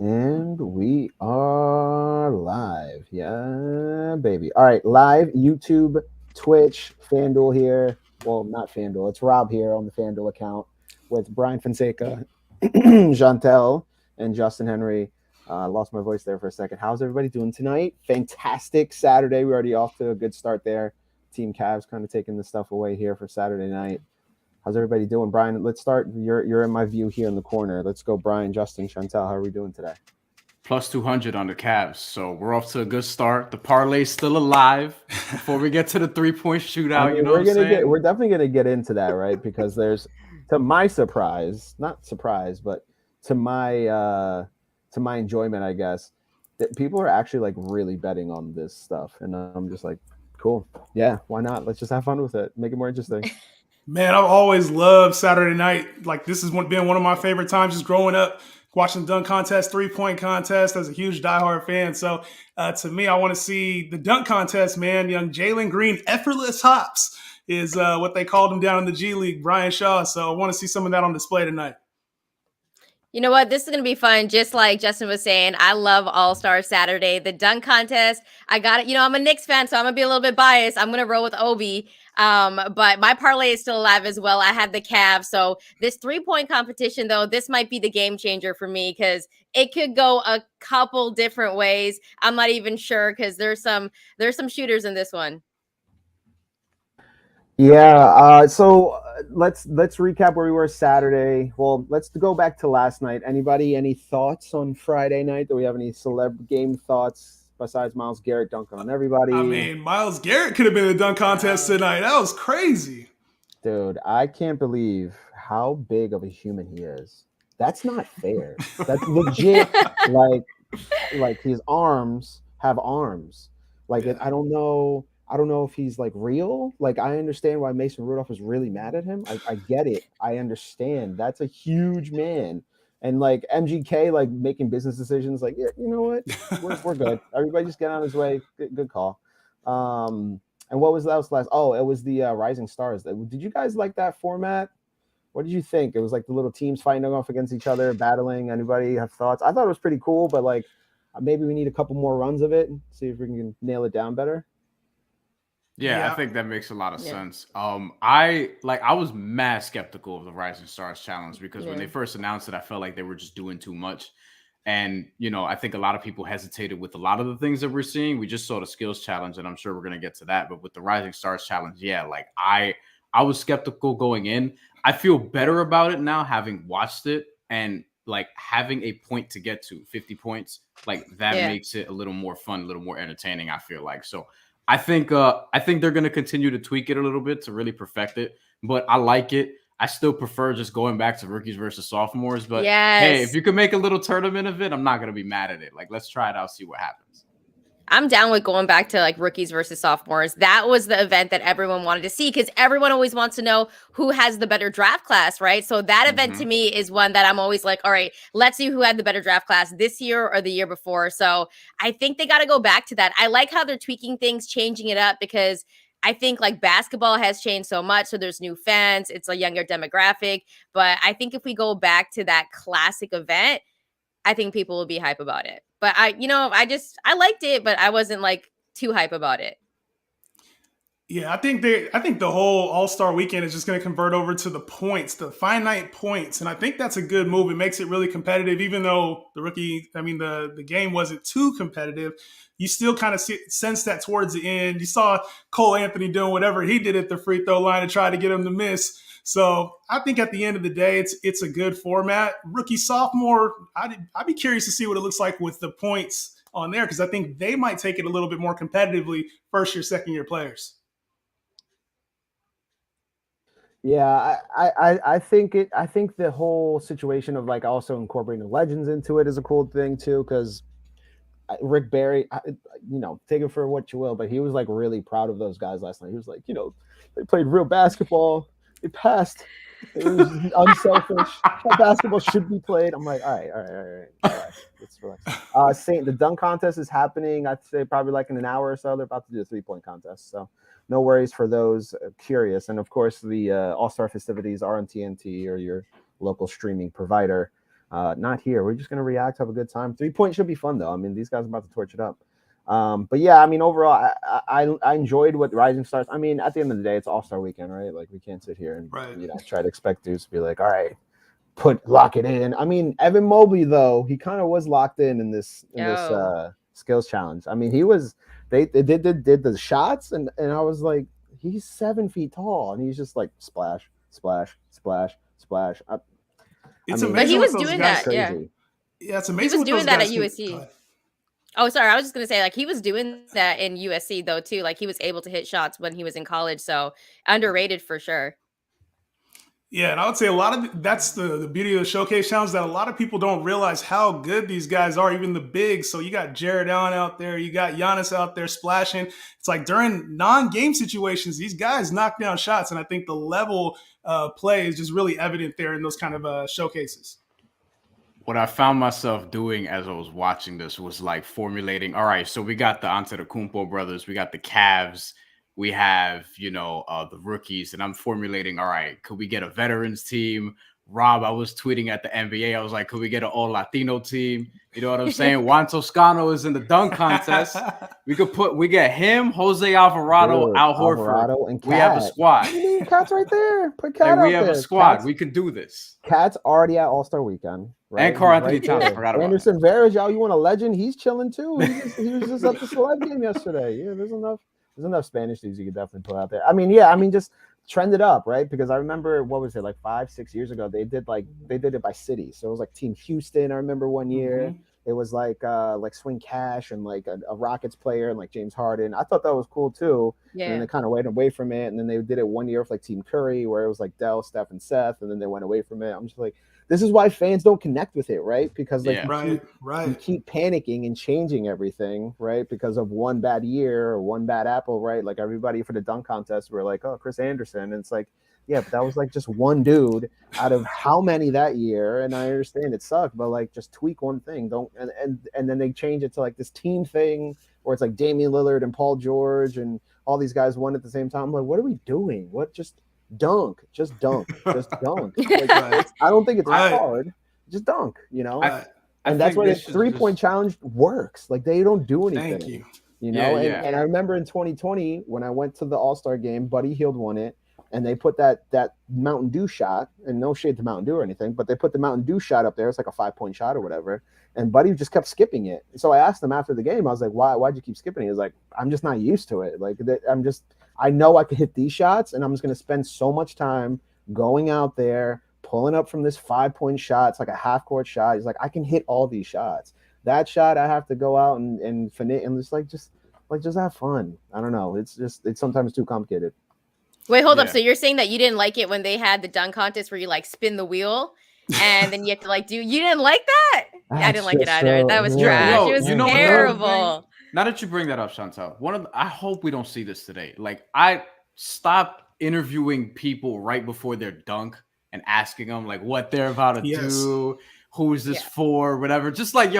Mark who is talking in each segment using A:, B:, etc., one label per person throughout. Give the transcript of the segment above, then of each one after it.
A: And we are live. Yeah, baby. All right, live YouTube, Twitch, FanDuel here. Well, not FanDuel. It's Rob here on the FanDuel account with Brian Fonseca, Jantel, and Justin Henry. Lost my voice there for a second. How's everybody doing tonight? Fantastic Saturday. We're already off to a good start there. Team Cavs kind of taking the stuff away here for Saturday night. How's everybody doing, Brian? Let's start. You're in my view here in the corner. Let's go, Brian, Justin, Chantel. How are we doing today?
B: Plus 200 on the Cavs. So we're off to a good start. The parlay's still alive before we get to the 3-point
A: I
B: shootout. You
A: mean,
B: know what I'm saying?
A: we're definitely gonna get into that, right? Because there's, to my surprise, not surprise, but to my enjoyment, I guess, that people are actually like really betting on this stuff, and I'm just like, cool, yeah, why not? Let's just have fun with it, make it more interesting.
C: Man, I've always loved Saturday night. Like this has been one of my favorite times just growing up, watching the dunk contest, 3-point contest as a huge diehard fan. So to me, I want to see the dunk contest, man. Young Jalen Green, effortless hops is what they called him down in the G League, Brian Shaw. So I want to see some of that on display tonight.
D: You know what? This is going to be fun. Just like Justin was saying, I love All-Star Saturday. The dunk contest, I got it. I'm a Knicks fan, so I'm going to be a little bit biased. I'm going to roll with Obi. But my parlay is still alive as well. I had the Cavs. So this 3-point competition, though, this might be the game changer for me because it could go a couple different ways. I'm not even sure because there's some shooters in this one.
A: Yeah. Let's recap where we were Saturday. Well, let's go back to last night. Anybody, any thoughts on Friday night? Do we have any celeb game thoughts besides Miles Garrett dunking on everybody?
C: I mean, Miles Garrett could have been in the dunk contest tonight. That was crazy.
A: Dude, I can't believe how big of a human he is. That's not fair. That's legit. like his arms have arms. Like
C: Yeah.
A: I don't know. I don't know if he's like real. Like I understand why Mason Rudolph was really mad at him. I get it. I understand. That's a huge man. And like MGK, like making business decisions. Like, yeah, you know what? We're good. Everybody just get on his way. Good call. And what was that was last? Oh, it was the Rising Stars. Did you guys like that format? What did you think? It was like the little teams fighting off against each other, battling. Anybody have thoughts? I thought it was pretty cool, but like maybe we need a couple more runs of it and see if we can nail it down better.
B: Yeah, I think that makes a lot of sense. I was mad skeptical of the Rising Stars challenge because when they first announced it, I felt like they were just doing too much. And, I think a lot of people hesitated with a lot of the things that we're seeing. We just saw the skills challenge, and I'm sure we're going to get to that. But with the Rising Stars challenge, yeah, like I was skeptical going in. I feel better about it now, having watched it and like having a point to get to 50 points. Like that makes it a little more fun, a little more entertaining, I feel like. So I think they're going to continue to tweak it a little bit to really perfect it. But I like it. I still prefer just going back to rookies versus sophomores. But hey, if you could make a little tournament of it, I'm not going to be mad at it. Like, let's try it out, see what happens.
D: I'm down with going back to like rookies versus sophomores. That was the event that everyone wanted to see because everyone always wants to know who has the better draft class, right? So that event to me is one that I'm always like, all right, let's see who had the better draft class this year or the year before. So I think they got to go back to that. I like how they're tweaking things, changing it up because I think like basketball has changed so much. So there's new fans. It's a younger demographic. But I think if we go back to that classic event, I think people will be hype about it. But I liked it, but I wasn't like too hype about it.
C: Yeah, I think the whole All-Star weekend is just going to convert over to the points, the finite points, and I think that's a good move. It makes it really competitive, even though the game wasn't too competitive. You still kind of sense that towards the end. You saw Karl-Anthony doing whatever he did at the free throw line to try to get him to miss. So I think at the end of the day, it's a good format. Rookie, sophomore, I'd be curious to see what it looks like with the points on there because I think they might take it a little bit more competitively first year, second year players.
A: Yeah, I think the whole situation of like also incorporating legends into it is a cool thing too, because Rick Barry, take it for what you will, but he was like really proud of those guys last night. He was like, they played real basketball, they passed, it was unselfish. How basketball should be played. I'm like, all right. Let's relax. The dunk contest is happening. I'd say probably like in an hour or so. They're about to do a 3-point contest, so no worries for those curious. And of course, the All-Star festivities are on TNT or your local streaming provider. Not here. We're just gonna react, have a good time. 3-point should be fun though. I mean, these guys are about to torch it up. But yeah, I mean, overall, I enjoyed what Rising Stars. I mean, at the end of the day, it's All-Star Weekend, right? Like, we can't sit here and try to expect dudes to be like, all right, lock it in. I mean, Evan Mobley though, he kind of was locked in this skills challenge. I mean, he was. They did the shots, and I was like, he's 7 feet tall, and he's just like splash, splash, splash, splash.
C: It's amazing. But
D: he was doing that.
C: Crazy. Yeah, it's amazing.
D: He was doing that at USC. Oh, sorry. I was just going to say, like, he was doing that in USC, though, too. Like, he was able to hit shots when he was in college. So, underrated for sure.
C: Yeah, and I would say a lot of that's the beauty of the Showcase Challenge, that a lot of people don't realize how good these guys are, even the bigs. So you got Jared Allen out there, you got Giannis out there splashing. It's like during non-game situations, these guys knock down shots, and I think the level of play is just really evident there in those kind of showcases.
B: What I found myself doing as I was watching this was like formulating, all right, so we got the Antetokounmpo brothers, we got the Cavs, we have, the rookies, and I'm formulating, all right, could we get a veterans team? Rob, I was tweeting at the NBA. I was like, could we get an all-Latino team? You know what I'm saying? Juan Toscano is in the dunk contest. We get him, Jose Alvarado, Al Horford.
A: And
B: we have a squad.
A: What do you mean? Cat's right there. Put Cat out
B: we have
A: there.
B: A squad.
A: Cat's,
B: we can do this.
A: Cat's already at All-Star Weekend. Right?
B: And karl-anthony Towns. I forgot about
A: Anderson Varejao, you want a legend? He's chilling too. He was just at the celeb game yesterday. Yeah, there's enough Spanish dudes you could definitely put out there. I mean, just trend it up, right? Because I remember, what was it, like 5-6 years ago, they did it by city. So it was like Team Houston. I remember one year it was like Swing Cash and like a Rockets player and like James Harden. I thought that was cool too. Yeah. And then they kind of went away from it. And then they did it one year with like Team Curry, where it was like Dell, Steph, and Seth. And then they went away from it. I'm just like, this is why fans don't connect with it, right? Because you keep panicking and changing everything, right? Because of one bad year or one bad apple, right? Like everybody for the dunk contest were like, oh, Chris Anderson. And it's like, yeah, but that was like just one dude out of how many that year. And I understand it sucked, but like just tweak one thing. And then they change it to like this team thing where it's like Damian Lillard and Paul George and all these guys won at the same time. I'm like, what are we doing? Just dunk. Like, I don't think it's hard. Just dunk, and that's why the 3-point challenge works. Like they don't do anything.
C: Thank you.
A: And I remember in 2020 when I went to the All-Star game, Buddy Hield won it, and they put that Mountain Dew shot, and no shade to Mountain Dew or anything, but they put the Mountain Dew shot up there. It's like a 5-point shot or whatever. And Buddy just kept skipping it. So I asked him after the game, I was like, why'd you keep skipping it? He was like, I'm just not used to it. Like I know I could hit these shots, and I'm just going to spend so much time going out there, pulling up from this 5-point shot. It's like a half-court shot. He's like, I can hit all these shots. That shot, I have to go out and finish, and just have fun. I don't know. It's sometimes too complicated.
D: Wait, hold up. So you're saying that you didn't like it when they had the dunk contest where you like spin the wheel and then you have to like you didn't like that? I didn't like it either. That was trash. It was terrible.
B: Now that you bring that up, Chantal, I hope we don't see this today. Like, I stopped interviewing people right before their dunk and asking them like what they're about to do, who is this for, whatever. Just like,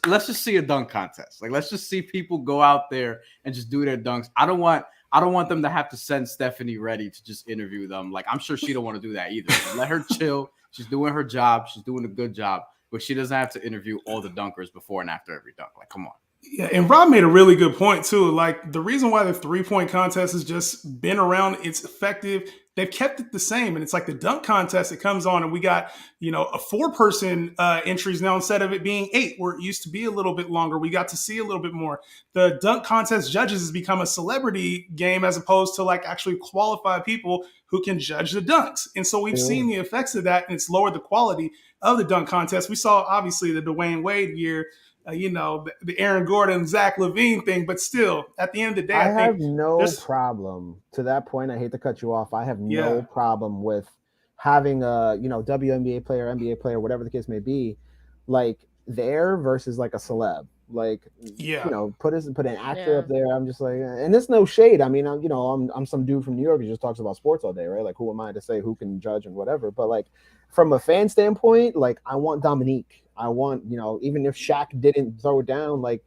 B: let's just see a dunk contest. Like, let's just see people go out there and just do their dunks. I don't want them to have to send Stephanie Reddy to just interview them. Like, I'm sure she don't want to do that either. Let her chill. She's doing her job. She's doing a good job, but she doesn't have to interview all the dunkers before and after every dunk. Like, come on.
C: Yeah, and Rob made a really good point too. Like the reason why the 3-point contest has just been around, it's effective. They've kept it the same, and it's like the dunk contest. It comes on, and we got a 4-person entries now instead of it being 8, where it used to be a little bit longer. We got to see a little bit more. The dunk contest judges has become a celebrity game as opposed to like actually qualified people who can judge the dunks. And so we've seen the effects of that, and it's lowered the quality of the dunk contest. We saw obviously the Dwayne Wade year. The Aaron Gordon, Zach LaVine thing, but still, at the end of the day,
A: I have no problem to that point. I hate to cut you off. I have no problem with having a, WNBA player, NBA player, whatever the case may be, like there versus like a celeb. Like, put an actor up there. I'm just like, and it's no shade. I mean, I'm some dude from New York who just talks about sports all day, right? Like, who am I to say who can judge and whatever? But like, from a fan standpoint, like, I want Dominique. I want, even if Shaq didn't throw it down like,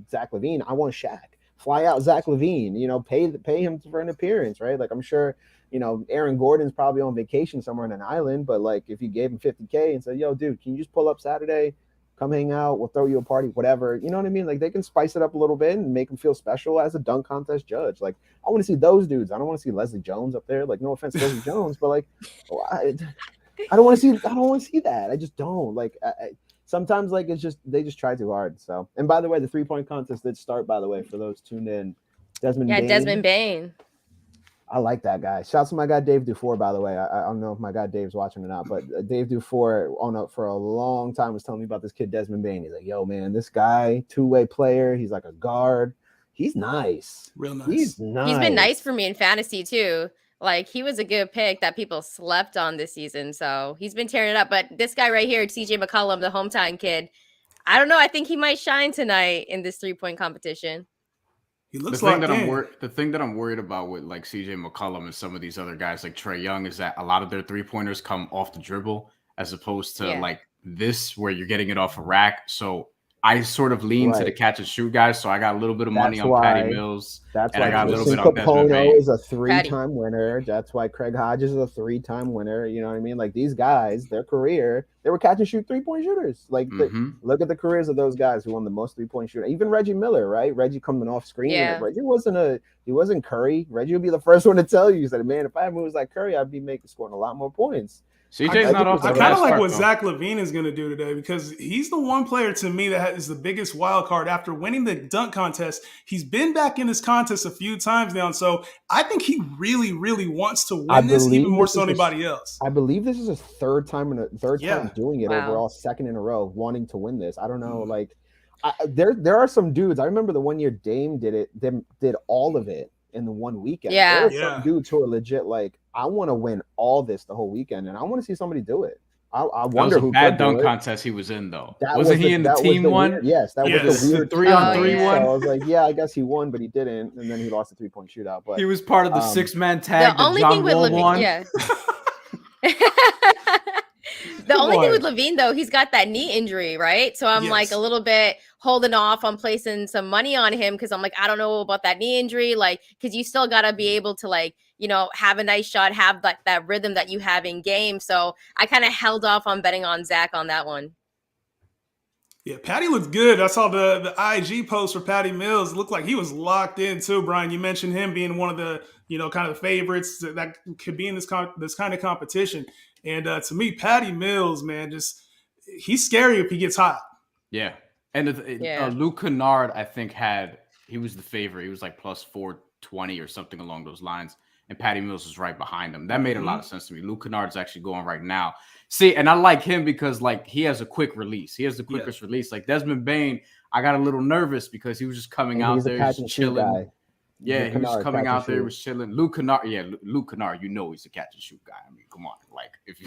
A: Zach LaVine, I want Shaq. Fly out Zach LaVine, pay him for an appearance, right? Like, I'm sure Aaron Gordon's probably on vacation somewhere on an island, but like if you gave him $50K and said, yo, dude, can you just pull up Saturday? Come hang out. We'll throw you a party, whatever. You know what I mean? Like they can spice it up a little bit and make him feel special as a dunk contest judge. Like I want to see those dudes. I don't want to see Leslie Jones up there. Like no offense to Leslie Jones, but like I don't want to see that. I just don't like. Sometimes like they just try too hard. So, and by the way, the 3-point contest did start. By the way, for those tuned in, Desmond
D: Bane.
A: I like that guy. Shouts to my guy Dave Dufour, by the way. I don't know if my guy Dave's watching or not, but Dave Dufour for a long time was telling me about this kid Desmond Bane. He's like, yo, man, this guy, two-way player. He's like a guard. He's nice.
C: Real nice.
A: He's nice.
D: He's been nice for me in fantasy too. Like he was a good pick that people slept on this season. So he's been tearing it up. But this guy right here, CJ McCollum, the hometown kid, I don't know. I think he might shine tonight in this 3-point competition.
C: He looks
B: the thing that I'm worried about with like CJ McCollum and some of these other guys like Trae Young is that a lot of their 3-pointers come off the dribble as opposed to like this where you're getting it off a rack. So I sort of lean to the catch and shoot guys. So I got a little bit of money on Patty Mills.
A: That's
B: and
A: why
B: I got a little bit
A: on
B: Desmond Bane.
A: is a 3-time winner. That's why Craig Hodges is a 3-time winner. You know what I mean? Like these guys, their career, they were catch and shoot 3-point shooters. Like look at the careers of those guys who won the most 3-point shooter. Even Reggie Miller, right? Reggie coming off screen.
D: Yeah.
A: Reggie wasn't Curry. Reggie would be the first one to tell you. He said, man, if I had moves like Curry, I'd be scoring a lot more points.
B: CJ's not off.
C: I kind of like what Zach LaVine is going to do today because he's the one player to me that is the biggest wild card. After winning the dunk contest, he's been back in this contest a few times now. So I think he really, really wants to win this even more so than anybody else.
A: I believe this is his third time doing it overall, second in a row, wanting to win this. I don't know, like there are some dudes. I remember the one year Dame did all of it in the one weekend.
D: Yeah.
A: There are some dudes who are legit like, I want to win all this the whole weekend, and I want to see somebody do it. I wonder who
B: bad dunk contest he was in though. Wasn't he in the team one?
A: Yes, that was the weird
B: 3-on-3 one.
A: So I was like, yeah, I guess he won, but he didn't, and then he lost the 3-point shootout. But
B: he was part of the 6-man tag.
D: The only thing with LaVine, yeah. The only thing with LaVine, though, he's got that knee injury, right? So I'm like a little bit holding off on placing some money on him because I'm like, I don't know about that knee injury, like, because you still got to be able to, like, have a nice shot, have that rhythm that you have in game. So I kind of held off on betting on Zach on that one.
C: Yeah, Patty looked good. I saw the IG post for Patty Mills. It looked like he was locked in too, Brian. You mentioned him being one of the, kind of the favorites that could be in this kind of competition. And to me, Patty Mills, man, he's scary if he gets hot.
B: Yeah. And Luke Kennard, I think, he was the favorite. He was like plus 420 or something along those lines. And Patty Mills was right behind him. That made a lot of sense to me. Luke Kennard's actually going right now. See, and I like him because, like, he has a quick release. He has the quickest release. Like, Desmond Bane, I got a little nervous because he was just coming out there just chilling. Yeah, he was coming out there, was chilling. Luke Kennard, Luke Kennard, he's a catch and shoot guy. I mean, come on, like if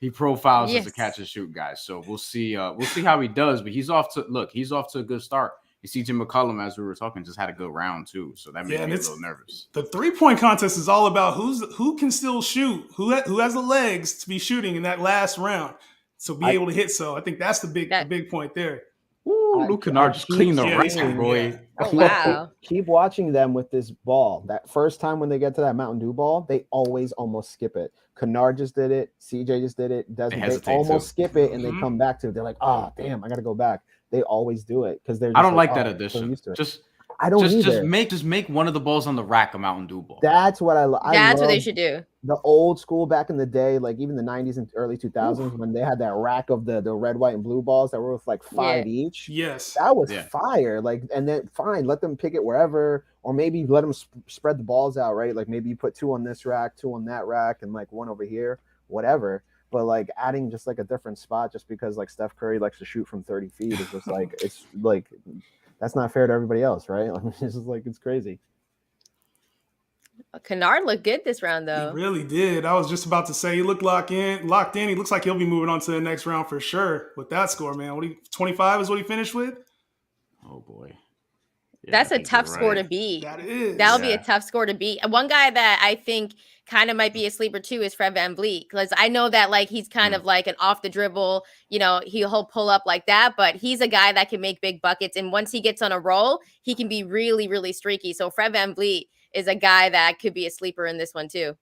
B: he profiles as a catch and shoot guy. So we'll see how he does. But he's off to a good start. You see, Jim McCollum, as we were talking, just had a good round too. So that made me a little nervous.
C: The 3-point contest is all about who can still shoot, who has the legs to be shooting in that last round, so be able to hit. So I think that's the big point there.
B: Ooh, Luke Kennard just cleaned the rack, boy.
D: Oh, wow.
A: Keep watching them with this ball. That first time when they get to that Mountain Dew ball, they always almost skip it. Kennard just did it. CJ just did it. They almost skip it, and they come back to it. They're like, oh, damn, I got to go back. They always do it because they're.
B: I don't like that addition.
A: I don't either.
B: Just make one of the balls on the rack a Mountain Dew ball.
A: That's what I love.
D: That's what they should do.
A: The old school back in the day, like even the 90s and early 2000s, when they had that rack of the red, white, and blue balls that were worth like 5 each.
C: Yes,
A: that was fire. Like, and then fine, let them pick it wherever, or maybe let them spread the balls out, right? Like maybe you put 2 on this rack, 2 on that rack, and like 1 over here, whatever. But like adding just like a different spot just because like Steph Curry likes to shoot from 30 feet is just like it's like that's not fair to everybody else, right? Like, it's just like it's crazy.
D: Kennard looked good this round, though.
C: He really did. I was just about to say he looked locked in. He looks like he'll be moving on to the next round for sure with that score, man. 25 is what he finished with?
B: Oh boy. Yeah,
D: that's a tough score to beat.
C: That is.
D: That'll be a tough score to beat. One guy that I think kind of might be a sleeper too is Fred VanVleet, because I know that like he's kind of like an off the dribble, he'll pull up like that, but he's a guy that can make big buckets, and once he gets on a roll, he can be really, really streaky. So Fred VanVleet is a guy that could be a sleeper in this one too.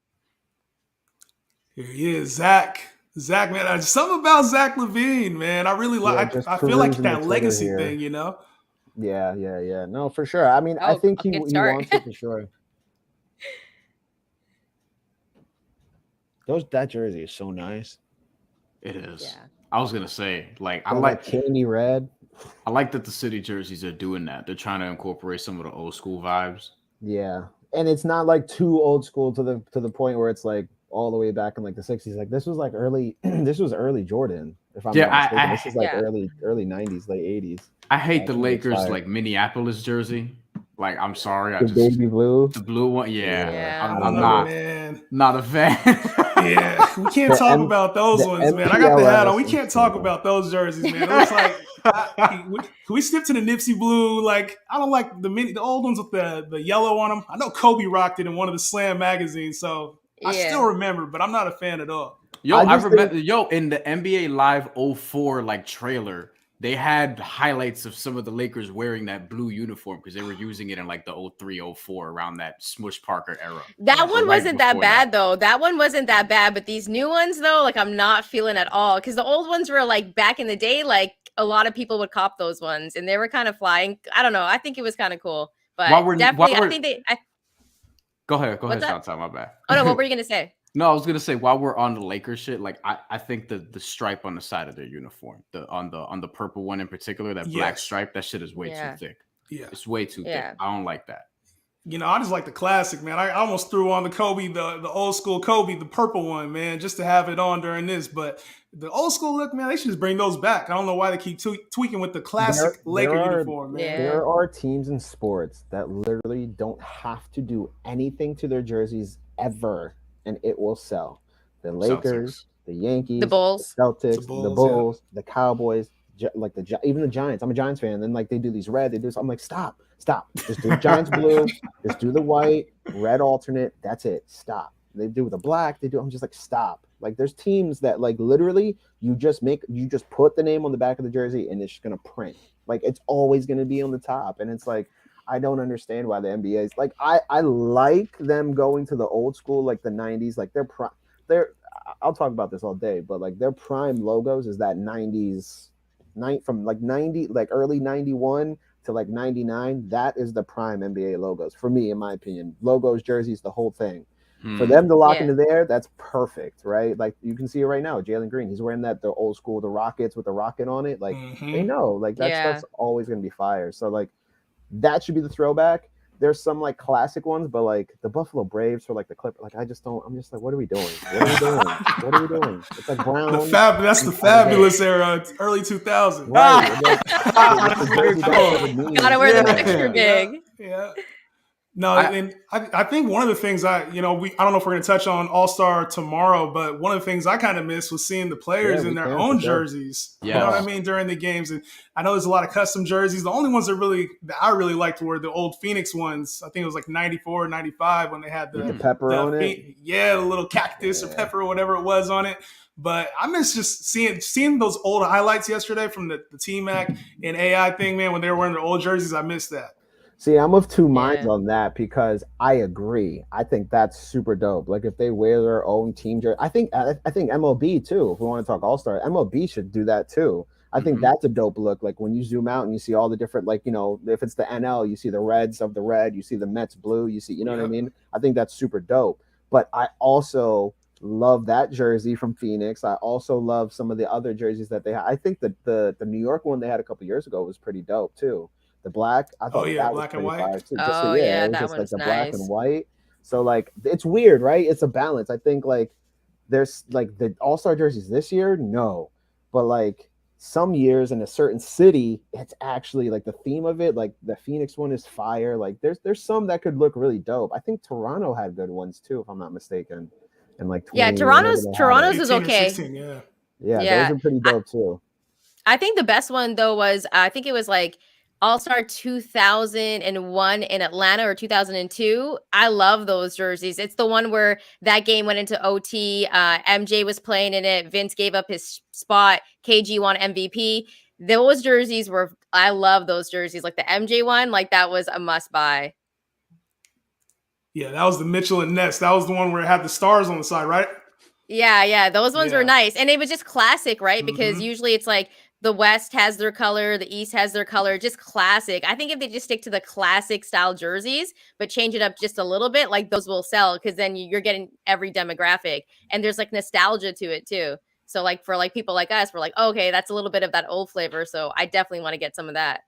C: Here he is, Zach. Zach, man, something about Zach LaVine, man. I really like. I feel like that legacy thing, you know.
A: Yeah. No, for sure. I mean, I think he wants it for sure. That jersey is so nice.
B: It is. Yeah. I was gonna say, like, I
A: like candy red.
B: I like that the city jerseys are doing that. They're trying to incorporate some of the old school vibes.
A: Yeah, and it's not like too old school to the point where it's like all the way back in like the 60s. Like this was like early. This was early Jordan. If I'm not mistaken, this is like early 90s, late 80s.
B: I hate the Lakers like Minneapolis jersey. Like, I'm sorry,
A: baby blue,
B: the blue one. Yeah. I'm not a fan.
C: Yeah, we can't talk about those ones, man. I got the hat on. We can't talk about those jerseys, man. It looks like can we skip to the Nipsey blue? Like, I don't like the old ones with the yellow on them. I know Kobe rocked it in one of the Slam magazines, so I still remember, but I'm not a fan at all.
B: I remember in the NBA Live 04 like trailer, they had highlights of some of the Lakers wearing that blue uniform because they were using it in like the 03, 04 around that Smush Parker era.
D: That one wasn't that bad though. That one wasn't that bad, but these new ones though, like I'm not feeling at all because the old ones were like back in the day, like a lot of people would cop those ones and they were kind of flying. I don't know. I think it was kind of cool, but definitely,
B: Go ahead, Chantal, my bad.
D: Oh no, what were you gonna say?
B: No, I was gonna say while we're on the Lakers shit, like I think the stripe on the side of their uniform, on the purple one in particular, that black stripe, that shit is way too thick. Yeah, it's way too thick. I don't like that.
C: You know, I just like the classic, man. I almost threw on the Kobe, the old school Kobe, the purple one, man, just to have it on during this. But the old school look, man, they should just bring those back. I don't know why they keep tweaking with the classic Laker uniform, man.
A: Yeah. There are teams in sports that literally don't have to do anything to their jerseys ever, and it will sell. The Lakers, the Yankees,
D: the Bulls,
A: the Celtics, the Bulls, the Cowboys, like even the Giants. I'm a Giants fan. Then like they do these red, they do. I'm like, stop. Just do Giants blue. Just do the white, red alternate. That's it. Stop. They do the black. They do. I'm just like, stop. Like there's teams that like literally you just put the name on the back of the jersey and it's just gonna print. Like it's always gonna be on the top. And it's like I don't understand why the NBA is like I like them going to the old school like the 90s. Like I'll talk about this all day, but like their prime logos is that 90s from like 90 like early 91 to like 99. That is the prime NBA logos for me, in my opinion. Logos, jerseys, the whole thing. For them to lock into there, that's perfect, right? Like you can see it right now. Jalen Green, he's wearing the old school, the Rockets with the rocket on it. Like they know, like that stuff's always gonna be fire. So like that should be the throwback. There's some like classic ones, but like the Buffalo Braves or like the Clippers, like I'm just like, what are we doing? What are we doing? It's like brown.
C: That's the fabulous era, early 2000.
A: Right.
D: Gotta wear them extra big.
C: Yeah. No, and I think one of the things I don't know if we're going to touch on All-Star tomorrow, but one of the things I kind of missed was seeing the players in their own jerseys. You know what I mean? During the games. And I know there's a lot of custom jerseys. The only ones that I really liked were the old Phoenix ones. I think it was like 94, 95 when they had the
A: pepper on it.
C: Yeah, the little cactus or pepper or whatever it was on it. But I miss just seeing those old highlights yesterday from the T-Mac and AI thing, man, when they were wearing their old jerseys. I missed that.
A: See, I'm of two minds on that because I agree. I think that's super dope. Like if they wear their own team jersey, I think MLB too. If we want to talk All-Star, MLB should do that too. I think that's a dope look. Like when you zoom out and you see all the different, like, if it's the NL, you see the Reds of the red, you see the Mets blue, you see, what I mean? I think that's super dope. But I also love that jersey from Phoenix. I also love some of the other jerseys that they had. I think that the New York one they had a couple years ago was pretty dope too. The black, I thought that
C: black
A: was
C: and white.
A: fire too.
D: That
A: was just
D: one's
A: like the
D: nice.
A: black and white. So like it's weird, right? It's a balance. I think like there's like the All-Star jerseys this year, no, but like some years in a certain city, it's actually like the theme of it. Like the Phoenix one is fire. Like there's some that could look really dope. I think Toronto had good ones too, if I'm not mistaken. And like
D: Toronto's is okay.
C: 16,
A: yeah, those are pretty dope too.
D: I think the best one though was I think it was like All-Star 2001 in Atlanta or 2002. I love those jerseys. It's the one where that game went into OT. MJ was playing in it. Vince gave up his spot. KG won MVP. Those jerseys I love those jerseys. Like the MJ one, like that was a must buy.
C: Yeah, that was the Mitchell and Ness. That was the one where it had the stars on the side, right?
D: Yeah, those ones were nice. And it was just classic, right? Because usually it's like the West has their color, the East has their color, just classic. I think if they just stick to the classic style jerseys, but change it up just a little bit, like those will sell because then you're getting every demographic. And there's like nostalgia to it too. So like for like people like us, we're like, oh, okay, that's a little bit of that old flavor. So I definitely want to get some of that.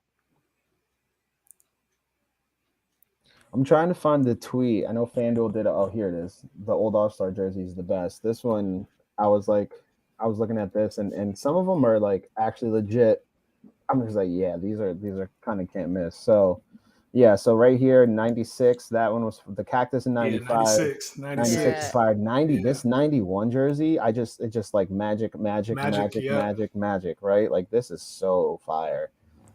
A: I'm trying to find the tweet. I know FanDuel did it. Oh, here it is. The old All-Star jersey is the best. This one, I was looking at this, and some of them are like actually legit. I'm just like, yeah, these are kind of can't miss. So, yeah, so right here, 96. That one was the Cactus in 95. 96 expired. 90. Yeah. This 91 jersey, it's just like magic, right? Like this is so fire.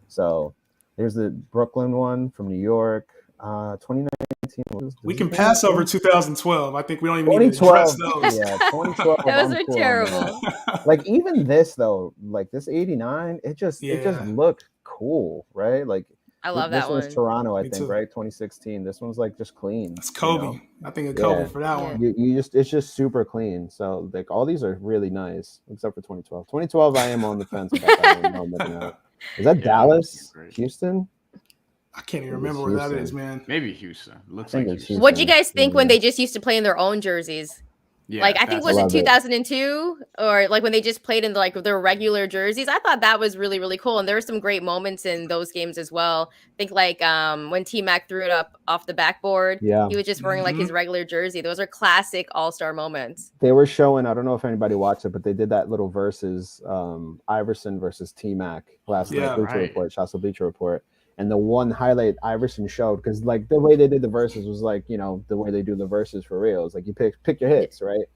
A: So here's the Brooklyn one from New York. 2019.
C: We can pass over 2012. I think we don't even need to address those.
A: Yeah, 2012.
D: Those are terrible.
A: Like even this though, like this 89, it just looked cool, right? Like
D: I love that one.
A: This one's Toronto, I think, right? 2016. This one's like just clean.
C: It's Kobe. You know? I think it's Kobe for that one.
A: It's just super clean. So like all these are really nice, except for 2012. 2012, I am on the fence about that one. Is that Dallas? Houston?
C: I can't even remember where that is, man.
B: Maybe Houston. Looks like Houston.
D: What do you guys think when they just used to play in their own jerseys? Yeah, like I think was it 2002 or like when they just played in like their regular jerseys. I thought that was really, really cool. And there were some great moments in those games as well. I think like when T-Mac threw it up off the backboard, he was just wearing like his regular jersey. Those are classic all-star moments.
A: They were showing, I don't know if anybody watched it, but they did that little versus Iverson versus T-Mac last night. Bleacher Report, Shasta Bleacher Report. And the one highlight Iverson showed, because like the way they did the verses was like, you know, the way they do the verses for real. It's like you pick your hits, right?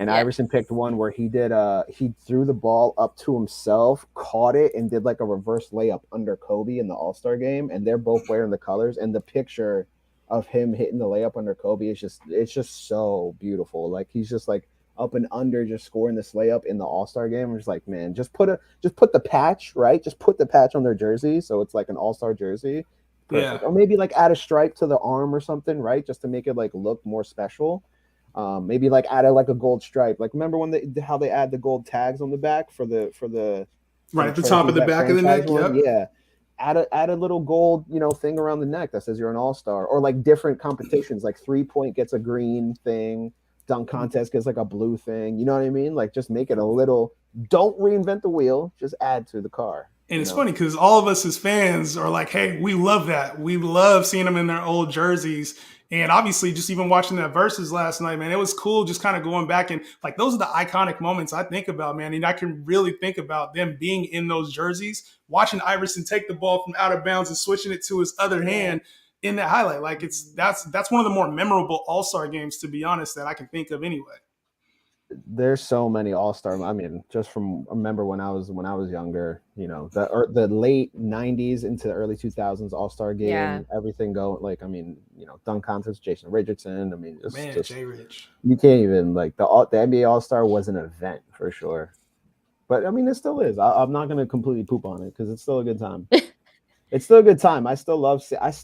A: And Iverson picked one where he threw the ball up to himself, caught it, and did like a reverse layup under Kobe in the All-Star game. And they're both wearing the colors. And the picture of him hitting the layup under Kobe is it's just so beautiful. Like he's just like up and under, just scoring this layup in the All-Star game. I'm just like, man, just put the patch, right? Just put the patch on their jersey, so it's like an All-Star jersey. Perfect. Or maybe like add a stripe to the arm or something, right? Just to make it like look more special. Maybe like add like a gold stripe. Like remember when how they add the gold tags on the back for the
C: right at the top of the back of the neck. Yep.
A: Yeah. Add a little gold, thing around the neck that says you're an all-star, or like different competitions, like 3-point gets a green thing, dunk contest gets like a blue thing. You know what I mean? Like just make it a little, don't reinvent the wheel, just add to the car.
C: And it's funny because all of us as fans are like, hey, we love that. We love seeing them in their old jerseys. And obviously just even watching that versus last night, man, it was cool just kind of going back and like those are the iconic moments I think about, man. And I can really think about them being in those jerseys, watching Iverson take the ball from out of bounds and switching it to his other hand in that highlight. Like that's one of the more memorable All-Star games, to be honest, that I can think of anyway.
A: There's so many All-Star. I mean, just from remember when I was younger, the late 90s into the early 2000s All-Star game, everything going like, I mean, dunk contest, Jason Richardson. I mean, just
C: Jay Rich.
A: You can't even like the NBA All-Star was an event for sure. But I mean, it still is. I'm not going to completely poop on it because it's still a good time. It's still a good time. I still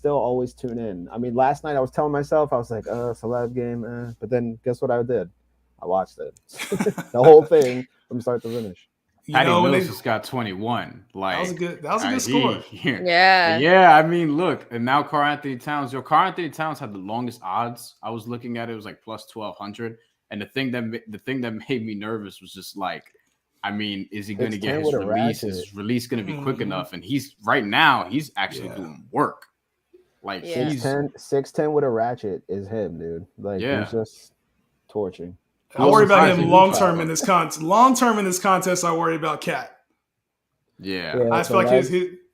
A: always tune in. I mean, last night I was telling myself, I was like, celeb game. But then guess what I did? I watched it. The whole thing from start to finish.
B: Patty Mills just got 21. Like
C: that was a good score.
B: Yeah. I mean, look, and now karl-anthony Towns. karl-anthony Towns had the longest odds. I was looking at it. It was like plus 1,200. And the thing that made me nervous was just like, I mean, is he going to get his release? Is his release going to be quick enough? And he's actually doing work. Like
A: 6'10" with a ratchet is him, dude. Like he's just torching.
C: I worry about him long term in this contest. Long term in this contest, I worry about Cat.
B: Yeah,
C: I feel like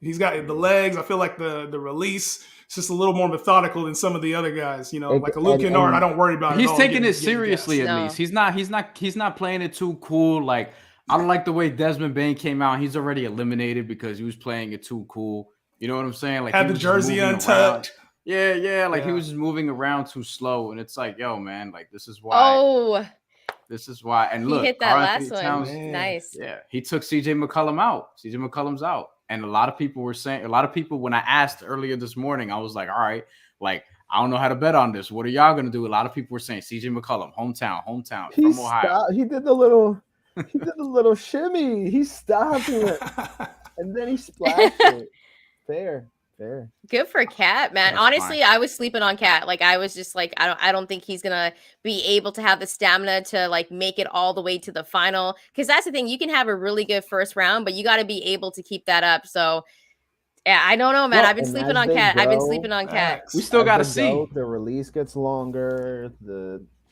C: he's got the legs. I feel like the release is just a little more methodical than some of the other guys. Like a Luke Kennard, I don't worry about.
B: He's taking it seriously at least. He's not playing it too cool. Like I don't like the way Desmond Bane came out. He's already eliminated because he was playing it too cool. You know what I'm saying? Like
C: had the jersey untucked.
B: Yeah. Like he was just moving around too slow, and it's like, yo, man, like this is why. This is why. And look,
D: he hit that last one. Towns, nice.
B: Yeah, he took CJ McCollum out. CJ McCollum's out, and a lot of people when I asked earlier this morning, I was like, all right, like I don't know how to bet on this. What are y'all gonna do? A lot of people were saying CJ McCollum, hometown
A: He
B: from Ohio.
A: He did the little shimmy. He stopped it, and then he splashed it. Fair.
D: Good for Cat, man.
B: That's
D: Honestly,
B: fine.
D: I was sleeping on Cat. Like I was just like, I don't think he's gonna be able to have the stamina to like make it all the way to the final. Because that's the thing, you can have a really good first round, but you got to be able to keep that up. So yeah, I don't know, man.
A: Well,
D: I've been
A: and
D: sleeping
A: as
D: on
A: they
D: Cat. I've been
A: go-
D: sleeping on Cat.
C: Facts.
B: We still
A: As
B: got to
A: they
B: see.
A: go, the release gets longer.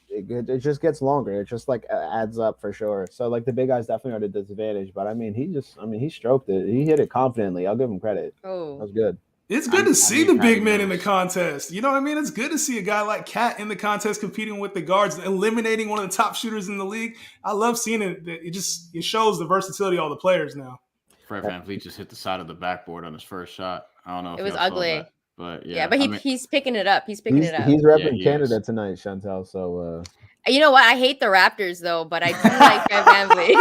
A: It just gets longer. It just like adds up for sure. So like the big guys definitely are at a disadvantage. But I mean, he stroked it. He hit it confidently. I'll give him credit. That
D: Oh,
A: was good.
C: It's good to see
B: need
C: the
B: Patty
C: big men in the
B: Mills.
C: contest. You know what I mean? It's good to see a guy like Cat in the contest competing with the guards, eliminating one of the top shooters in the league. I love seeing it. It shows the versatility of all the players now.
B: Fred VanVleet just hit the side of the backboard on his first shot. I don't know if
D: it was
B: y'all saw
D: ugly.
B: that, but
D: Yeah, but he's picking it up. He's picking it up.
A: He's repping
B: he
A: Canada
B: is.
A: tonight, Chantel. So
D: You know what? I hate the Raptors though, but I do like Fred VanVleet.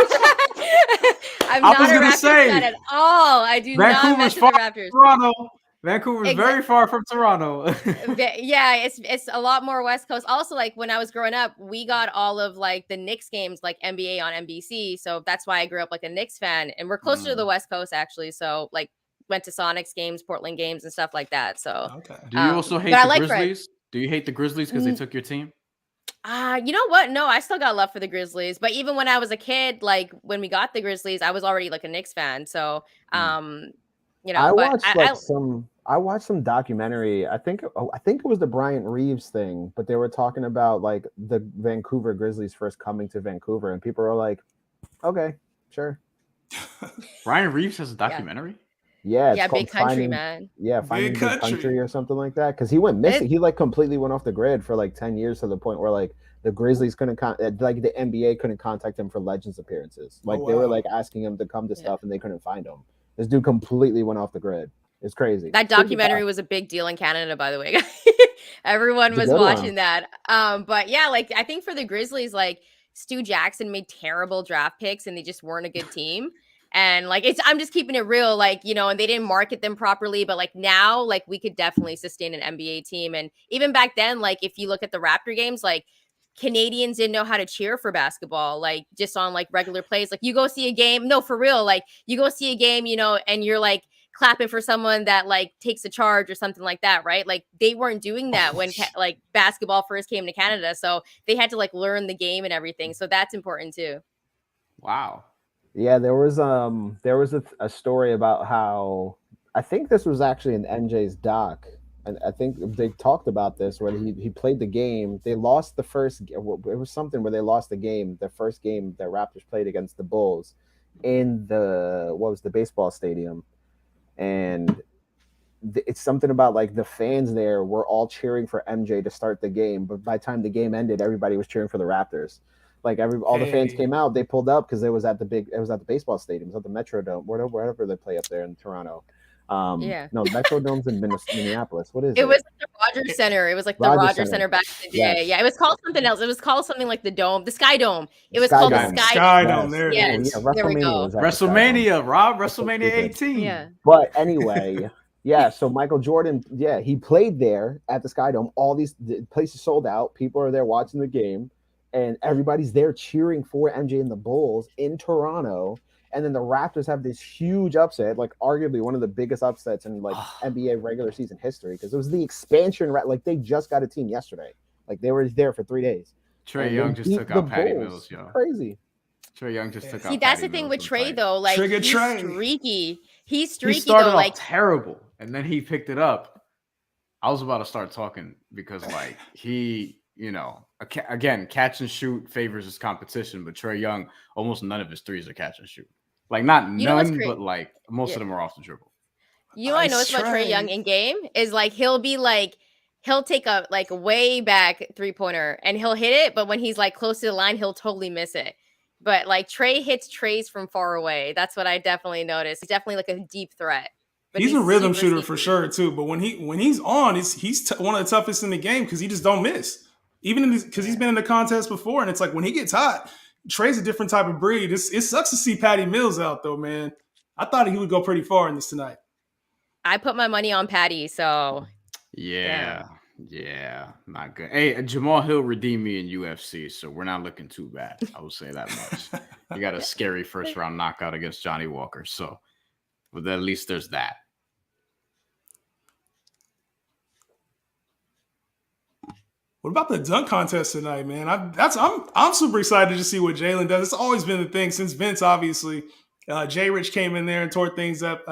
D: I'm
B: I was
D: not a
B: gonna
D: Raptors
B: say,
D: fan at all. I do not
B: Vancouver's
D: mess with
B: far
D: the
B: from
D: Raptors.
B: Toronto. Vancouver's very far from Toronto.
D: Yeah, it's a lot more West Coast. Also, like when I was growing up, we got all of like the Knicks games, like NBA on NBC. So that's why I grew up like a Knicks fan, and we're closer to the West Coast actually. So like went to Sonics games, Portland games, and stuff like that. So
C: Okay.
B: Do you also hate the Grizzlies? Do you hate the Grizzlies because they took your team?
D: You know what? No, I still got love for the Grizzlies. But even when I was a kid, like when we got the Grizzlies, I was already like a Knicks fan. So, you know,
A: I watched some documentary. I think it was the Bryant Reeves thing, but they were talking about like the Vancouver Grizzlies first coming to Vancouver, and people were like, "Okay, sure."
B: Bryant Reeves has a documentary.
A: Yeah, it's called
D: Big Country,
A: Finding,
D: man.
A: Yeah, Finding
C: Big
A: Big
C: Country.
A: Country or something like that. Because he went missing. He like completely went off the grid for like 10 years to the point where like the Grizzlies couldn't like the NBA couldn't contact him for Legends appearances. Like they were like asking him to come to stuff and they couldn't find him. This dude completely went off the grid. It's crazy.
D: That documentary was a big deal in Canada, by the way. Everyone was watching that. But yeah, like I think for the Grizzlies, like Stu Jackson made terrible draft picks and they just weren't a good team. And like I'm just keeping it real, like, you know, and they didn't market them properly. But like now, like we could definitely sustain an NBA team. And even back then, like if you look at the Raptor games, like Canadians didn't know how to cheer for basketball, like just on like regular plays. Like you go see a game, no, for real, like you go see a game, you know, and you're like clapping for someone that like takes a charge or something like that, right? Like they weren't doing that when like basketball first came to Canada, so they had to like learn the game and everything. So that's important too.
B: Wow.
A: Yeah, there was a story about how I think this was actually in MJ's doc, and I think they talked about this where he played the game. They lost the first. It was something where they lost the game. The first game the Raptors played against the Bulls in the baseball stadium, and it's something about like the fans there were all cheering for MJ to start the game, but by the time the game ended, everybody was cheering for the Raptors. Like all the fans came out, they pulled up because it was at the baseball stadium, it was at the Metrodome, wherever they play up there in Toronto. No, Metrodome's in Minneapolis. What is it?
D: It was the Rogers Center. It was like the Rogers Center back in the day. Yes. Yeah, it was called something else. It was called something like the Dome, the Sky Dome. It was called the Sky
C: Dome. There it is.
D: There we go.
B: WrestleMania, Rob. WrestleMania 18.
D: Yeah.
A: But anyway, yeah. So Michael Jordan, he played there at the Sky Dome. All these places sold out. People are there watching the game. And everybody's there cheering for MJ and the Bulls in Toronto. And then the Raptors have this huge upset, like arguably one of the biggest upsets in like NBA regular season history, because it was the expansion. Like they just got a team yesterday. Like they were there for 3 days.
B: Trae Young just took out Patty Mills, yo.
A: Crazy.
B: Trae Young just took out.
D: See, that's the thing with Trae though. Like he's streaky. He's streaky.
B: He started
D: though, like
B: terrible, and then he picked it up. I was about to start talking because like he. You know, again, catch and shoot favors his competition, but Trae Young, almost none of his threes are catch and shoot. Like not none, but like most of them are off the dribble.
D: You know, I noticed about Trae Young in game is like he'll take a like way back 3-pointer and he'll hit it, but when he's like close to the line, he'll totally miss it. But like Trae hits trays from far away. That's what I definitely noticed. He's definitely like a deep threat. But
C: he's a rhythm shooter for sure too. But when he's on, he's one of the toughest in the game because he just don't miss. Even because he's been in the contest before, and it's like when he gets hot, Trae's a different type of breed. It sucks to see Patty Mills out though, man. I thought he would go pretty far in this tonight.
D: I put my money on Patty, so
B: yeah. Yeah, not good. Hey, Jamal Hill redeemed me in UFC, so we're not looking too bad. I will say that much. He got a scary first round knockout against Johnny Walker, so but at least there's that.
C: What about the dunk contest tonight, man? I'm super excited to see what Jalen does. It's always been the thing since Vince, obviously. Jay Rich came in there and tore things up.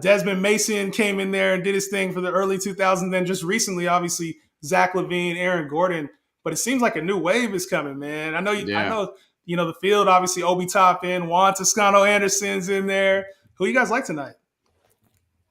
C: Desmond Mason came in there and did his thing for the early 2000s. Then just recently, obviously, Zach LaVine, Aaron Gordon. But it seems like a new wave is coming, man. I know, the field, obviously, Obi Toppin, Juan Toscano Anderson's in there. Who you guys like tonight?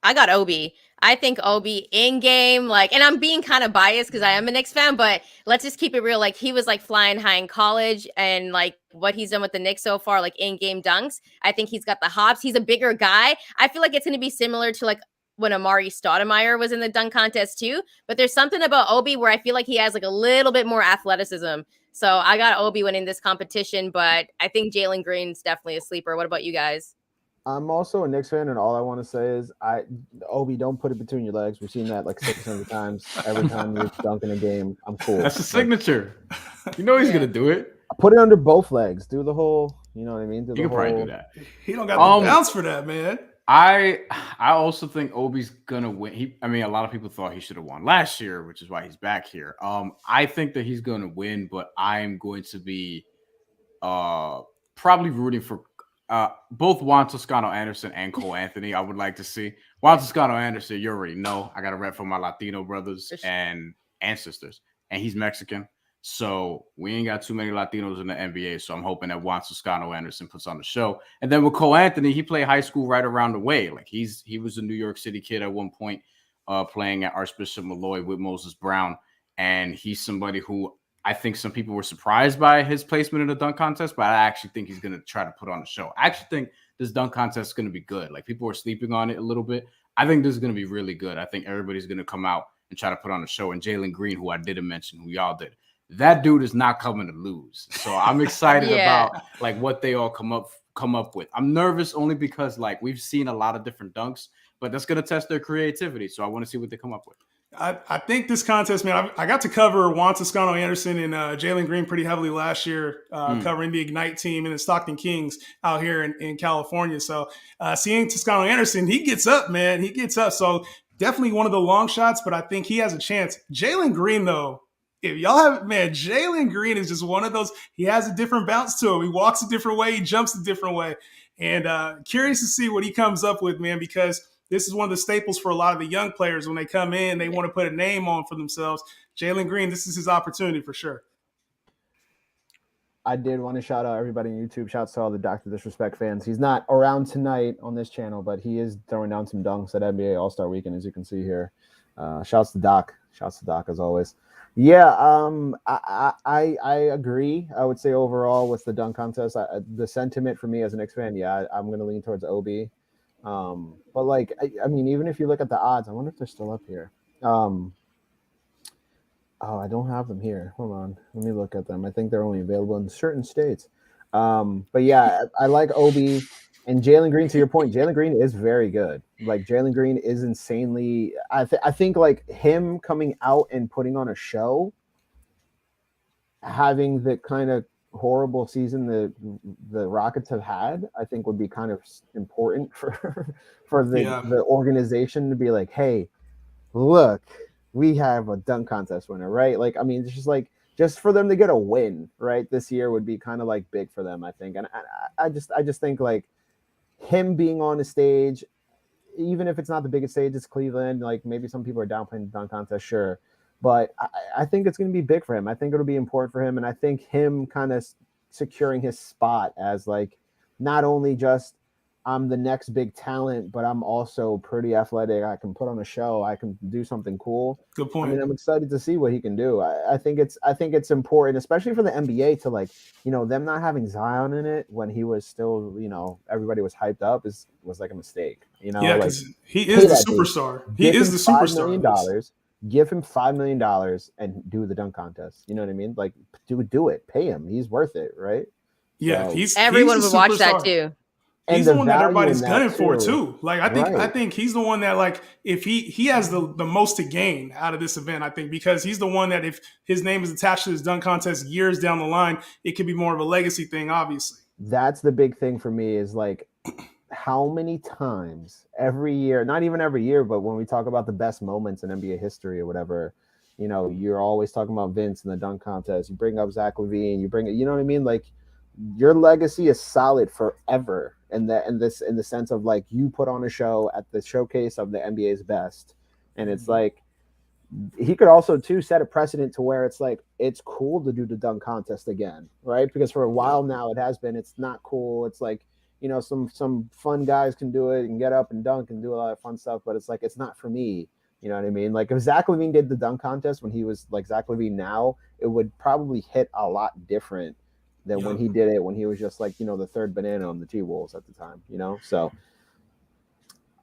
D: I got Obi. I think Obi in game, and I'm being kind of biased because I am a Knicks fan, but let's just keep it real. He was flying high in college, and what he's done with the Knicks so far, in game dunks, I think he's got the hops. He's a bigger guy. I feel like it's going to be similar to when Amari Stoudemire was in the dunk contest too. But there's something about Obi where I feel like he has a little bit more athleticism. So I got Obi winning this competition, but I think Jalen Green's definitely a sleeper. What about you guys?
A: I'm also a Knicks fan, and all I want to say is, Obi, don't put it between your legs. We've seen that 600 times. Every time you're dunking a game, I'm cool.
B: That's a signature. You know he's gonna do it.
A: Put it under both legs. Do the whole. You know what I mean?
B: You can probably do that.
C: He don't got the bounce for that, man.
B: I also think Obi's gonna win. A lot of people thought he should have won last year, which is why he's back here. I think that he's gonna win, but I'm going to be probably rooting for both Juan Toscano Anderson and Karl-Anthony. I would like to see Juan Toscano Anderson. You already know I got a rep for my Latino brothers and sisters, and he's Mexican, so we ain't got too many Latinos in the NBA. So I'm hoping that Juan Toscano Anderson puts on the show. And then with Karl-Anthony, he played high school right around the way. He was a New York City kid at one point, playing at Archbishop Malloy with Moses Brown, and he's somebody who I think some people were surprised by his placement in the dunk contest, but I actually think he's going to try to put on a show. I actually think this dunk contest is going to be good. People are sleeping on it a little bit. I think this is going to be really good. I think everybody's going to come out and try to put on a show. And Jalen Green, who I didn't mention, who y'all did, that dude is not coming to lose. So I'm excited about what they all come up with. I'm nervous only because we've seen a lot of different dunks, but that's going to test their creativity. So I want to see what they come up with.
C: I think this contest, man, I got to cover Juan Toscano Anderson and Jalen Green pretty heavily last year, covering the Ignite team and the Stockton Kings out here in California. So seeing Toscano Anderson, he gets up, man. He gets up. So definitely one of the long shots, but I think he has a chance. Jalen Green, though, if y'all have, man, Jalen Green is just one of those. He has a different bounce to him. He walks a different way. He jumps a different way. And curious to see what he comes up with, man, because this is one of the staples for a lot of the young players when they come in, they want to put a name on for themselves. Jalen Green, this is his opportunity for sure.
A: I did want to shout out everybody on YouTube. Shouts to all the Dr. Disrespect fans. He's not around tonight on this channel, but he is throwing down some dunks at NBA All-Star Weekend, as you can see here. Shouts to Doc. Shouts to Doc, as always. Yeah, I agree. I would say overall with the dunk contest, the sentiment for me as a Knicks fan, I'm going to lean towards Obi. But even if you look at the odds, I wonder if they're still up here. I don't have them here. Hold on. Let me look at them. I think they're only available in certain states. But yeah, I like Obi and Jalen Green. To your point, Jalen Green is very good. Jalen Green is insanely. I think him coming out and putting on a show, having the kind of horrible season the Rockets have had, I think would be kind of important for the organization to be like, hey, look, we have a dunk contest winner, right? It's just for them to get a win, right, this year would be kind of big for them, I think. And I just think him being on the stage, even if it's not the biggest stage, it's Cleveland. Maybe some people are downplaying the dunk contest, sure. But I think it's going to be big for him. I think it'll be important for him. And I think him kind of securing his spot as not only just I'm the next big talent, but I'm also pretty athletic. I can put on a show. I can do something cool.
C: Good point.
A: I'm excited to see what he can do. I think it's important, especially for the NBA, to them not having Zion in it when he was still, everybody was hyped up was a mistake.
C: He is the superstar. He is the superstar.
A: $5 million. Give him $5 million and do the dunk contest. You know what I mean? Do it. Pay him. He's worth it, right?
C: Yeah,
A: so,
D: everyone would watch that too.
C: He's the one that everybody's gunning for
A: too.
C: too. Like I think he's the one that, like, if he has the most to gain out of this event, I think, because he's the one that if his name is attached to this dunk contest years down the line, it could be more of a legacy thing, obviously.
A: That's the big thing for me is like how many times every year, not even every year, but when we talk about the best moments in NBA history or whatever, you know, you're always talking about Vince and the dunk contest. You bring up Zach LaVine, you bring it, you know what I mean? Like your legacy is solid forever. In the sense of like you put on a show at the showcase of the NBA's best. And it's like he could also too set a precedent to where it's like it's cool to do the dunk contest again, right? Because for a while now it has been, it's not cool. It's like, you know, some fun guys can do it and get up and dunk and do a lot of fun stuff, but it's like it's not for me. You know what I mean? Like if Zach LaVine did the dunk contest when he was like Zach LaVine now, it would probably hit a lot different than when he did it when he was just like, you know, the third banana on the T-Wolves at the time, you know? So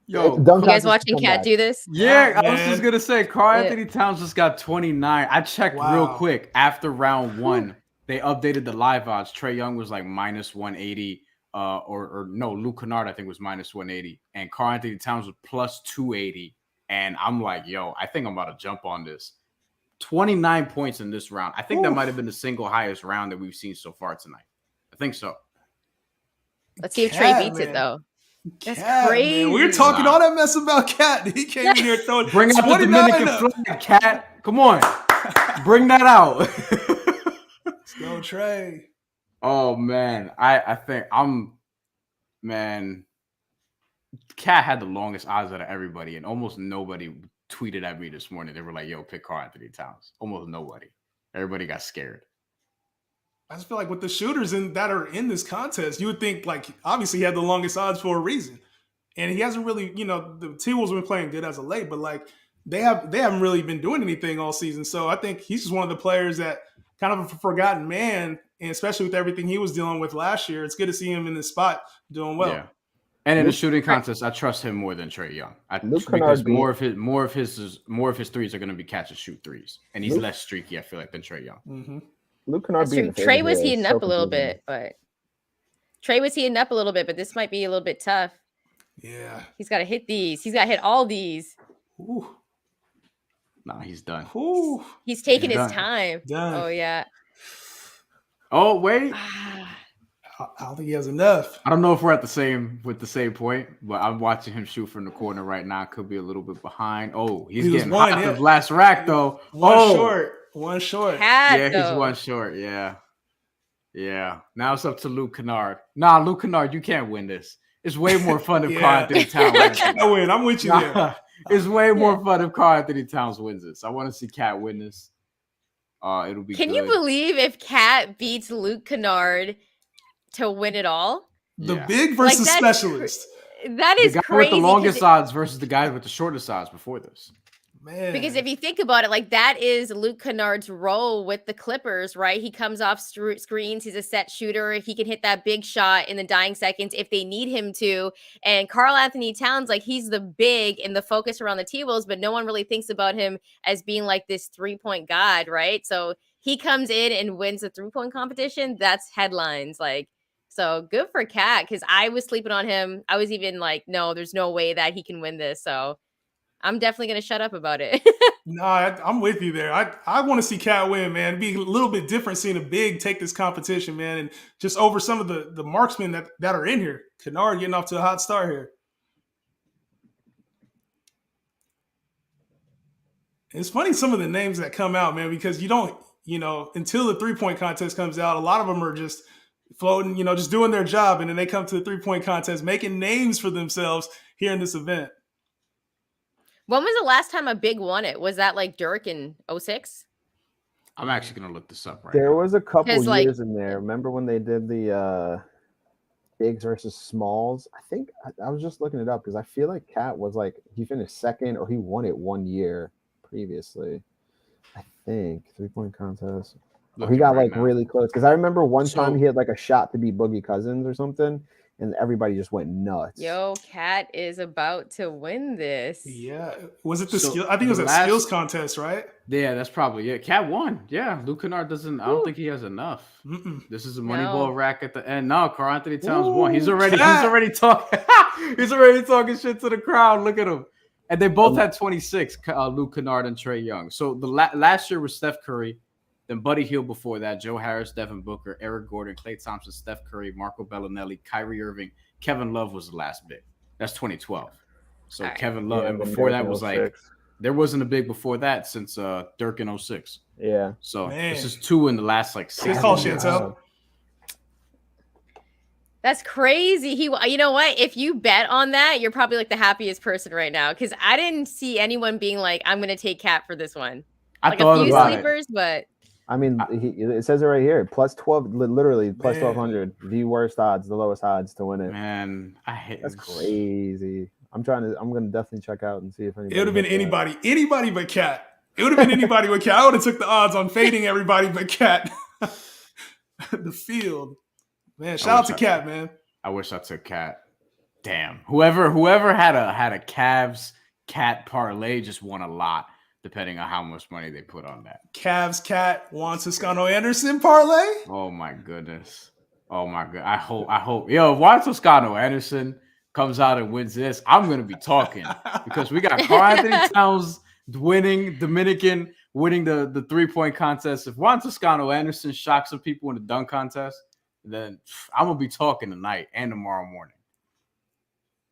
B: yo,
D: you guys watching Cat do this?
B: Yeah, I was just gonna say Karl-Anthony Towns just got 29. I checked real quick after round 1. They updated the live odds. Trae Young was like minus 180, or no, Luke Kennard I think was minus 180, and Karl-Anthony Towns was plus 280. And I'm like, yo, I think I'm about to jump on this. 29 points in this round. I think that might have been the single highest round that we've seen so far tonight. I think so.
D: Let's see if Trae beats it, though. That's crazy.
C: Man. We were talking all that mess about Cat. He came in here throwing
B: bring out the Dominican flag, Cat. Come on. Bring that out.
C: Let's go, Trae.
B: Oh, man. I think Cat had the longest odds out of everybody, and almost nobody tweeted at me this morning. They were like, yo, pick Karl-Anthony Towns. Almost nobody. Everybody got scared.
C: I just feel like with the shooters that are in this contest, you would think, like, obviously he had the longest odds for a reason. And he hasn't really, you know, the T-Wolves have been playing good as of late, but like they haven't really been doing anything all season. So I think he's just one of the players that kind of a forgotten man, and especially with everything he was dealing with last year, it's good to see him in this spot doing well. Yeah.
B: And in the shooting contest, I trust him more than Trae Young. Because more of his threes are going to be catch and shoot threes, and he's less streaky, I feel like, than Trae Young.
C: Mm-hmm.
A: Luke Kennard
D: Trae was heating up a little bit, but this might be a little bit tough.
C: Yeah,
D: he's got to hit these. He's got to hit all these.
C: Ooh.
B: Nah, he's done.
C: Ooh.
D: He's taking his time.
C: Done.
D: Oh yeah.
B: Oh wait.
C: I don't think he has enough.
B: I don't know if we're at the same point, but I'm watching him shoot from the corner right now. Could be a little bit behind. Oh, he's getting hot at the last rack though.
C: One short.
B: He's one short. Yeah. Now it's up to Luke Kennard. Nah, Luke Kennard, you can't win this. It's way more fun if Karl-Anthony Towns wins.
C: I can't win. I'm with you there.
B: It's way more fun if Karl-Anthony Towns wins this. I want to see Cat win this. It'll be.
D: Can you believe if Cat beats Luke Kennard to win it all?
C: The big versus specialist.
D: That is
B: the guy
D: crazy.
B: With the longest odds versus the guy with the shortest odds before this.
C: Man.
D: Because if you think about it, like that is Luke Kennard's role with the Clippers, right? He comes off screens. He's a set shooter. He can hit that big shot in the dying seconds if they need him to. And Karl-Anthony Towns, like he's the big and the focus around the T-Wolves, but no one really thinks about him as being like this 3-point god, right? So he comes in and wins the 3-point competition. That's headlines. Like, so good for Cat, because I was sleeping on him. I was even like, no, there's no way that he can win this. So I'm definitely going to shut up about it.
C: No, I'm with you there. I want to see Cat win, man. It'd be a little bit different seeing a big take this competition, man, and just over some of the marksmen that are in here. Kennard getting off to a hot start here. It's funny some of the names that come out, man, because you don't, until the 3-point contest comes out, a lot of them are just floating, just doing their job, and then they come to the 3-point contest, making names for themselves here in this event.
D: When was the last time a big won it? Was that like Dirk in 06?
B: I'm actually going to look this up right
A: There
B: now.
A: was a couple years in there. Remember when they did the bigs versus smalls? I think I was just looking it up because I feel like Cat was like, he finished second or he won it one year previously. I think 3-point contest. He got like really close because I remember one time he had like a shot to beat Boogie Cousins or something. and everybody just went nuts.
D: Yo, Cat is about to win this.
C: Yeah. Was it the skill? I think it was a skills contest, right?
B: Yeah, that's probably it. Cat won. Yeah, Luke Kennard doesn't. I don't think he has enough. This is a Moneyball rack at the end. No, Karl-Anthony Towns won. He's already talking. He's already talking shit to the crowd. Look at him. And they both had 26. Luke Kennard and Trae Young. So the last year was Steph Curry, then Buddy Hield before that, Joe Harris, Devin Booker, Eric Gordon, Klay Thompson, Steph Curry, Marco Bellinelli, Kyrie Irving, Kevin Love was the last big. That's 2012. So Kevin Love, and before that was like, there wasn't a big before that since Dirk in 06.
A: Yeah.
B: So this is 2 in the last like 6 years.
D: That's crazy. You know what? If you bet on that, you're probably like the happiest person right now, because I didn't see anyone being like, "I'm gonna take Cat for this one."
B: I thought
D: a few
B: about
D: sleepers, but
A: I mean, it says it right here, plus 12, literally plus 1,200. The worst odds, the lowest odds to win it.
B: Man, I hate
A: that's crazy. I'm gonna definitely check out and see if anybody.
C: It would have been anybody but Cat. It would have been anybody but Cat. I would have took the odds on fading everybody but Cat. The field. Man, shout out to Cat, man.
B: I wish I took Cat. Damn. Whoever had a Cavs Cat parlay just won a lot, depending on how much money they put on that.
C: Cavs Cat Juan Toscano-Anderson parlay?
B: Oh my goodness. Oh my god. I hope. Yo, if Juan Toscano-Anderson comes out and wins this, I'm gonna be talking, because we got Karl-Anthony Towns winning the 3-point contest. If Juan Toscano-Anderson shocks some people in the dunk contest, then I'm gonna be talking tonight and tomorrow morning.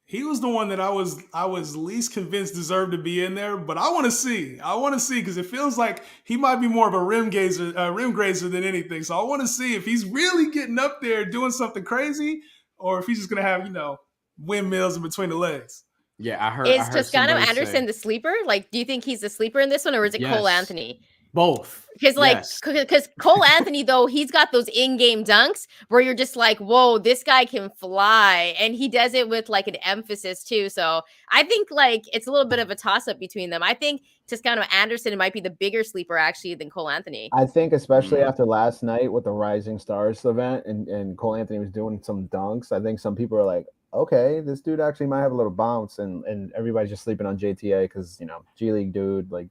C: He was the one that I was least convinced deserved to be in there, but I want to see because it feels like he might be more of a rim grazer than anything. So I want to see if he's really getting up there doing something crazy, or if he's just gonna have windmills in between the legs.
B: Yeah, I heard.
D: Is Toscano-Anderson the sleeper? Like, do you think he's the sleeper in this one, or is it Cole-Anthony?
B: Both.
D: Because Cole-Anthony, though, he's got those in-game dunks where you're just like, whoa, this guy can fly. And he does it with like an emphasis too. So I think like it's a little bit of a toss-up between them. I think Toscano-Anderson might be the bigger sleeper actually than Cole-Anthony.
A: I think especially after last night with the Rising Stars event and Cole-Anthony was doing some dunks, I think some people are like, okay, this dude actually might have a little bounce, and everybody's just sleeping on JTA because, G League dude, like,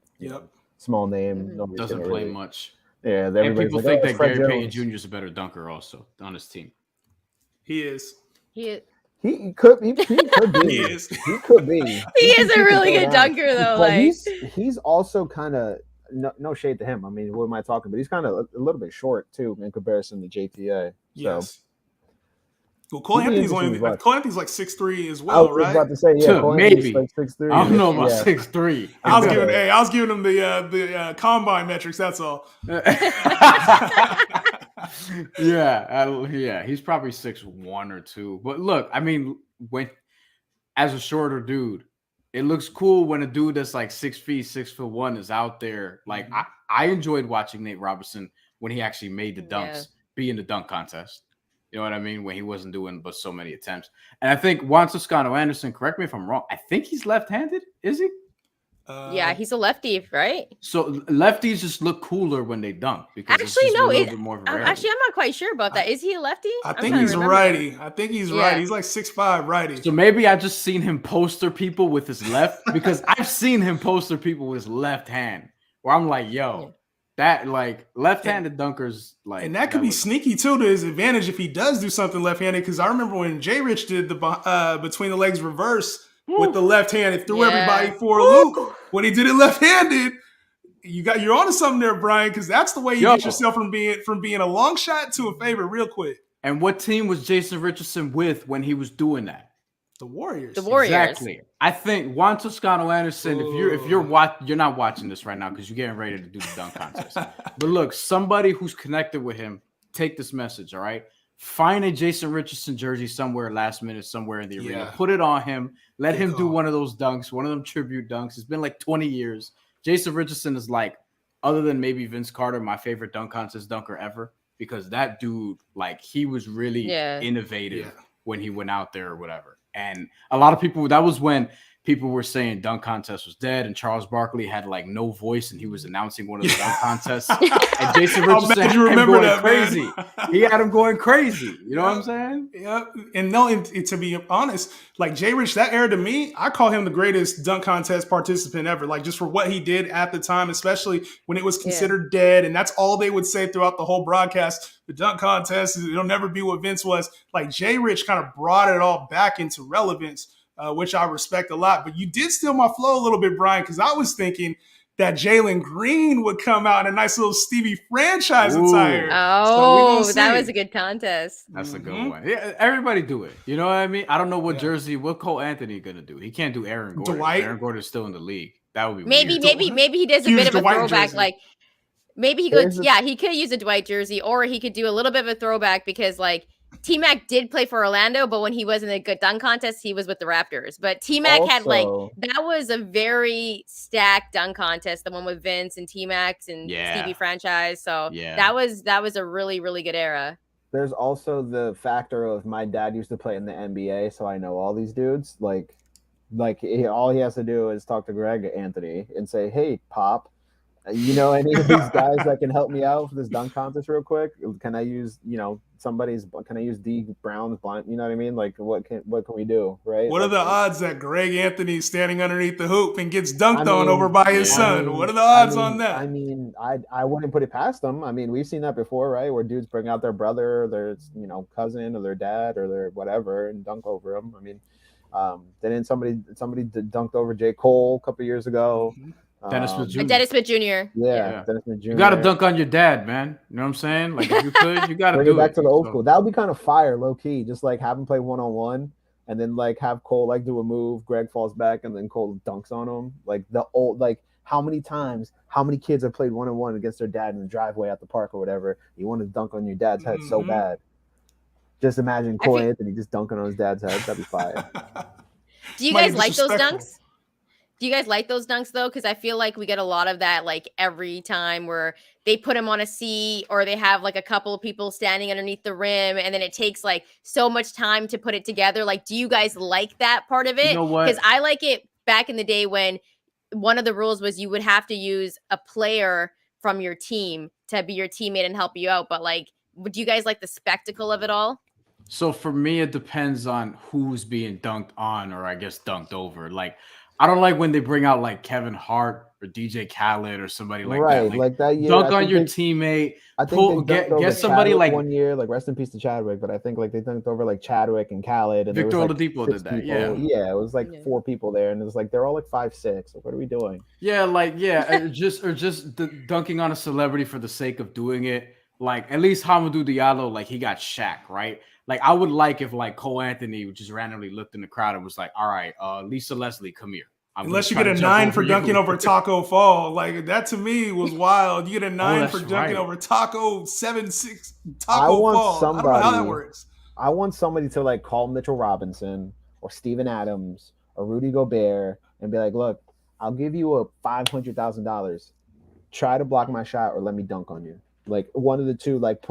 A: small name.
B: Doesn't play much.
A: Yeah,
B: and people think that
A: Fred
B: Gary Payton Jr. is a better dunker also on his team.
C: He is.
A: He could be.
C: He is.
A: He could be.
D: He is a really good dunker though.
A: But he's also kind of no shade to him. I mean, what am I talking? But he's kind of a little bit short too in comparison to JTA.
C: Yes. Well, Cole-Anthony's like 6'3" as well, right?
A: I was about to say,
B: maybe
A: like 6'3".
B: I don't know about 6'3".
C: I was giving him the combine metrics. That's all.
B: Yeah, he's probably 6'1" or 2. But look, I mean, as a shorter dude, it looks cool when a dude that's like 6 feet, 6'1" is out there. Like I enjoyed watching Nate Robinson when he actually made the dunks, be in the dunk contest. You know what I mean? When he wasn't doing but so many attempts. And I think Juan Toscano-Anderson, correct me if I'm wrong, I think he's left-handed. Is he?
D: Yeah, he's a lefty, right?
B: So lefties just look cooler when they dunk because
D: actually,
B: a little bit more of a rarity.
D: Actually, I'm not quite sure about that. Is he a lefty?
C: I think he's a righty. I think he's righty. He's like 6'5" righty.
B: So maybe I just seen him poster people with his left because I've seen him poster people with his left hand where I'm like, yo. That like left-handed dunkers, like,
C: and that could be sneaky too to his advantage if he does do something left-handed. Because I remember when J. Rich did the between the legs reverse with the left hand, it threw everybody for a loop. When he did it left-handed, you're onto something there, Brian. Because that's the way you get yourself from being a long shot to a favorite real quick.
B: And what team was Jason Richardson with when he was doing that?
C: The Warriors.
B: Exactly. I think Juan Toscano-Anderson, if you're not watching this right now because you're getting ready to do the dunk contest. But look, somebody who's connected with him, take this message, all right? Find a Jason Richardson jersey somewhere last minute, somewhere in the arena. Put it on him. Let him do one of those dunks, one of them tribute dunks. It's been like 20 years. Jason Richardson is like, other than maybe Vince Carter, my favorite dunk contest dunker ever, because that dude, like, he was really innovative when he went out there or whatever. And a lot of people, that was when people were saying dunk contest was dead, and Charles Barkley had like no voice, and he was announcing one of the dunk contests. And Jason Richardson had him going crazy. He had him going crazy. You know what I'm saying?
C: Yeah. And no, and to be honest, like Jay Rich, that era to me, I call him the greatest dunk contest participant ever. Like just for what he did at the time, especially when it was considered dead, and that's all they would say throughout the whole broadcast. The dunk contest, it'll never be what Vince was. Like Jay Rich kind of brought it all back into relevance. Which I respect a lot. But you did steal my flow a little bit, Brian, because I was thinking that Jalen Green would come out in a nice little Stevie franchise attire.
D: Oh, so that was a good contest.
B: That's a good one. Yeah, everybody do it. You know what I mean? I don't know what jersey, what karl-anthony going to do. He can't do Aaron Gordon.
C: Dwight?
B: Aaron Gordon's still in the league. That would be
D: maybe he does a bit of a throwback, like maybe he could. He could use a Dwight jersey, or he could do a little bit of a throwback because like T-Mac did play for Orlando, but when he was in the good dunk contest, he was with the Raptors. But T-Mac had like, that was a very stacked dunk contest, the one with Vince and T-Mac and Stevie franchise. So that was a really, really good era.
A: There's also the factor of my dad used to play in the NBA, so I know all these dudes. Like all he has to do is talk to karl-anthony and say, "Hey, Pop, you know any of these guys that can help me out for this dunk contest real quick? Can I use, can I use D Brown's blind? You know what I mean? Like what can we do, right?
C: What are the odds that karl-anthony is standing underneath the hoop and gets dunked on over by his son? What are the odds on that?
A: I wouldn't put it past them. I mean, we've seen that before, right? Where dudes bring out their brother, or their cousin, or their dad, or their whatever, and dunk over them. I mean, then somebody dunked over J. Cole a couple years ago.
B: Mm-hmm. Dennis Smith Jr.
A: Dennis Smith Jr.
B: You got to dunk on your dad, man. You know what I'm saying? Like, if you could, you got to do it.
A: Back to the old school. That would be kind of fire, low key. Just like have him play 1-on-1, and then like have Cole like do a move. Greg falls back, and then Cole dunks on him. Like how many kids have played 1-on-1 against their dad in the driveway at the park or whatever? You want to dunk on your dad's head so bad. Just imagine karl-anthony just dunking on his dad's head. That'd be fire.
D: Do you guys like those dunks? Do you guys like those dunks, though? Because I feel like we get a lot of that, like, every time where they put him on a seat or they have, like, a couple of people standing underneath the rim, and then it takes, like, so much time to put it together. Like, do you guys like that part of it?
B: You know what?
D: Because I like it back in the day when one of the rules was you would have to use a player from your team to be your teammate and help you out. But, like, would you guys like the spectacle of it all?
B: So, for me, it depends on who's being dunked on or, I guess, dunked over. Like, I don't like when they bring out like Kevin Hart or DJ Khaled or somebody like that.
A: Like that. Yeah,
B: dunk on your teammate.
A: I think
B: get somebody
A: Chadwick
B: like
A: 1 year. Like rest in peace to Chadwick, but I think like they dunked over like Chadwick and Khaled and
B: Victor
A: like
B: Oladipo did that.
A: People. Yeah, it was like 4 people there, and it was like they're all like 5'6". Like, what are we doing?
B: or just dunking on a celebrity for the sake of doing it. Like at least Hamidou Diallo, like he got Shaq, right? Like I would like if like karl-anthony just randomly looked in the crowd and was like, "All right, Lisa Leslie, come here."
C: Unless you get a 9 for dunking over Taco Fall. Like, that to me was wild. You get a 9 for dunking over Taco 7'6" Taco Fall. I don't know how that works.
A: I want somebody to, like, call Mitchell Robinson or Steven Adams or Rudy Gobert and be like, look, I'll give you a $500,000. Try to block my shot or let me dunk on you. Like, one of the two. Like,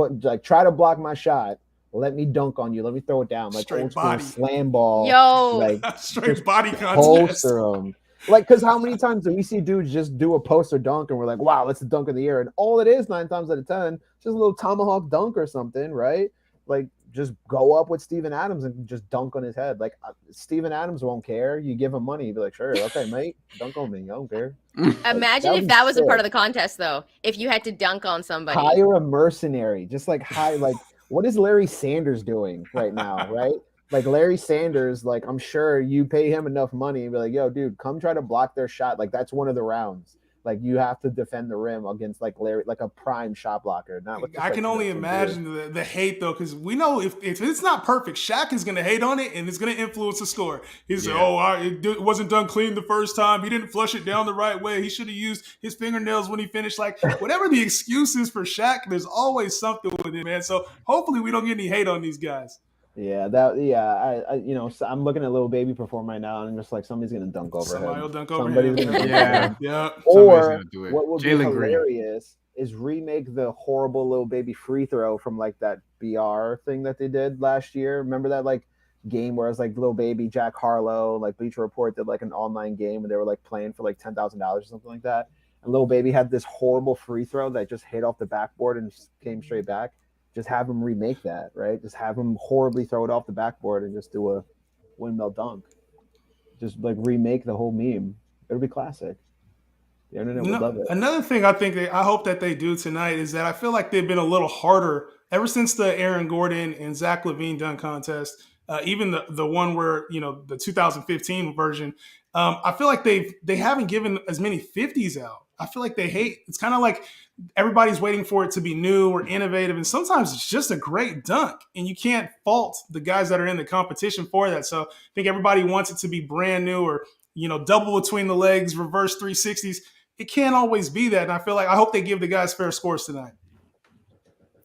A: try to block my shot. Let me dunk on you. Let me throw it down. Like
C: straight
A: old school
C: body.
A: Slam ball.
D: Yo.
A: Like
C: straight body contest.
A: Poster them. Like, because how many times do we see dudes just do a poster dunk and we're like, wow, that's a dunk in the air. And all it is 9 times out of 10, just a little tomahawk dunk or something, right? Like, just go up with Steven Adams and just dunk on his head. Like, Steven Adams won't care. You give him money. You'd be like, sure, okay, mate, dunk on me. I don't care.
D: Imagine if that was a part of the contest, though. If you had to dunk on somebody.
A: Hire a mercenary. Just like what is Larry Sanders doing right now, right? Like Larry Sanders, like I'm sure you pay him enough money and be like, yo, dude, come try to block their shot. Like that's one of the rounds. Like you have to defend the rim against like Larry, like a prime shot blocker. Not with
C: I can only imagine the hate though, because we know if it's not perfect, Shaq is going to hate on it and it's going to influence the score. He's it wasn't done clean the first time. He didn't flush it down the right way. He should have used his fingernails when he finished. Like whatever the excuse is for Shaq, there's always something with it, man. So hopefully we don't get any hate on these guys.
A: Yeah, I I'm looking at Lil Baby perform right now, and I'm just like, somebody's gonna dunk over him.
C: Somebody will dunk over him.
B: Yeah.
A: Or what would be hilarious is remake the horrible Lil Baby free throw from like that BR thing that they did last year. Remember that? Like game where it was like Lil Baby, Jack Harlow, like Bleacher Report did like an online game where they were like playing for like $10,000 or something like that. And Lil Baby had this horrible free throw that just hit off the backboard and just came straight back. Just have him remake that, right? Just have him horribly throw it off the backboard and just do a windmill dunk. Just like remake the whole meme. It'll be classic. The internet would love it.
C: Another thing I hope that they do tonight is that I feel like they've been a little harder ever since the Aaron Gordon and Zach LaVine dunk contest. Even the one where, the 2015 version, I feel like they haven't given as many 50s out. I feel like they hate. It's kind of like everybody's waiting for it to be new or innovative, and sometimes it's just a great dunk, and you can't fault the guys that are in the competition for that. So I think everybody wants it to be brand new or double between the legs, reverse 360s. It can't always be that, and I hope they give the guys fair scores tonight.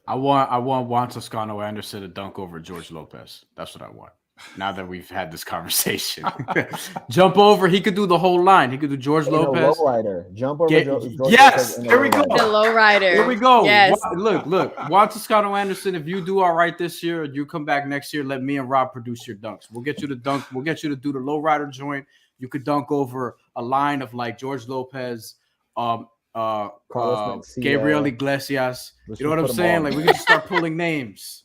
B: I want Juan Toscano Anderson to dunk over George Lopez. That's what I want. Now that we've had this conversation, jump over. He could do the whole line. He could do George Lopez.
A: Lowrider. Jump over. George
B: yes,
A: Lopez
B: there we go.
D: The lowrider.
B: Here we go.
D: Yes.
B: Look. Juan Toscano Anderson. If you do all right this year, you come back next year. Let me and Rob produce your dunks. We'll get you to dunk. We'll get you to do the lowrider joint. You could dunk over a line of like George Lopez, Gabriel Iglesias. You know what I'm saying? Like we can just start pulling names.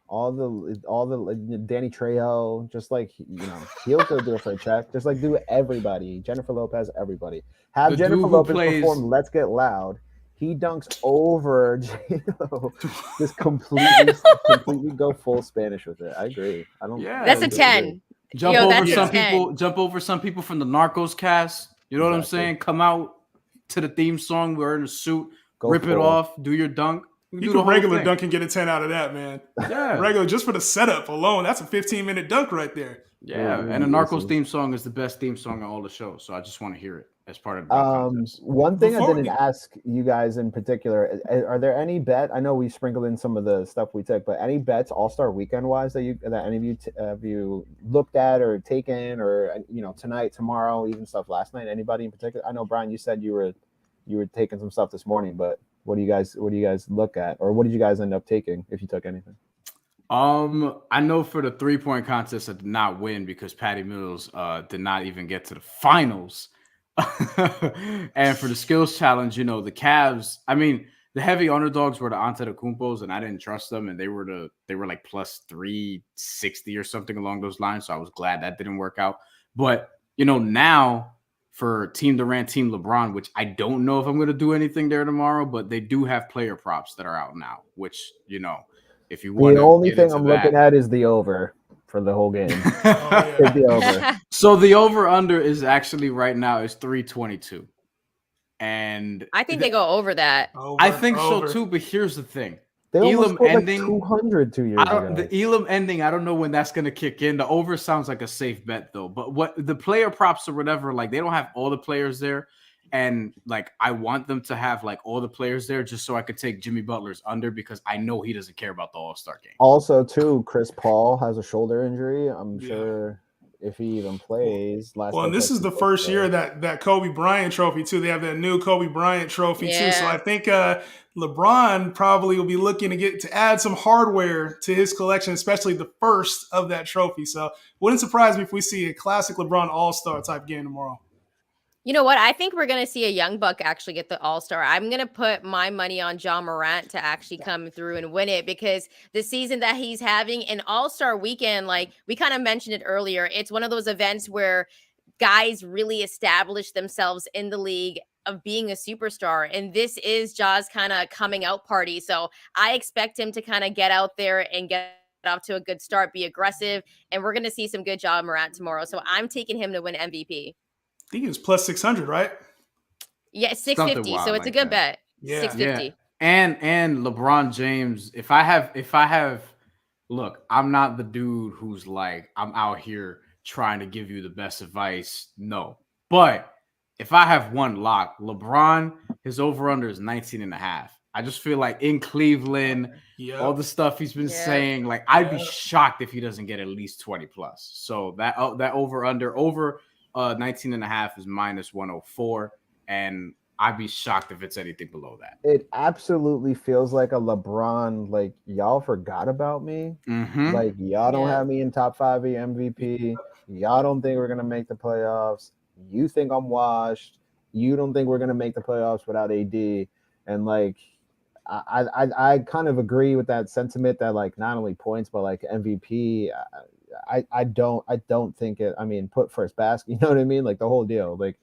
A: All the Danny Trejo, just like he'll go do it for a check. Just like do everybody. Jennifer Lopez, everybody. Have the Jennifer Lopez perform "Let's Get Loud." He dunks over J-Lo. Just completely go full Spanish with it. I agree. I don't.
B: Yeah,
D: that's a 10.
B: Jump over some people from the Narcos cast. You know what I'm saying? Come out to the theme song. We're in a suit. Rip it off. Do your dunk.
C: You can regular dunk and get a 10 out of that, man. Yeah. Regular, just for the setup alone, that's a 15-minute dunk right there.
B: Yeah, and the Narcos theme song is the best theme song on all the shows, so I just want to hear it as part of the contest.
A: One thing I didn't ask you guys in particular, are there any bet? I know we sprinkled in some of the stuff we took, but any bets All-Star Weekend-wise that any of you have you looked at or taken or tonight, tomorrow, even stuff last night? Anybody in particular? I know, Brian, you said you were taking some stuff this morning, but what do you guys look at, or what did you guys end up taking if you took anything?
B: I know for the 3-point contest I did not win because Patty Mills did not even get to the finals. And for the skills challenge, the Cavs, I mean, the heavy underdogs were the Antetokounmpos, and I didn't trust them, and they were like plus 360 or something along those lines. So I was glad that didn't work out. But now for Team Durant, Team LeBron, which I don't know if I'm going to do anything there tomorrow, but they do have player props that are out now, which, if you want
A: the only thing I'm looking at is the over for the whole game. The over.
B: So the over-under is actually right now is 322. And
D: I think they go over that.
B: I think so too, but here's the thing.
A: They almost put like 200 2 years ago.
B: The Elam ending, I don't know when that's going to kick in. The over sounds like a safe bet, though. But what the player props or whatever, like they don't have all the players there. And like I want them to have like all the players there just so I could take Jimmy Butler's under because I know he doesn't care about the All-Star game.
A: Also, too, Chris Paul has a shoulder injury. I'm sure if he even plays.
C: And this is the first year that Kobe Bryant trophy, too. They have that new Kobe Bryant trophy, too. So I think LeBron probably will be looking to add some hardware to his collection, especially the first of that trophy. So wouldn't surprise me if we see a classic LeBron All-Star type game tomorrow.
D: You know what? I think we're going to see a young buck actually get the All-Star. I'm going to put my money on John Morant to actually come through and win it because the season that he's having an All-Star weekend, like we kind of mentioned it earlier, it's one of those events where guys really establish themselves in the league of being a superstar. And this is Ja's kind of coming out party. So I expect him to kind of get out there and get off to a good start, be aggressive. And we're going to see some good John Morant tomorrow. So I'm taking him to win MVP.
C: I think it was plus 600, right?
D: Yeah, 650. So it's a good bet.
C: Yeah.
D: 650.
B: Yeah. And LeBron James, if I have, look, I'm not the dude who's like, I'm out here trying to give you the best advice. No. But if I have one lock, LeBron, his over-under is 19.5. I just feel like in Cleveland, all the stuff he's been saying, like I'd be shocked if he doesn't get at least 20 plus. So that over 19.5 is minus 104. And I'd be shocked if it's anything below that.
A: It absolutely feels like a LeBron, like, y'all forgot about me. Like, y'all don't have me in top 5 MVP. Y'all don't think we're going to make the playoffs. You think I'm washed. You don't think we're going to make the playoffs without AD. And, like, I kind of agree with that sentiment that, like, not only points, but, like, MVP, I don't think it, I mean, put first basket, you know what I mean? Like, the whole deal. Like,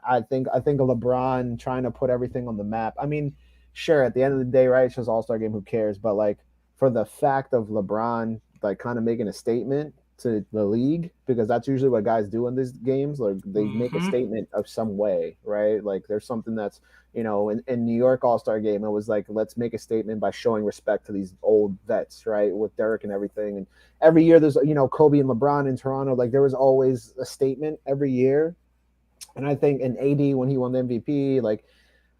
A: I think a LeBron trying to put everything on the map. I mean, sure, at the end of the day, right, it's just All-Star game, who cares? But, like, for the fact of LeBron, like, kind of making a statement to the league, because that's usually what guys do in these games. Like, they make a statement of some way, right? Like, there's something that's, you know, in New York All-Star game, it was like, let's make a statement by showing respect to these old vets, right? With Derek and everything. And every year there's, you know, Kobe and LeBron in Toronto, like, there was always a statement every year. And I think in AD, when he won the MVP, like,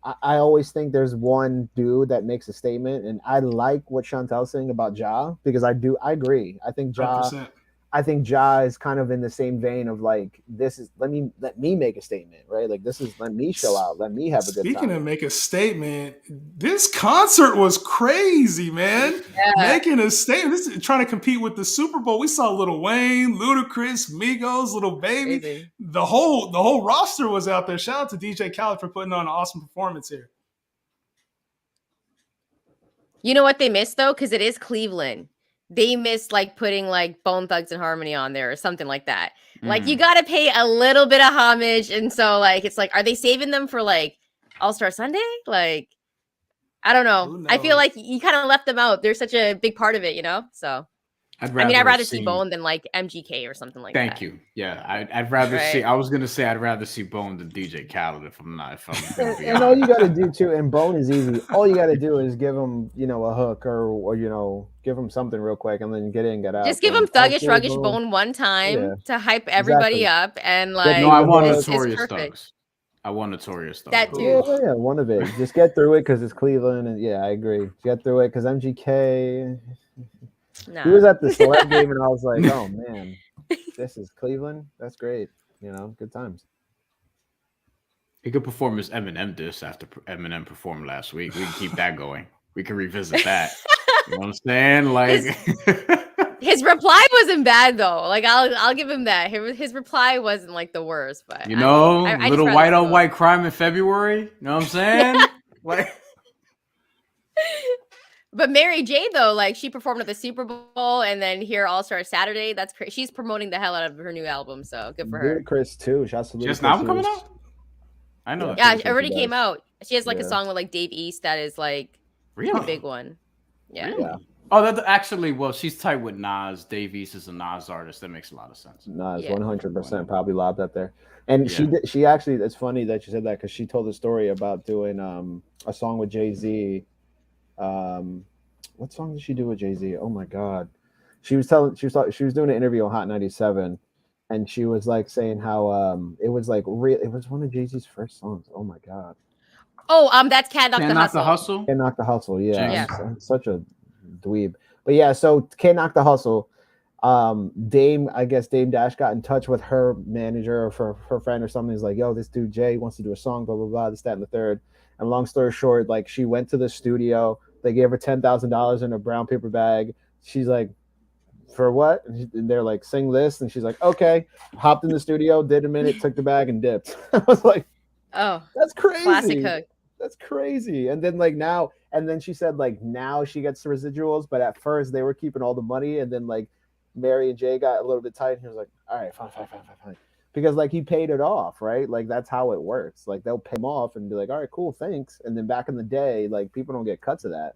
A: I always think there's one dude that makes a statement. And I like what Chantel's saying about Ja, because I agree. I think Ja
C: 100%.
A: I think Ja is kind of in the same vein of, like, this is let me make a statement, right? Like, this is let me show out, let me have a good time.
C: Speaking of make a statement, this concert was crazy, man. Making a statement. This is trying to compete with the Super Bowl. We saw Lil Wayne, Ludacris, Migos, Little Baby.
D: Crazy.
C: The whole roster was out there. Shout out to DJ Khaled for putting on an awesome performance here.
D: You know what they missed, though? Because it is Cleveland. They missed, like, putting, like, Bone Thugs and Harmony on there or something like that. Like, you got to pay a little bit of homage. And so, like, it's like, are they saving them for, like, All-Star Sunday? Like, I don't know. I feel like you kind of left them out. They're such a big part of it, you know? So, I'd rather see Bone than, like, MGK or something like that.
B: Thank you. Yeah, I'd rather see. I was gonna say I'd rather see Bone than DJ Khaled if I'm
A: and all you got to do too, and Bone is easy. All you got to do is give him, you know, a hook or you know, give him something real quick, and then get in, get out.
D: Just give him Thuggish Ruggish Bone one time to hype everybody up, and, like,
B: no, I want Notorious Thugs. I want Notorious Thugs.
D: That dude.
A: Yeah, one of it. Just get through it because it's Cleveland, and I agree. Get through it because MGK.
D: Nah.
A: He was at the select game, and I was like, "Oh man, this is Cleveland. That's great. You know, good times."
B: He could perform his Eminem diss after Eminem performed last week. We can keep that going. We can revisit that. You know what I'm saying? Like,
D: his reply wasn't bad though. Like, I'll give him that. His reply wasn't, like, the worst, but
B: you know,
D: I
B: little white on white crime in February. You know what I'm saying? Like.
D: But Mary J, though, like, she performed at the Super Bowl and then here All-Star Saturday. That's crazy. She's promoting the hell out of her new album, so good for her.
A: Ludacris too. Shouts to Ludacris.
B: Just an album coming out? I know.
D: Yeah, it already came out. She has, like, a song with, like, Dave East that is, like, a big one. Yeah.
B: Really? Oh, that actually, well, she's tight with Nas. Dave East is a Nas artist. That makes a lot of sense.
A: Nas, 100% probably lobbed up there. And she actually, it's funny that you said that because she told a story about doing a song with Jay-Z. What song did she do with Jay-Z? Oh my God. She was doing an interview on Hot 97, and she was, like, saying how it was, like, it was one of Jay-Z's first songs. Oh my God.
D: Oh, that's Can't Knock the Hustle.
A: Can't Knock the Hustle. Yeah. I'm such a dweeb. But yeah, so Can't Knock the Hustle. Dame Dash got in touch with her manager or her friend or something. He's like, yo, this dude Jay wants to do a song, blah blah blah, this, that, and the third. And long story short, like, she went to the studio. They gave her $10,000 in a brown paper bag. She's like, for what? And they're like, sing this. And she's like, okay. Hopped in the studio, did a minute, took the bag, and dipped. I was like,
D: oh,
A: that's crazy.
D: Classic hook.
A: That's crazy. And then, like, now, and then she said, like, now she gets the residuals, but at first they were keeping all the money. And then, like, Mary and Jay got a little bit tight. And he was like, all right, fine. Because, like, he paid it off, right? Like, that's how it works. Like, they'll pay him off and be like, all right, cool, thanks. And then back in the day, like, people don't get cuts of that.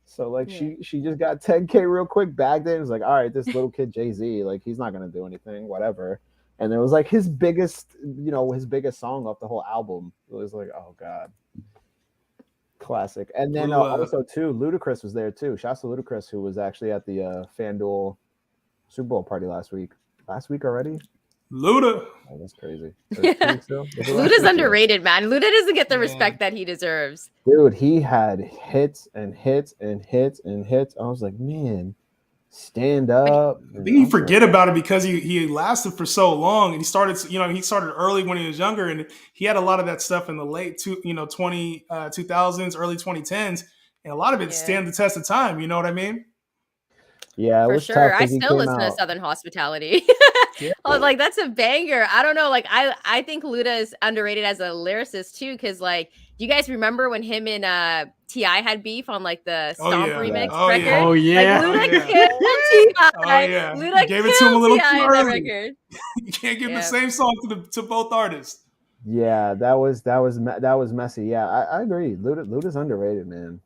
A: So, like, she just got 10K real quick, bagged it. It was like, all right, this little kid Jay-Z, like, he's not going to do anything, whatever. And it was, like, his biggest song off the whole album. It was like, oh, God. Classic. And then also, too, Ludacris was there, too. Shouts to Ludacris, who was actually at the FanDuel Super Bowl party last week. Last week already?
C: Luda.
A: Oh, that's crazy.
D: Luda's underrated, man. Luda doesn't get the respect that he deserves.
A: Dude, he had hits and hits and hits and hits. I was like, man, stand up.
C: I think you forget about it because he lasted for so long, and he started early when he was younger, and he had a lot of that stuff in the late 2000s, early 2010s, and a lot of it stand the test of time. You know what I mean?
A: Yeah, it was
D: sure.
A: tough.
D: I still listen to Southern Hospitality. I was like, that's a banger. I don't know. Like, I think Luda is underrated as a lyricist too, because like, do you guys remember when him and T.I. had beef on like the Stomp remix record?
B: Oh yeah.
D: Like Luda killed T.I.
C: Oh yeah.
D: Luda
C: gave it to him a little too early.
D: Record.
C: You can't give the same song to both artists.
A: Yeah, that was messy. Yeah, I agree. Luda's underrated, man.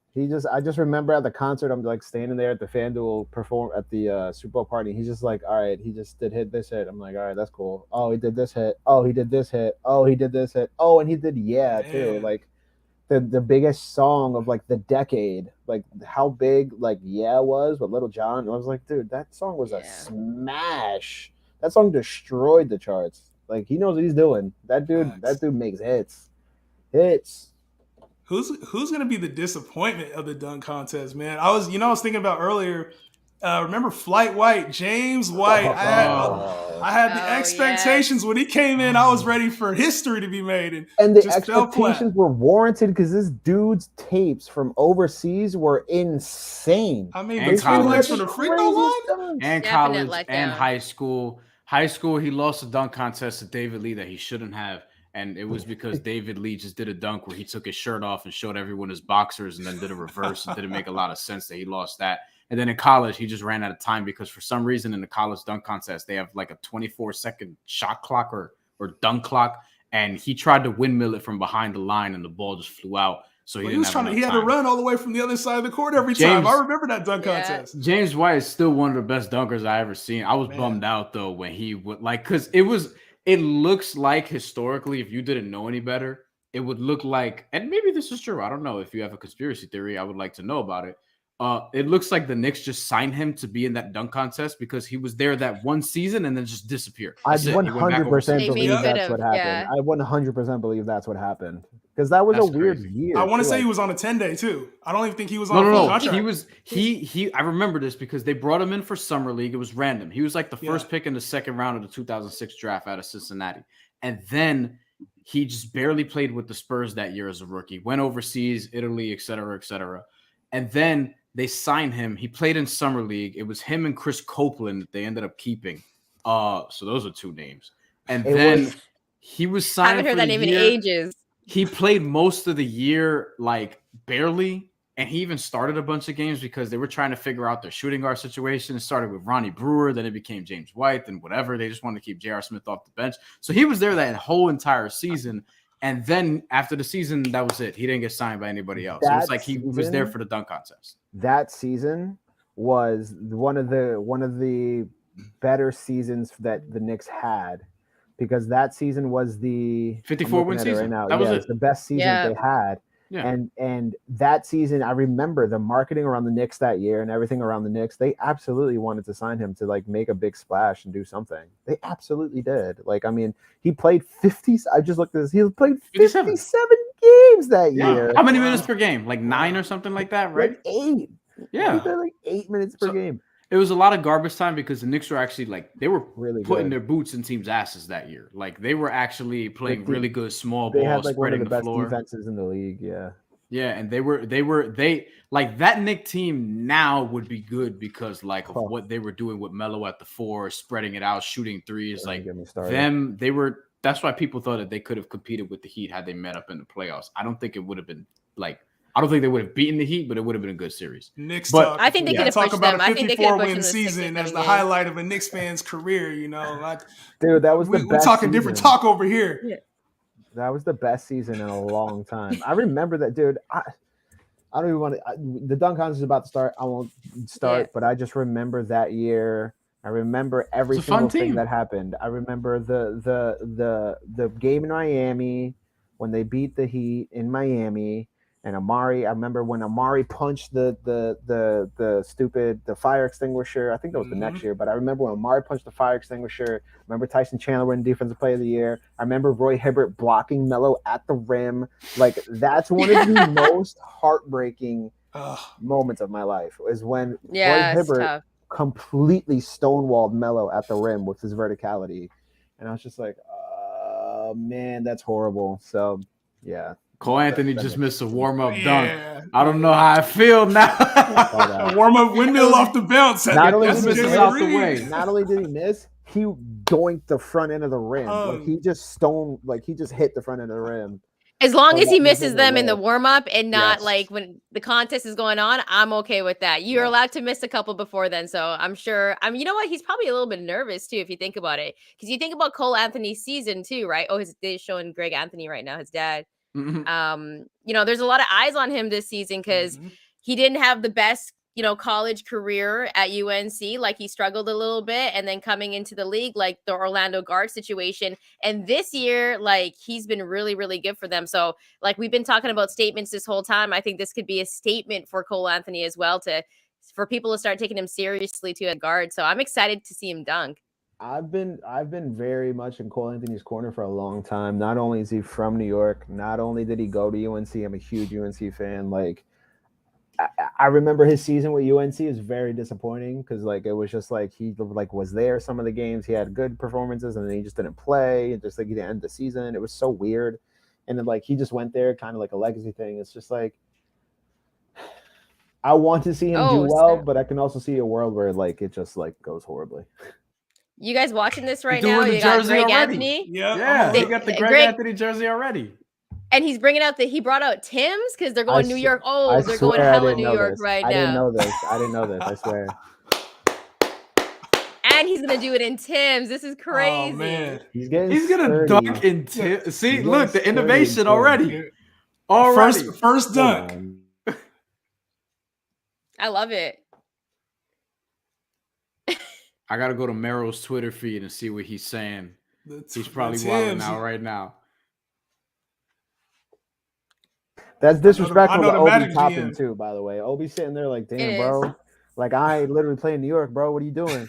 A: I just remember at the concert, I'm like standing there at the FanDuel perform at the Super Bowl party. He's just like, all right, he just did hit this hit. I'm like, all right, that's cool. Oh, he did this hit. Oh, he did this hit. Oh, he did this hit. Oh, and he did too. Like the biggest song of like the decade. Like how big like was with Little John. I was like, dude, that song was a smash. That song destroyed the charts. Like he knows what he's doing. That dude makes hits.
C: Who's gonna be the disappointment of the dunk contest, man? I was thinking about earlier. Remember Flight White, James White? I had the expectations when he came in. I was ready for history to be made,
A: and the expectations were warranted because this dude's tapes from overseas were insane.
C: I mean, between legs for the free throw line,
B: and college and high school. High school, he lost a dunk contest to David Lee that he shouldn't have. And it was because David Lee just did a dunk where he took his shirt off and showed everyone his boxers and then did a reverse. It didn't make a lot of sense that he lost that. And then in college, he just ran out of time because for some reason in the college dunk contest, they have like a 24-second shot clock or dunk clock. And he tried to windmill it from behind the line and the ball just flew out. So he
C: had to run all the way from the other side of the court every time. I remember that dunk contest.
B: James White is still one of the best dunkers I ever seen. I was bummed out though when he would because it looks like historically, if you didn't know any better, it would look like, and maybe this is true. I don't know if you have a conspiracy theory. I would like to know about it. It looks like the Knicks just signed him to be in that dunk contest because he was there that one season and then just disappeared.
A: I 100% believe that's what happened. Yeah. I 100% believe that's what happened because that was a weird year.
C: I want to say he was on a 10-day too. I don't even think he was on a full contract.
B: He I remember this because they brought him in for summer league. It was random. He was like the first pick in the second round of the 2006 draft out of Cincinnati, and then he just barely played with the Spurs that year as a rookie. Went overseas, Italy, et cetera, and then they signed him. He played in summer league. It was him and Chris Copeland that they ended up keeping. So those are two names. And then he was signed. I
D: haven't heard that name in ages.
B: He played most of the year, like barely. And he even started a bunch of games because they were trying to figure out their shooting guard situation. It started with Ronnie Brewer. Then it became James White. Then whatever. They just wanted to keep J.R. Smith off the bench. So he was there that whole entire season. And then after the season, that was it. He didn't get signed by anybody else. It was like he was there for the dunk contest.
A: That season was one of the better seasons that the Knicks had because that season was the
B: 54-win season.
A: Right now.
B: That was
A: it was the best season they had. Yeah. And that season, I remember the marketing around the Knicks that year and everything around the Knicks. They absolutely wanted to sign him to like make a big splash and do something. They absolutely did. Like, I mean, he played 50. I just looked at this. He played 57 games that year.
B: How many minutes per game? Like 9 or something like that, right?
A: Like 8. Yeah, he played like 8 minutes per game.
B: It was a lot of garbage time because the Knicks were actually like they were
A: really
B: putting their boots in teams' asses that year. Like they were actually playing really good small ball.
A: They had like one of the best
B: floor.
A: defenses in the league. Yeah.
B: Yeah, and they like that Knicks team now would be good because like of what they were doing with Melo at the 4, spreading it out, shooting threes. Like them, they were. That's why people thought that they could have competed with the Heat had they met up in the playoffs. I don't think it would have been like. I don't think they would have beaten the Heat, but it would have been a good series.
C: Knicks
B: but
D: I think they could have pushed them. I think they could have pushed
C: them season as the highlight of a Knicks fan's career. You know, like,
A: dude, that was the
C: best. We're talking different talk over here.
A: Yeah. That was the best season in a long time. I remember that, dude. I don't even want to. The dunk contest is about to start. I won't start, but I just remember that year. I remember every single thing that happened. I remember the game in Miami when they beat the Heat in Miami. And Amari, I remember when Amari punched the fire extinguisher. I think that was the next year, but I remember when Amari punched the fire extinguisher. I remember Tyson Chandler winning Defensive Player of the Year. I remember Roy Hibbert blocking Melo at the rim. Like that's one of the most heartbreaking moments of my life. Is when Roy Hibbert completely stonewalled Melo at the rim with his verticality, and I was just like, man, that's horrible. So yeah,
B: Karl-Anthony just missed a warm-up dunk. I don't know how I feel now.
C: A warm-up windmill off the bounce.
A: Not only
B: did he
A: miss, he doinked the front end of the rim. Like he just hit the front end of the rim.
D: As long as he misses them in the warm-up and not like when the contest is going on, I'm okay with that. You're allowed to miss a couple before then. So I'm sure, you know what? He's probably a little bit nervous too, if you think about it. Because you think about Cole-Anthony's season too, right? Oh, his day is showing Greg Anthony right now, his dad.
B: Mm-hmm.
D: You know, there's a lot of eyes on him this season because he didn't have the best, you know, college career at UNC. Like he struggled a little bit, and then coming into the league, like the Orlando guard situation. And this year, like he's been really, really good for them. So like we've been talking about statements this whole time. I think this could be a statement for Cole-Anthony as well for people to start taking him seriously to a guard. So I'm excited to see him dunk.
A: I've been very much in Cole-Anthony's corner for a long time. Not only is he from New York, not only did he go to UNC, I'm a huge UNC fan. Like I remember his season with UNC is very disappointing because like it was just like he like was there some of the games, he had good performances, and then he just didn't play, and just like he didn't end the season. It was so weird. And then like he just went there kind of like a legacy thing. It's just like I want to see him do well, but I can also see a world where like it just like goes horribly.
D: You guys watching this right now? You got Greg Anthony.
B: Yeah, they got the Greg Anthony jersey already.
D: And he's bringing out he brought out Tim's because they're going New York. Oh, they're going hella New York right now.
A: I didn't know this. I swear.
D: And he's gonna do it in Tim's. This is crazy.
C: Oh man,
A: he's
B: gonna dunk in Tim's. See, look, the innovation already.
C: First dunk.
D: I love it.
B: I gotta go to Merrill's Twitter feed and see what he's saying. He's probably wilding out right now.
A: That's disrespectful to Obi Toppin too, by the way. Obi's sitting there like, damn, bro. Like, I literally play in New York, bro. What are you doing?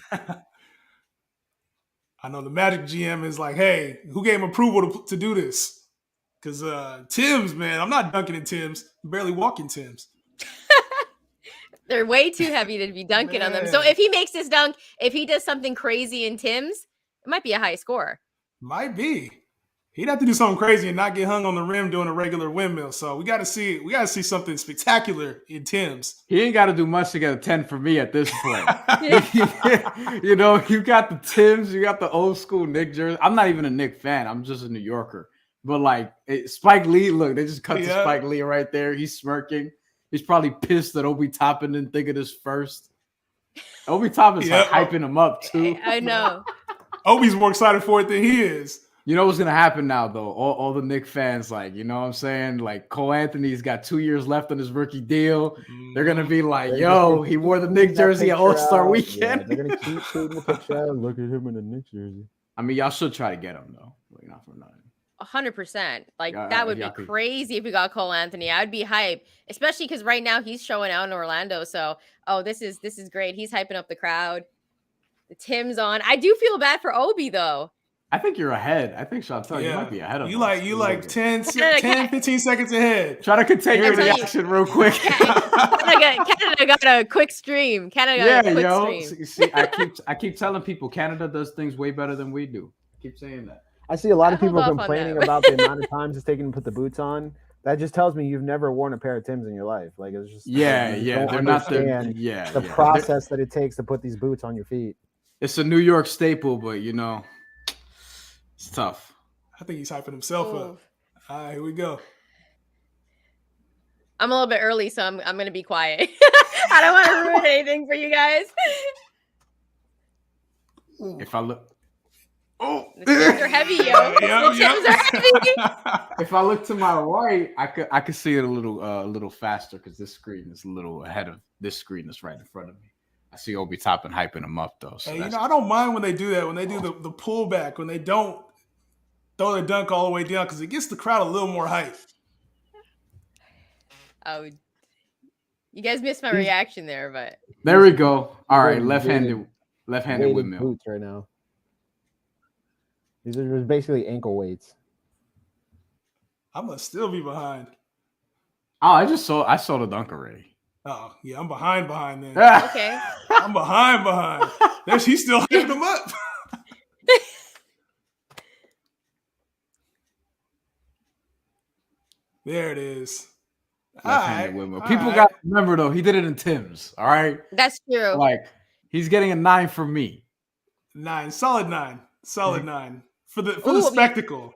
C: I know the Magic GM is like, hey, who gave him approval to do this? Because Tim's, man, I'm not dunking in Tim's. I'm barely walking Tim's.
D: They're way too heavy to be dunking on them. So if he makes this dunk, if he does something crazy in Tim's, it might be a high score.
C: Might be. He'd have to do something crazy and not get hung on the rim doing a regular windmill. So we got to see something spectacular in Tim's.
B: He ain't got to do much to get a 10 for me at this point. You know, you got the Tim's, you got the old school Knick jersey. I'm not even a Knick fan. I'm just a New Yorker. But like Spike Lee, look, they just cut to Spike Lee right there. He's smirking. He's probably pissed that Obi Toppin didn't think of this first. Obi Toppin's like hyping him up too.
D: I know.
C: Obi's more excited for it than he is.
B: You know what's gonna happen now, though? All the Knick fans, like, you know what I'm saying? Like, Cole-Anthony's got 2 years left on his rookie deal. They're gonna be like, "Yo, he wore the Knick jersey at All-Star Weekend."
A: Yeah, they're gonna keep shooting the picture. Look at him in the Knick jersey.
B: I mean, y'all should try to get him though. Like, not for nothing.
D: 100%. Like that would be crazy if we got Cole-Anthony. I would be hyped, especially because right now he's showing out in Orlando. So, this is great. He's hyping up the crowd. The Tim's on. I do feel bad for Obi though.
B: I think you're ahead. I think Chantal, you might be ahead of us.
C: You like 10, 15 seconds ahead.
B: Try to contain your reaction real quick.
D: Canada got a quick stream. Stream.
B: See, I keep telling people Canada does things way better than we do. I keep saying that.
A: I see a lot of people complaining about the amount of times it's taken to put the boots on. That just tells me you've never worn a pair of Timbs in your life. Like it's just
B: they're not the
A: process that it takes to put these boots on your feet.
B: It's a New York staple, but you know, it's tough.
C: I think he's hyping himself up. All right, here we go.
D: I'm a little bit early, so I'm going to be quiet. I don't want to ruin anything for you guys.
B: If I look.
D: The Timbs are heavy, yo. The Timbs are heavy.
B: If I look to my right, I could see it a little faster because this screen is a little ahead of this screen that's right in front of me. I see Obi Toppin hyping him up though. So
C: hey, I don't mind when they do that. When they do the pullback, when they don't throw the dunk all the way down, because it gets the crowd a little more hype.
D: Oh, you guys missed my reaction there, but
B: there we go. All right, left-handed windmill
A: boots right now. These are basically ankle weights.
C: I must still be behind.
B: Oh, I saw the dunk already.
C: Oh, yeah, I'm behind then.
D: Okay.
C: I'm behind. He's still hyping him up. There it is.
B: Left-handed windmill. People got to remember, though, he did it in Tim's. All right?
D: That's true.
B: Like, he's getting a 9 from me.
C: 9. Solid 9. Solid 9. For the spectacle.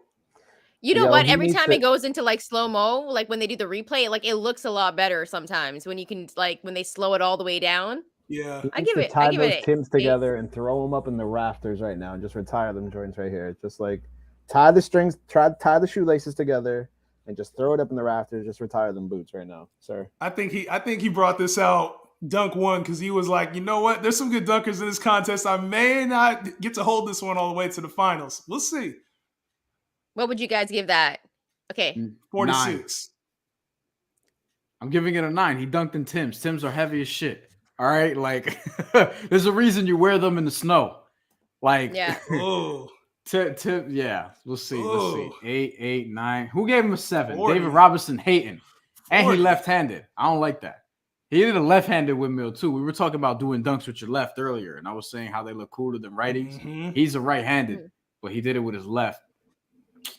D: You know what? Every time it goes into like slow-mo, like when they do the replay, like it looks a lot better sometimes when you can like when they slow it all the way down.
C: Yeah.
A: I give it. Tie those Tims together and throw them up in the rafters right now and just retire them joints right here. Just like tie the strings, tie the shoelaces together and just throw it up in the rafters. Just retire them boots right now, sir.
C: I think he brought this out dunk 1 because he was like, you know what? There's some good dunkers in this contest. I may not get to hold this one all the way to the finals. We'll see.
D: What would you guys give that? Okay.
C: 46.
B: 9. I'm giving it a 9. He dunked in Tims. Tims are heavy as shit. All right. Like, there's a reason you wear them in the snow. Like,
D: yeah.
B: Yeah. We'll see. Let's see. 8, 9. Who gave him a 7? 40. David Robinson hating. And he left-handed. I don't like that. He did a left-handed windmill, too. We were talking about doing dunks with your left earlier, and I was saying how they look cooler than righties. Mm-hmm. He's a right-handed, but he did it with his left.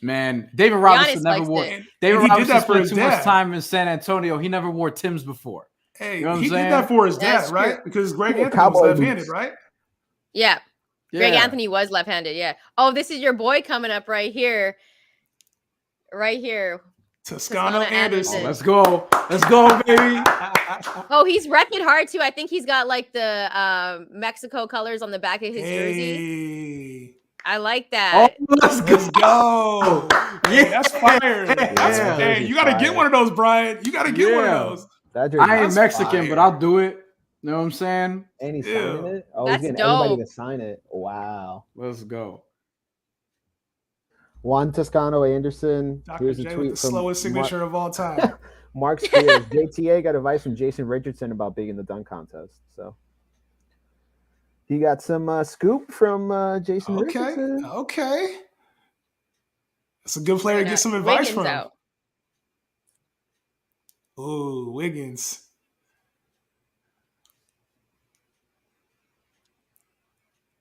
B: Man, David Robinson never wore. David Robinson spent too much time in San Antonio. He never wore Tims before.
C: Hey, you know he did that for his dad, right? Because Greg Anthony was left-handed, right?
D: Yeah. Greg Anthony was left-handed. Yeah. Oh, this is your boy coming up right here. Right here.
C: Toscano Anderson.
B: Oh, let's go, baby.
D: Oh, he's repping hard too. I think he's got like the Mexico colors on the back of his jersey. I like that.
C: Oh, let's go. Yeah, that's fire. Hey, you got to get one of those, Brian. You got to get one of those.
B: I ain't Mexican, but I'll do it. You know what I'm saying?
A: And he's signing it? Oh,
D: that's
A: he's getting
D: dope.
A: everybody to sign it. Wow.
B: Let's go.
A: Juan Toscano Anderson.
C: Dr. Here's a tweet with the slowest signature of all time.
A: Mark Spears. JTA got advice from Jason Richardson about being in the dunk contest. So he got some scoop from Jason Richardson.
C: Okay. That's a good player to get some advice from. Out. Ooh, Wiggins.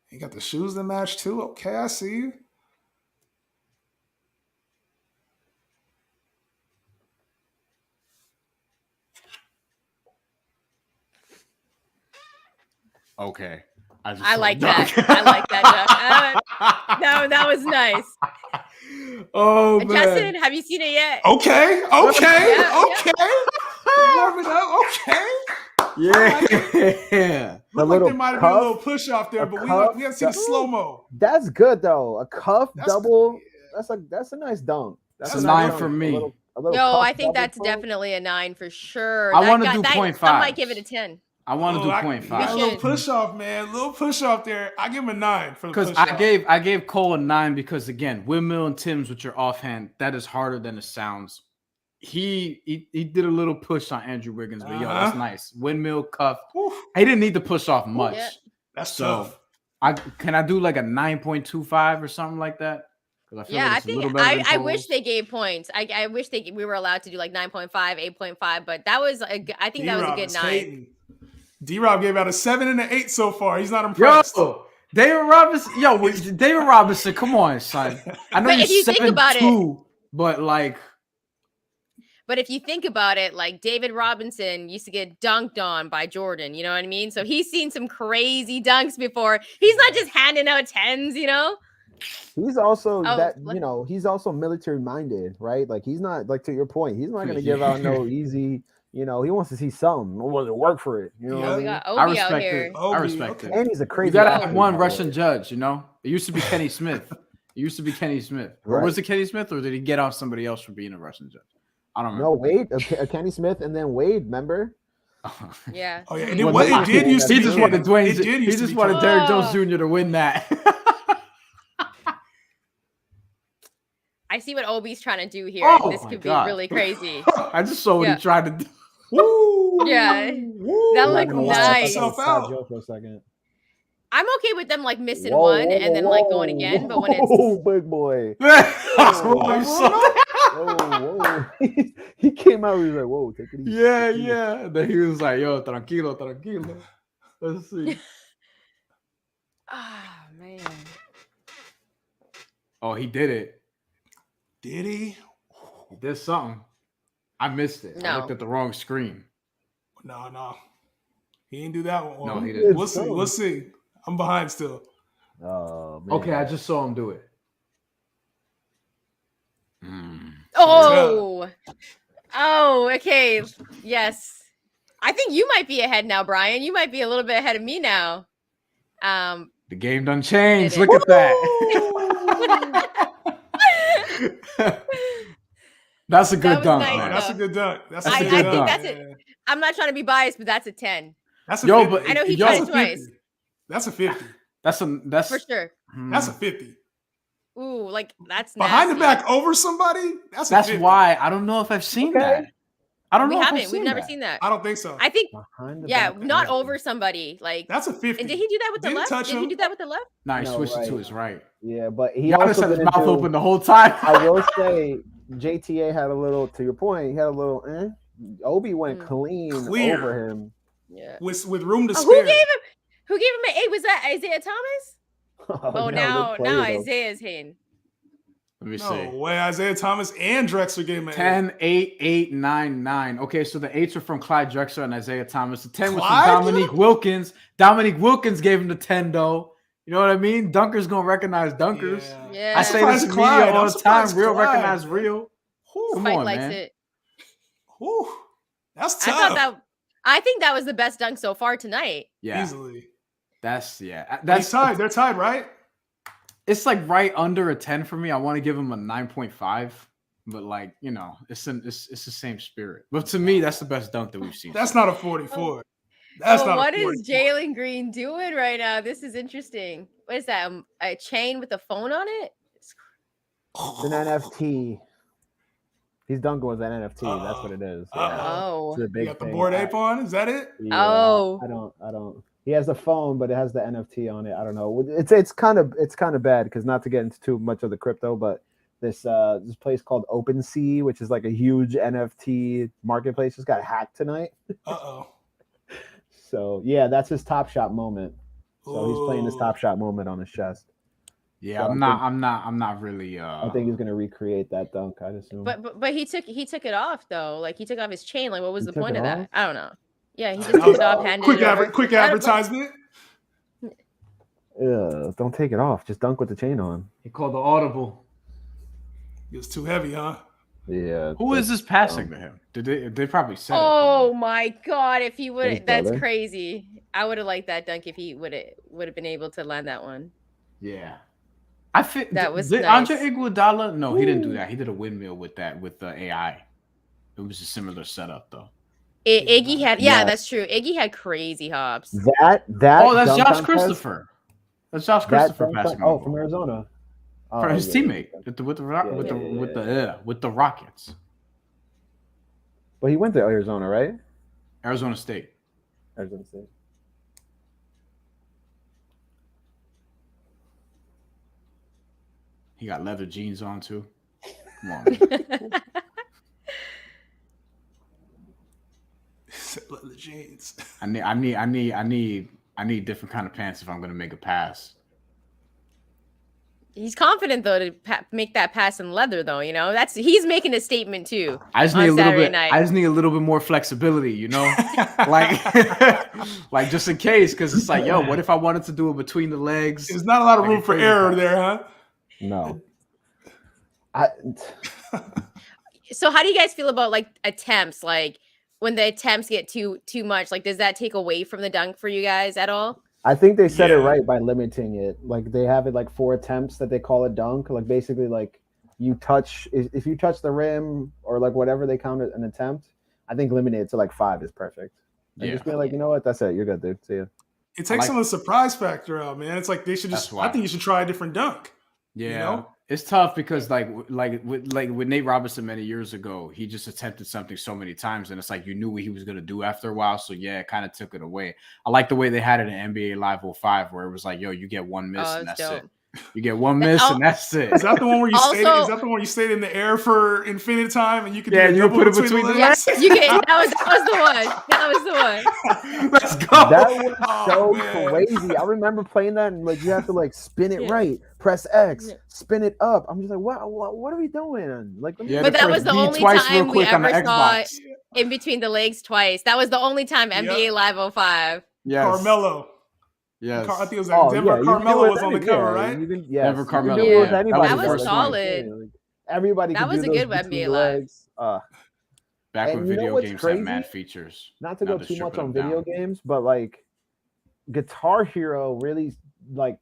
C: He got the shoes to match too. Okay, I see you.
B: Okay.
D: I like that. I like that, Doug. No, that was nice.
B: Oh, man.
D: Justin, have you seen it yet?
C: Okay. Warming up. Okay.
B: Yeah.
C: Looked like there might have been a little push off there, but we haven't seen the slow-mo.
A: That's good though. A cuff double. That's a nice dunk.
B: That's a 9 for me.
D: Yo, I think that's definitely a 9 for sure.
B: I want to do 0.5.
D: I might give it a 10.
B: I want to do 0.5.
C: A little push off, man. A little push off there. I give him a 9 for the push
B: off. Because I gave Cole a 9 because again, windmill and Tims with your offhand, that is harder than it sounds. He did a little push on Andrew Wiggins, but yo, that's nice. Windmill cuff. He didn't need to push off much.
C: Yeah. That's tough.
B: Can I do like a 9.25 or something like that?
D: I wish they gave points. I wish we were allowed to do like 9.5, 8.5, but that was I think that was a good 9.
C: D-Rob gave out a 7 and an 8 so far. He's not impressed.
B: David Robinson, come on, son. I know you're 7'2", but like.
D: But if you think about it, like David Robinson used to get dunked on by Jordan, you know what I mean? So he's seen some crazy dunks before. He's not just handing out 10s, you know?
A: He's also he's also military minded, right? Like he's not, like, to your point, he's not going to give out no easy, he wants to see something. Or to work for it. You know,
D: we got Obi out here.
B: I respect it.
A: And he's a crazy.
B: You got to have one Russian judge, It used to be Kenny Smith. Or was it Kenny Smith, or did he get off somebody else for being a Russian judge? I don't know.
A: No, Wade, Kenny Smith, and then Wade. Remember?
D: Yeah.
C: Oh yeah. And it did used to be.
B: He just wanted Derrick Jones Jr. to win that.
D: I see what Obi's trying to do here. This could be really crazy.
B: I just saw what he tried to do.
D: Yeah, that looked nice.
A: For a second.
D: I'm okay with them like missing one and then like going again, but when it's
A: big boy. Whoa. He came out. He was like, "Whoa, take it easy."
B: Yeah. Then he was like, "Yo, tranquilo. Let's see."
D: Oh man.
B: Oh, he did it.
C: Did he?
B: He did something. I missed it. I looked at the wrong screen.
C: No. He didn't do that one.
B: No, he didn't.
C: We'll see. I'm behind still.
A: Oh man.
B: Okay, I just saw him do it.
D: Oh, okay. Yes. I think you might be ahead now, Brian. You might be a little bit ahead of me now.
B: The game done changed. Look at that. That's a good dunk.
D: Nice,
C: that's a good dunk. That's a
D: I
C: good
D: think
C: dunk.
D: that's it. I'm not trying to be biased, but that's a 10.
C: That's a 50.
B: But
D: I know he tried it twice.
C: That's a 50.
B: That's
D: for sure.
C: That's a 50.
D: Ooh, like that's
C: behind
D: nasty.
C: the back over somebody. That's 50.
B: Why I don't know if I've seen that. I don't know.
D: We've never seen that.
C: I don't think so.
D: I think not over somebody. Like
C: that's a 50.
D: And did he do that with the left? Did he do that with the left?
B: No, he switched it to his right.
A: Yeah, but he
B: Giannis had his mouth open the whole time.
A: I will say JTA had a little. To your point, he had a little. Obi went clean over him.
C: Yeah, with room to spare.
D: Who gave him an 8? Was that Isaiah Thomas? Now Isaiah's hitting.
B: Let me see.
C: No way, Isaiah Thomas and Drexler gave him an
B: 10, 8, 8, 9, 9. Okay, so the 8s are from Clyde Drexler and Isaiah Thomas. The 10 was from Dominique Wilkins. Dominique Wilkins gave him the 10, though. You know what I mean? Dunkers gonna recognize dunkers.
D: Yeah.
B: I say this in media all the time. Real recognize real. Come on,
D: likes
B: man.
D: It.
C: That's tough.
D: I think that was the best dunk so far tonight.
B: Yeah,
C: easily.
B: That's
C: tied. They're tied, right?
B: It's like right under a 10 for me. I want to give him a 9.5, but like it's the same spirit. But to me, that's the best dunk that we've seen.
C: That's not a 44.
D: What is Jalen Green doing right now? This is interesting. What is that? A chain with a phone on it?
A: It's an NFT. He's dunking with an NFT. That's what it is.
D: Oh,
C: you got the Bored Ape on? Is that it?
A: Yeah, I don't. He has the phone, but it has the NFT on it. I don't know. It's kind of bad because not to get into too much of the crypto, but this place called OpenSea, which is like a huge NFT marketplace, just got hacked tonight. So yeah, that's his Top Shot moment. So he's playing his Top Shot moment on his chest.
B: Yeah, so I'm not really.
A: I think he's gonna recreate that dunk. I'd assume.
D: But he took it off though. Like he took off his chain. Like what was the point of that? I don't know. Yeah, he just took it off.
C: Quick advertisement.
A: Don't take it off. Just dunk with the chain on.
B: He called the audible.
C: It was too heavy, huh?
A: Yeah.
B: Who is this passing to him? Did they probably said
D: Oh my god! If he would, that's crazy. I would have liked that dunk if he would have been able to land that one.
B: Yeah. I think
D: that was
B: nice. Andre Iguodala. No, he didn't do that. He did a windmill with the AI. It was a similar setup though.
D: Iggy had that's true. Iggy had crazy hops.
A: That
B: that's Josh Christopher. That's Josh Christopher passing.
A: From Arizona.
B: For his teammate with the Rockets.
A: But he went to Arizona, right?
B: Arizona State. He got leather jeans on too. Come on.
C: Leather jeans.
B: I need different kind of pants if I'm gonna make a pass.
D: He's confident though to make that pass in leather though. He's making a statement too.
B: I just need a little bit more flexibility. Like just in case, because it's like, what if I wanted to do it between the legs?
C: There's not a lot of room for error there, huh?
A: No.
D: So how do you guys feel about like attempts? Like when the attempts get too much, like does that take away from the dunk for you guys at all?
A: I think they said it right by limiting it. Like they have it like 4 attempts that they call a dunk. Like basically like if you touch the rim or like whatever they count an attempt, I think limiting it to like 5 is perfect. And just be like, you know what? That's it. You're good, dude. See ya.
C: It takes some of the surprise factor out, man. It's like they should I think you should try a different dunk.
B: Yeah. It's tough because like with Nate Robinson many years ago, he just attempted something so many times, and it's like you knew what he was gonna do after a while. So yeah, it kind of took it away. I like the way they had it in NBA Live 05, where it was like, you get one miss and that's it. You get one miss and that's it.
C: Is that the one where you
D: Also-
C: stayed? Is that the one you stayed in the air for infinite time and you could
B: Yeah,
C: do a
B: you
C: double
B: put it
C: between
B: between
C: the
B: the
C: legs?
D: You get that was the one. That was the one.
B: Let's go.
A: That was so
C: man.
A: crazy. I remember playing that and like you have to like spin it
D: Yeah.
A: right, press X,
D: Yeah.
A: spin it up. I'm just like, what are we doing? Like, let me
B: Yeah,
D: But
B: to
D: that
B: press
D: was the
B: B
D: only
B: twice real
D: time we
B: quick on the
D: ever saw
B: Xbox.
D: In Between the Legs twice. That was the only time NBA Live 05.
B: Yes.
C: Carmelo.
B: Yes.
C: I think it was
A: Oh,
C: Denver.
A: yeah, you can do
C: Carmelo
A: it
C: was on the
A: with
C: cover,
A: any-
C: right?
A: You can,
B: Denver
A: you can
B: Carmelo,
A: do it with
B: yeah.
A: anybody.
B: That was the
D: was
B: first
D: solid.
A: Like, everybody
D: That
A: can
D: was
A: do
D: a
A: those
D: good
A: between
D: NBA
A: the
D: Live.
A: legs.
B: Back
A: And
B: when
A: you know
B: video
A: what's
B: games
A: crazy?
B: had mad features.
A: Not to
B: Now
A: go
B: they're
A: too much
B: stripping
A: on
B: them
A: video
B: down.
A: games, but like Guitar Hero really like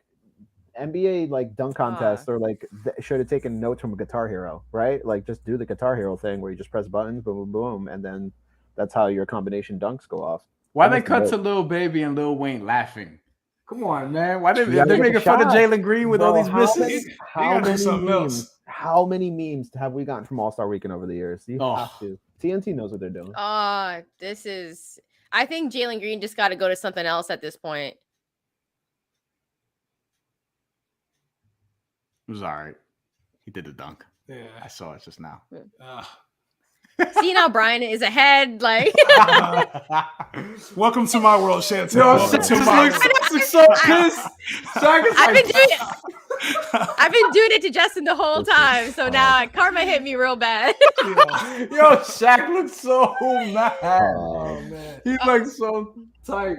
A: NBA like dunk contest or like should have taken notes from a Guitar Hero, right? Like just do the Guitar Hero thing where you just press buttons, boom, boom, boom, and then that's how your combination dunks go off.
B: Why
A: That
B: they
A: was
B: cut
A: dope.
B: to Lil Baby and Lil Wayne laughing? Come on, man. Why
A: You
B: they
A: gotta get
B: making
A: the
B: fun of
A: shot.
B: Jalen Green with all
A: Bro,
B: these
A: how
B: misses?
A: many-
C: You
A: How
C: gotta do
A: many
C: something
A: memes?
C: else.
A: How many memes have we gotten from All-Star Weekend over the years? You
B: Oh.
A: have to. TNT knows what they're doing.
D: This is. I think Jalen Green just got to go to something else at this point.
B: It was all right. He did the dunk. I
C: Yeah.
B: saw it just now.
D: See now, Brian is ahead. Like
C: Welcome to my world, Chantel.
B: Yo,
C: Welcome
B: Shaq
C: to
B: just
C: my
B: looks so pissed. Shaq is
D: I've
B: like,
D: been doing it. I've been doing it to Justin the whole time. So now karma hit me real bad.
C: world.
B: yo, Shaq looks so mad.
C: Oh man.
B: He looks so tight.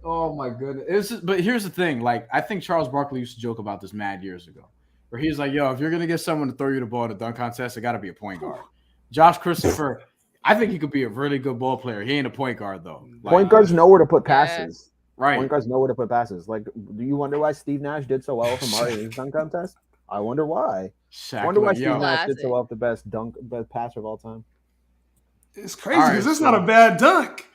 B: Oh my goodness. But here's the thing. Like, I think Charles Barkley used to joke about this mad years ago, where he's like, yo, if you're gonna get someone to throw you the ball in a dunk contest, it gotta be a point guard. Josh Christopher, I think he could be a really good ball player. He ain't a point guard though. Like,
A: Point guards know where to put
D: Yeah.
A: passes.
B: right?
A: Point guards know where to put passes. Like, do you wonder why Steve Nash did so well from Mario's dunk contest? I wonder why.
B: Shaq,
A: I wonder why
B: like,
A: Steve
B: yo,
A: Nash did so
D: Classic.
A: well with the best passer of all time.
C: It's crazy
B: All right,
C: because it's
B: so-
C: not a bad dunk.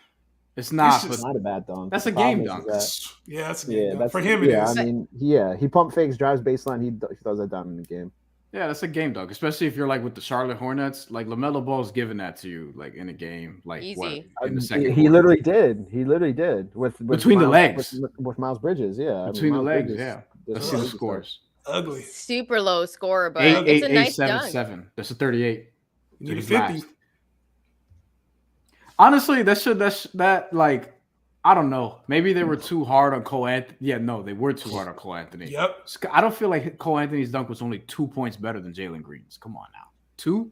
B: it's not.
C: It's
B: but
A: It's not a bad dunk.
B: That's
A: The
B: a game
A: problem
B: dunk.
A: is that-
C: Yeah, that's a good
A: Yeah,
C: dunk.
A: that's
C: For him. It is.
A: I mean, he pump fakes, drives baseline. He does that down in the game.
B: Yeah, that's a game dunk, especially if you're like with the Charlotte Hornets. Like LaMelo Ball's giving that to you, like in a game, like what
D: Easy.
B: in the second.
A: He
B: quarter.
A: literally did. He literally did with
B: Between the
A: Miles-
B: legs.
A: with Miles Bridges. Yeah,
B: Between the
A: Miles
B: legs,
A: Bridges
B: yeah.
A: does
B: Let's
A: some
B: see the
A: crazy
B: scores.
C: Ugly.
D: Super low score, but
B: 8,
D: it's
B: 8,
D: a nice
B: 8, 7,
D: dunk.
B: 7. That's a 38.
C: You
B: So
C: need a
B: he's
C: 50.
B: last. Honestly, that like I don't know. Maybe they were too hard on Cole Anthony. Yeah, no, they were too hard on Cole Anthony.
C: Yep.
B: I don't feel like Cole Anthony's dunk was only 2 points better than Jalen Green's. Come on now. 2?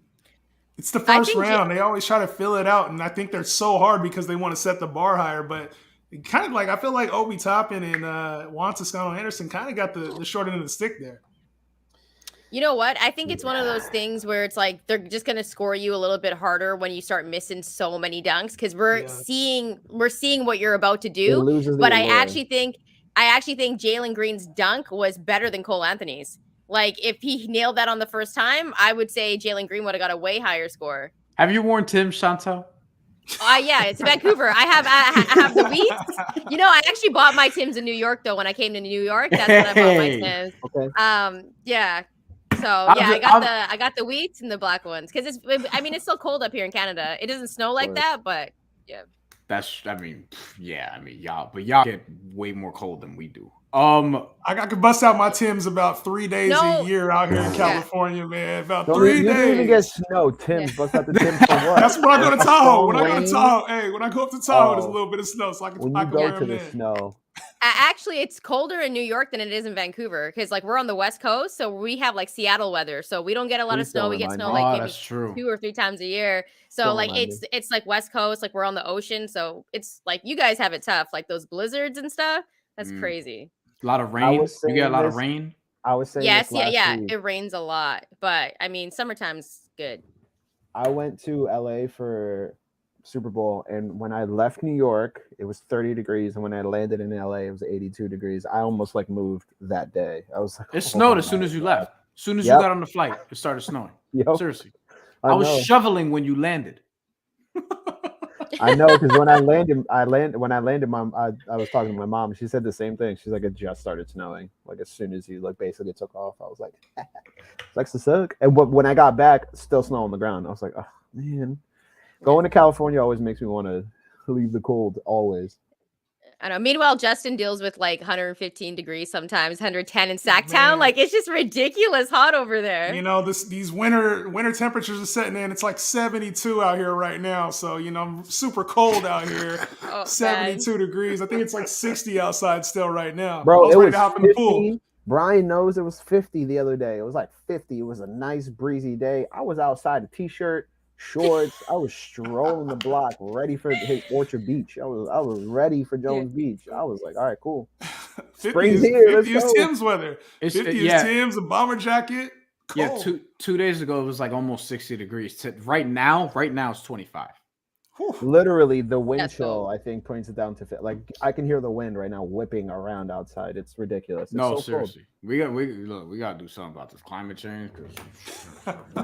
C: It's the first
D: think
C: round. They always try to fill it out, and I think they're so hard because they want to set the bar higher. But it kind of like I feel like Obi Toppin and Juan Toscano Anderson kind of got the short end of the stick there.
D: You know what? I think it's one of those things where it's like they're just gonna score you a little bit harder when you start missing so many dunks because we're seeing what you're about to
A: It
D: do.
A: loses the
D: But I
A: allure.
D: actually think Jalen Green's dunk was better than Cole Anthony's. Like if he nailed that on the first time, I would say Jalen Green would have got a way higher score.
B: Have you worn Tim's, Chantel?
D: Yeah, it's Vancouver. I have the Wheats. You know, I actually bought my Tims in New York though. When I came to New York, that's when I bought my
B: Hey.
D: Tims.
A: Okay.
D: Yeah. So
B: I'm
D: yeah,
B: ju-
D: I got the wheats and the black ones because it's still cold up here in Canada. It doesn't snow like
A: course.
D: that, but
B: Y'all get way more cold than we do.
C: I could bust out my Tims about 3 days
D: No.
C: a year out here in
A: Yeah.
C: California, man. About
A: Don't
C: 3
A: you
C: days.
A: didn't even get snow. Tim's bust out the Tim's for what?
C: That's when I go to Tahoe. When I go
A: Rain?
C: to Tahoe, when I go up to Tahoe, there's a
A: Oh.
C: little bit of snow, so I
A: When
C: can
A: you go
C: wear
A: to
C: them
A: the
C: then.
A: snow.
D: actually it's colder in New York than it is in Vancouver because like we're on the West Coast, so we have like Seattle weather, so we don't get a lot of
A: Please
D: snow.
A: don't
D: We get
A: remind
D: snow
A: me.
D: like
B: Oh,
D: maybe
B: that's true.
D: 2 or 3 times a year. So
A: Don't
D: like
A: remind
D: it's like West Coast, like we're on the ocean, so it's like you guys have it tough, like those blizzards and stuff. That's crazy.
B: A lot of
A: I
B: rain.
A: was
B: You get a
A: saying
B: lot of
A: this-
B: rain.
A: I was saying
D: Yes,
A: this last
D: yeah.
A: week.
D: It rains a lot, but I mean summertime's good.
A: I went to LA for Super Bowl, and when I left New York, it was 30 degrees, and when I landed in LA, it was 82 degrees. I almost like moved that day. I was like,
B: It
A: oh
B: snowed
A: my
B: as soon as you
A: God.
B: left. As soon as
A: Yep.
B: you got on the flight, it started snowing.
A: Yep,
B: Seriously.
A: I
B: I was
A: know.
B: shoveling when you landed.
A: I know, because when I landed, I was talking to my mom. She said the same thing. She's like, it just started snowing. Like as soon as you like basically took off, I was like, likes to suck. And when I got back, still snow on the ground. I was like, oh man, going to California always makes me want to leave the cold. Always.
D: I know. Meanwhile, Justin deals with like 115 degrees sometimes, 110 in Sacktown. Like it's just ridiculous hot over there.
C: You know, these winter temperatures are setting in. It's like 72 out here right now. So, you know, I'm super cold out here. 72 degrees. I think it's like 60 outside still right now.
A: Bro,
C: I was ready to hop in the pool.
A: Brian knows it was 50 the other day. It was like 50. It was a nice breezy day. I was outside, a t-shirt, shorts. I was strolling the block, ready for his Orchard Beach. I was ready for Jones Beach. I was like, all right, cool.
C: Spring's here. 50 is Tim's weather. 50 is Tim's, a bomber jacket. Cold.
B: Yeah, two days ago it was like almost 60 degrees. Right now it's 25.
A: Literally, the wind chill, I think, points it down to like I can hear the wind right now whipping around outside. It's ridiculous. It's
B: seriously, cold. we gotta do something about this climate change. You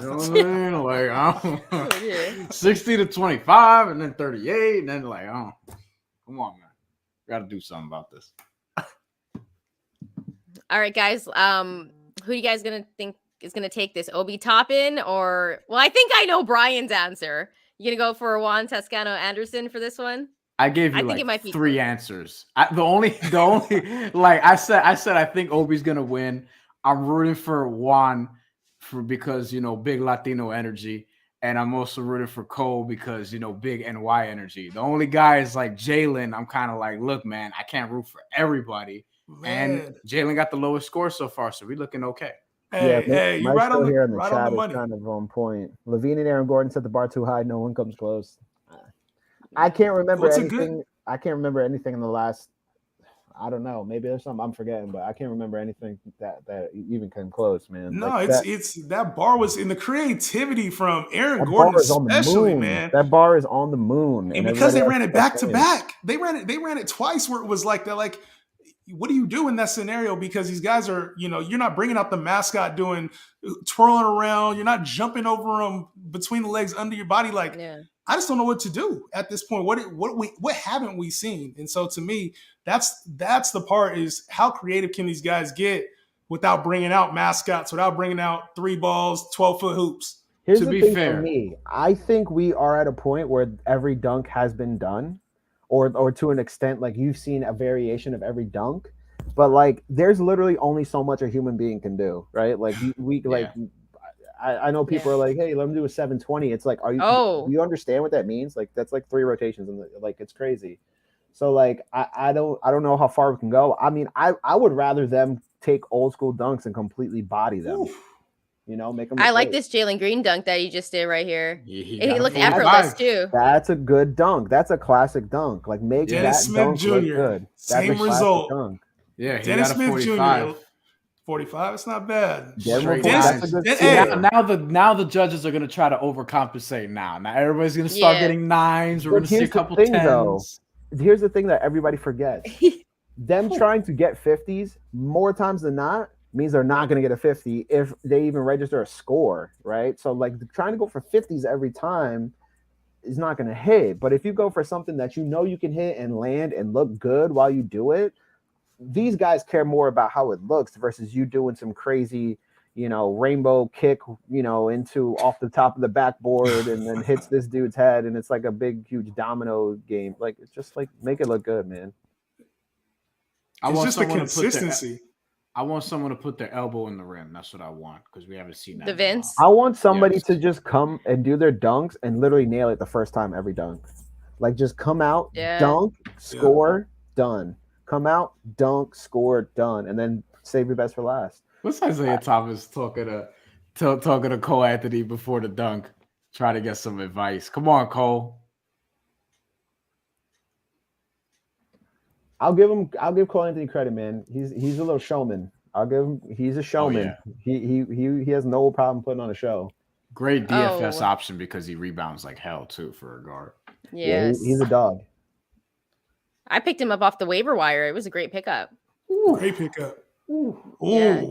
B: know what I mean? Like 60 to 25, and then 38, and then like, come on, man, we gotta do something about this.
D: All right, guys. Who do you guys gonna think is gonna take this? Obi Toppin or? Well, I think I know Brian's answer. You gonna go for Juan Toscano Anderson for this one?
B: I gave you like it might be 3 answers. The only like I said I think Obi's gonna win. I'm rooting for Juan because big Latino energy, and I'm also rooting for Cole because big NY energy. The only guy is like Jalen. I'm kind of like, look, man, I can't root for everybody, and Jalen got the lowest score so far, so we're looking okay.
C: Hey, you right on the,
A: here in the
C: right
A: chat
C: on the money.
A: Is kind of on point. Levine and Aaron Gordon set the bar too high. No one comes close. I can't remember anything. I can't remember anything in the last. I don't know. Maybe there's something I'm forgetting, but I can't remember anything that even came close, man.
C: No, like that bar was in the creativity from Aaron Gordon, especially, man.
A: That bar is on the moon,
C: and because they ran it back to back, they ran it twice where it was like that, like. What do you do in that scenario? Because these guys are, you're not bringing out the mascot twirling around. You're not jumping over them between the legs under your body. Like, I just don't know what to do at this point. What haven't we seen? And so to me, that's the part is how creative can these guys get without bringing out mascots, without bringing out 3 balls, 12-foot hoops.
A: Here's the thing for me. I think we are at a point where every dunk has been done. Or to an extent, like you've seen a variation of every dunk, but like there's literally only so much a human being can do, right? Like I know people are like, hey, let me do a 720. It's like, do you understand what that means? Like that's like 3 rotations and like it's crazy. So like I don't know how far we can go. I mean, I would rather them take old school dunks and completely body them. Oof. Make them.
D: I like this Jalen Green dunk that he just did right here. He looked effortless too.
A: That's a good dunk. That's a classic dunk. Like make
C: Dennis
A: that
C: Smith
A: dunk
C: Jr.
A: look good.
C: Same result.
A: Dunk.
B: Yeah,
C: Dennis Smith Jr. 45. It's not bad.
B: Now the judges are gonna try to overcompensate. Now everybody's gonna start getting 9s. We're gonna see a couple 10s.
A: Here's the thing that everybody forgets: them trying to get 50s more times than not means they're not going to get a 50 if they even register a score, right? So like trying to go for 50s every time is not going to hit. But if you go for something that you can hit and land and look good while you do it, these guys care more about how it looks versus you doing some crazy, rainbow kick, into off the top of the backboard and then hits this dude's head and it's like a big, huge domino game. Like it's just like make it look good, man.
C: It's just the consistency.
B: I want someone to put their elbow in the rim. That's what I want because we haven't seen that.
D: The Vince.
A: I want somebody to just come and do their dunks and literally nail it the first time every dunk. Like just come out, dunk, score, done. Come out, dunk, score, done, and then save your best for last.
B: What's Isaiah Thomas talking to Cole-Anthony before the dunk? Try to get some advice. Come on, Cole.
A: I'll give Cole-Anthony credit, man. He's a little showman. He's a showman.
B: Oh, yeah.
A: He has no problem putting on a show.
B: Great DFS option because he rebounds like hell too for a guard.
D: Yes.
A: Yeah, he's a dog.
D: I picked him up off the waiver wire. It was a great pickup.
C: Great pickup. Ooh.
D: Yeah.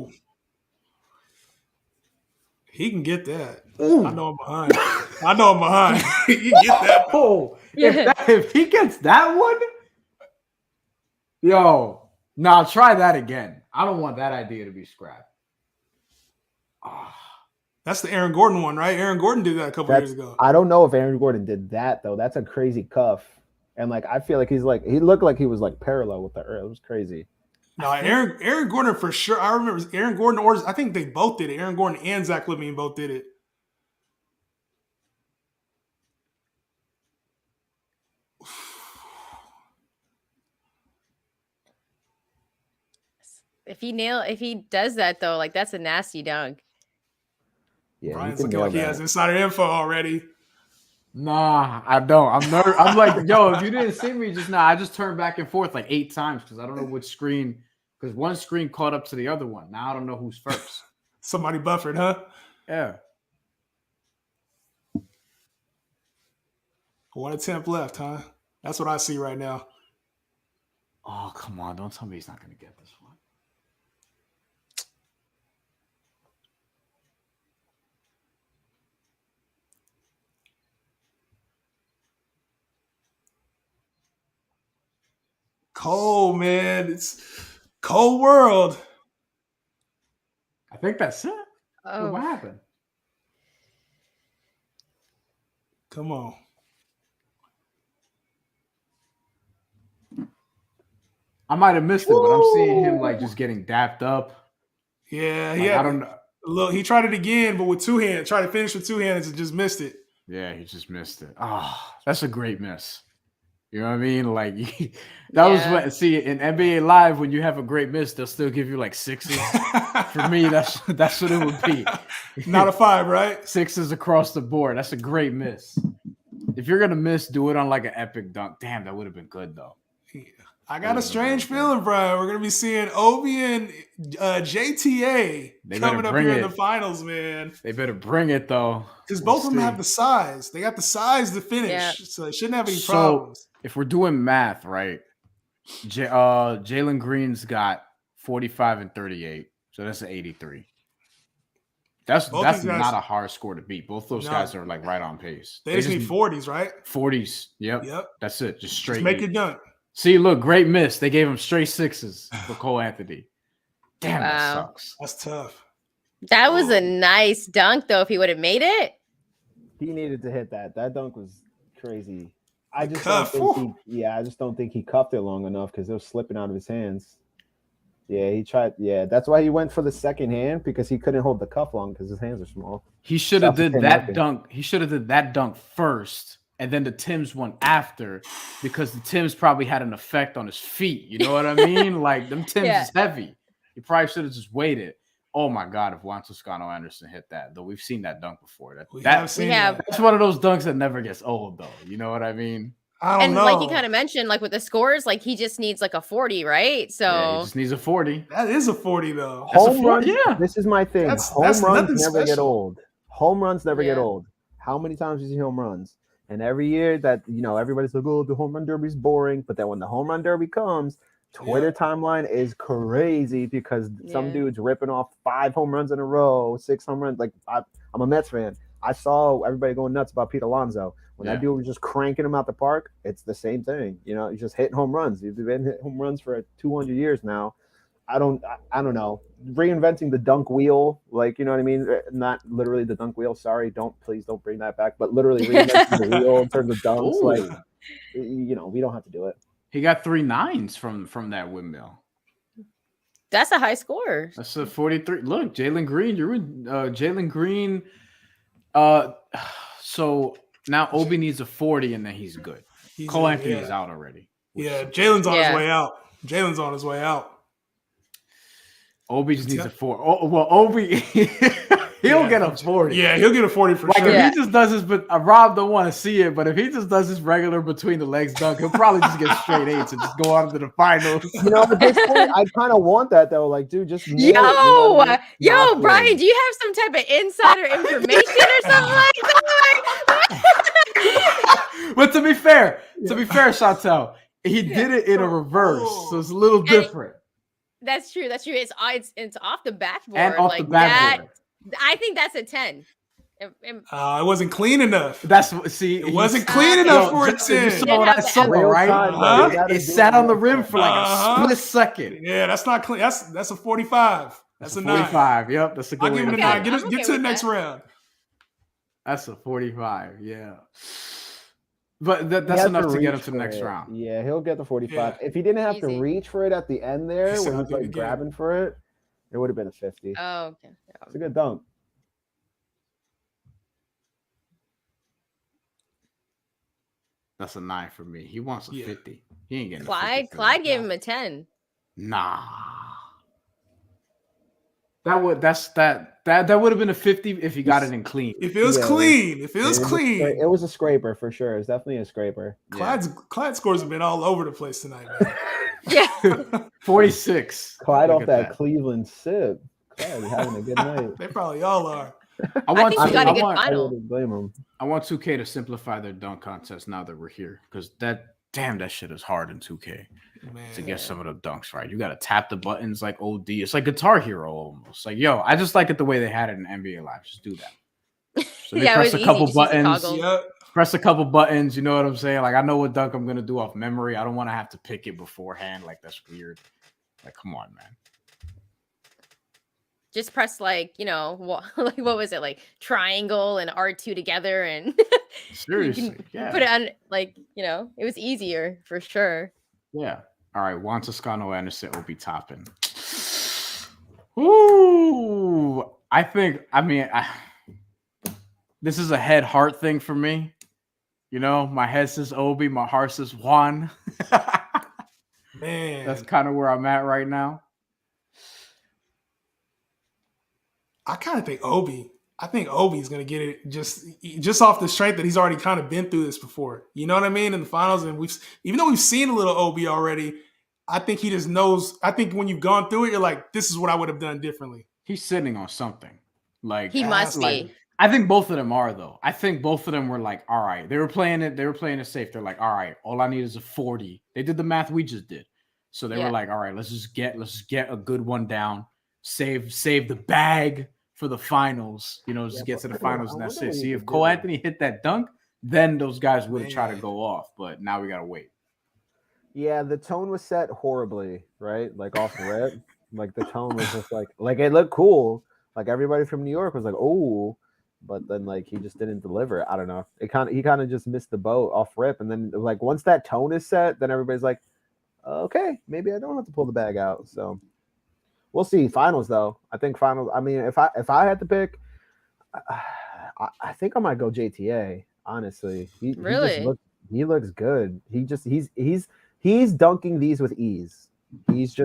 C: He can get that. Ooh. I know I'm behind. He can get that.
B: Oh, if he gets that one. Yo, try that again. I don't want that idea to be scrapped.
C: That's the Aaron Gordon one, right? Aaron Gordon did that a couple years ago.
A: I don't know if Aaron Gordon did that, though. That's a crazy cuff. And like I feel like he looked like he was like parallel with the earth. It was crazy.
C: No, Aaron Gordon for sure. I remember Aaron Gordon, or I think they both did it. Aaron Gordon and Zach LaVine both did it.
D: If he does that though, like that's a nasty dunk.
A: Yeah,
C: Brian's looking like he has insider info already.
B: Nah, I don't. I'm nervous. I'm like, yo, if you didn't see me just now, I just turned back and forth like 8 times because I don't know which screen, because one screen caught up to the other one. Now I don't know who's first.
C: Somebody buffered, huh?
B: Yeah.
C: 1 attempt left, huh? That's what I see right now.
B: Oh, come on. Don't tell me he's not going to get this one.
C: Cold, man. It's cold world.
B: I think that's it.
D: Oh,
B: What happened?
C: Come on.
B: I might have missed it, but I'm seeing him like just getting dapped up.
C: Yeah,
B: like, I don't know.
C: Look, he tried it again, but with 2 hands. Tried to finish with 2 hands and just missed it.
B: Yeah, he just missed it. Oh, that's a great miss. You know what I mean? Like that was what. See, in NBA Live, when you have a great miss, they'll still give you like 6s. For me, that's what it would be.
C: Not a 5, right?
B: 6s across the board. That's a great miss. If you're gonna miss, do it on like an epic dunk. Damn, that would have been good though.
C: Yeah. I got a strange feeling, Brian. We're gonna be seeing Obi and JTA coming up here in the finals, man.
B: They better bring it though,
C: because both of them have the size. They got the size to finish, so they shouldn't have any problems.
B: If we're doing math, right? Jalen Green's got 45 and 38, so that's an 83. That's not a hard score to beat. Both those guys are like right on pace.
C: They just need 40s, right?
B: 40s. Yep. That's it. Just straight.
C: Just make it dunk.
B: See, look, great miss. They gave him straight 6s for karl-Anthony. Damn, that sucks.
C: That's tough.
D: That was a nice dunk, though. If he would have made it,
A: he needed to hit that. That dunk was crazy. I just don't think he cuffed it long enough because it was slipping out of his hands. Yeah, he tried. Yeah, that's why he went for the second hand because he couldn't hold the cuff long because his hands are small.
B: He should have did that dunk. He should have did that dunk first. And then the Tim's one after, because the Tim's probably had an effect on his feet. You know what I mean? Like, them Tim's is heavy. He probably should have just waited. Oh, my God, if Juan Toscano Anderson hit that, though. We've seen that dunk before. That's one of those dunks that never gets old, though. You know what I mean?
C: I don't know.
D: Like he kind of mentioned, like with the scores, like he just needs like a 40, right? So
B: yeah, he just needs a 40.
C: That is a 40, though.
A: Home runs, this is my thing. Home runs never get old. Home runs never get old. How many times do you see home runs? And every year that, everybody's like, oh, the home run derby is boring. But then when the home run derby comes, Twitter timeline is crazy because some dude's ripping off 5 home runs in a row, 6 home runs. Like, I'm a Mets fan. I saw everybody going nuts about Pete Alonso. When that dude was just cranking him out the park, it's the same thing. He's just hitting home runs. He's been hitting home runs for 200 years now. I don't know. Reinventing the dunk wheel, like, you know what I mean? Not literally the dunk wheel. Sorry, please don't bring that back. But literally reinventing the wheel in terms of dunks. Ooh. Like, we don't have to do it.
B: He got 3 9s from that windmill.
D: That's a high score.
B: That's a 43. Look, Jalen Green. You're in Jalen Green. So now Obi needs a 40, and then he's good. Karl-Anthony is out already.
C: Yeah, Jalen's on his way out. Jalen's on his way out.
B: Obi just needs a 4. Oh, well, Obi, he'll get a 40.
C: Yeah, he'll get a 40 for sure.
B: If he just does this, but Rob don't want to see it, but if he just does this regular between the legs dunk, he'll probably just get straight 8s and just go on to the finals.
A: At this point, I kind of want that, though. Like, dude, just
D: Brian, do you have some type of insider information or something like that?
B: But to be fair, Chantel, he did it in a reverse, so it's a little different.
D: That's true. It's off the backboard.
B: And off the backboard.
D: I think that's a 10.
C: It wasn't clean enough.
B: It
C: wasn't clean enough for a 10.
B: You saw what I saw, right? It sat on the rim for like a split second.
C: Yeah, that's not clean. That's a 45. That's a
B: 45. 9. Yep, that's a good.
C: I'll give him a 9. Get to the next round.
B: That's a 45. Yeah. But that's enough to get him to the next round.
A: Yeah, he'll get the 45. If he didn't have to reach for it at the end there when he's like grabbing for it, it would have been a 50.
D: Oh, okay.
A: Yeah. It's a good dunk.
B: That's a 9 for me. He wants a 50. He ain't getting
D: Clyde gave him a 10.
B: Nah. That would have been a 50 if he got it in clean.
C: If it was clean. If it was clean.
A: It was a scraper for sure. It's definitely a scraper.
C: Clyde's scores have been all over the place tonight, man.
D: Yeah.
B: 46.
A: Clyde off that Cleveland sip. Clyde having a good night.
C: They probably all are.
D: I think he got a good final.
A: Blame him.
B: I want 2K to simplify their dunk contest now that we're here, because that shit is hard in 2K to get some of the dunks right. You got to tap the buttons like OD. It's like Guitar Hero almost. Like, yo, I just like it the way they had it in NBA Live. Just do that. So they press a couple buttons. Press a couple buttons. You know what I'm saying? Like, I know what dunk I'm gonna do off memory. I don't want to have to pick it beforehand. Like, that's weird. Like, come on, man.
D: Just press like what was it, like triangle and R2 together, and
B: seriously,
D: put it on, like, it was easier for sure.
B: Yeah. All right, Juan Toscano Anderson, Obi Toppin. Ooh, this is a head-heart thing for me. My head says Obi, my heart says Juan.
C: Man,
B: that's kind of where I'm at right now.
C: I kind of think Obi. I think Obi's going to get it just off the strength that he's already kind of been through this before. You know what I mean? In the finals, and even though we've seen a little Obi already, I think he just knows. I think when you've gone through it, you're like, this is what I would have done differently.
B: He's sitting on something. Like,
D: he must be.
B: I think both of them are, though. I think both of them were like, all right, they were playing it safe. They're like, all right, all I need is a 40. They did the math we just did. So they were like, all right, let's just get a good one down. Save the bag for the finals, just get to the finals, and that's it. See, if Karl-Anthony hit that dunk, then those guys would have tried to go off, but now we got to wait.
A: Yeah, the tone was set horribly, right? Like off the rip. Like the tone was just like it looked cool. Like everybody from New York was like, oh, but then like he just didn't deliver. I don't know. He kind of just missed the boat off rip. And then like once that tone is set, then everybody's like, okay, maybe I don't have to pull the bag out. So we'll see. Finals, though. I think finals. I mean, if I had to pick, I think I might go JTA. Honestly, he looks good. He's dunking these with ease. He's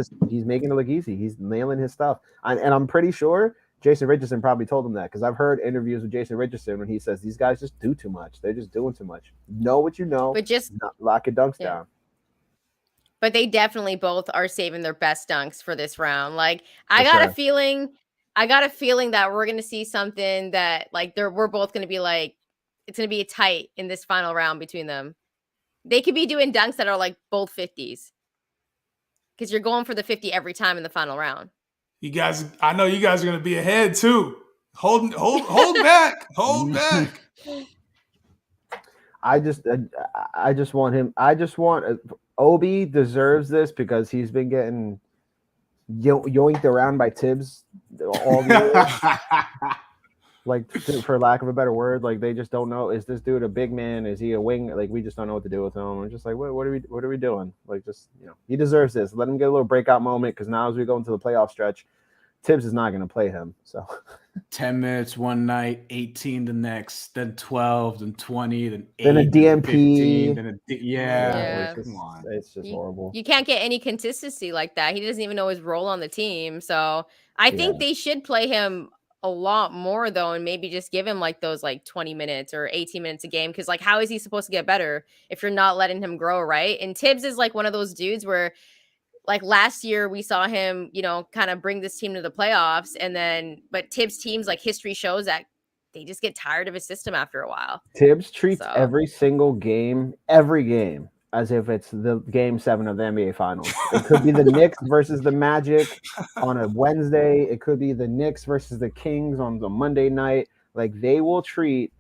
A: making it look easy. He's nailing his stuff. And I'm pretty sure Jason Richardson probably told him that, because I've heard interviews with Jason Richardson when he says these guys just do too much. They're just doing too much. Know what you know,
D: but just
A: lock your dunks down.
D: But they definitely both are saving their best dunks for this round. Like, I got a feeling that we're going to see something that, like, we're both going to be like, it's going to be tight in this final round between them. They could be doing dunks that are like both 50s, because you're going for the 50 every time in the final round.
C: You guys, I know you guys are going to be ahead too. Hold back, hold back.
A: I just want him. Obi deserves this because he's been getting yoinked around by Tibbs all the years. Like, for lack of a better word, like they just don't know. Is this dude a big man? Is he a wing? Like, we just don't know what to do with him. We're just like, what are we doing? Like, just, he deserves this. Let him get a little breakout moment, because now as we go into the playoff stretch, Tibbs is not going to play him. So
B: 10 minutes one night, 18 the next, then 12, then 20, then 8,
A: then a DMP.
B: Then it's just horrible.
D: You can't get any consistency like that. He doesn't even know his role on the team. So I think they should play him a lot more, though, and maybe just give him like those like 20 minutes or 18 minutes a game, because like, how is he supposed to get better if you're not letting him grow, right? And Tibbs is like one of those dudes where, like, last year we saw him, kind of bring this team to the playoffs, but Tibbs teams, like, history shows that they just get tired of his system after a while.
A: Tibbs treats every single game, as if it's the game 7 of the NBA Finals. It could be the Knicks versus the Magic on a Wednesday. It could be the Knicks versus the Kings on the Monday night. Like, he will treat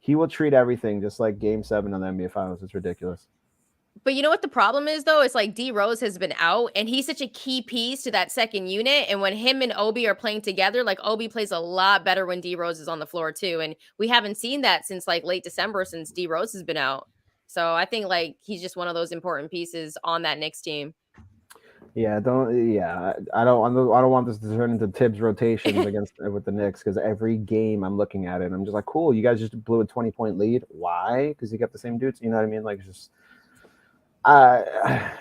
A: everything just like game 7 of the NBA Finals. It's ridiculous.
D: But you know what the problem is, though? It's like D Rose has been out, and he's such a key piece to that second unit. And when him and Obi are playing together, like Obi plays a lot better when D Rose is on the floor too. And we haven't seen that since like late December, since D Rose has been out. So I think like he's just one of those important pieces on that Knicks team.
A: Yeah, I don't want this to turn into Tibbs rotations with the Knicks, because every game I'm looking at it, I'm just like, cool, you guys just blew a 20-point lead. Why? Because you got the same dudes. You know what I mean? Like, it's just. I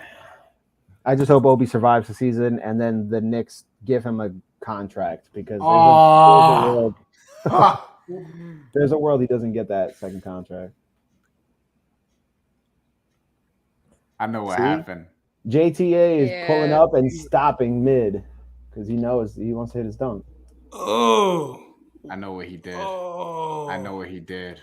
A: just hope Obi survives the season, and then the Knicks give him a contract, because there's a world he doesn't get that second contract.
B: I know what happened.
A: JTA is pulling up and stopping mid because he knows he wants to hit his dunk.
C: Oh,
B: I know what he did. I know what he did.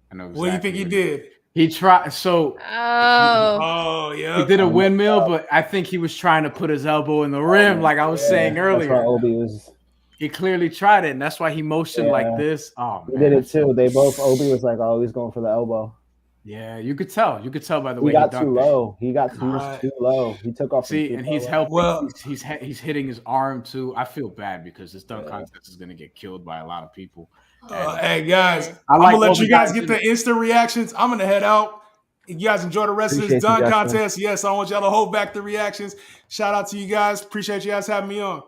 B: I know exactly
C: what do you think he did?
B: He tried. So
C: yeah,
B: he did a windmill, but I think he was trying to put his elbow in the rim, like I was saying earlier.
A: That's why Obi was.
B: He clearly tried it, and that's why he motioned like this. Oh,
A: man. He did it too. Obi was like, oh, he's going for the elbow.
B: Yeah, you could tell. You could tell by the way
A: he got too low. He was too low. He took off.
B: See, and he's helping. Well, he's hitting his arm too. I feel bad because this dunk contest is going to get killed by a lot of people.
C: Hey guys, I'm gonna let you guys get the instant reactions. I'm gonna head out. You guys enjoy the rest of this dunk contest. Yes, I want y'all to hold back the reactions. Shout out to you guys. Appreciate you guys having me on.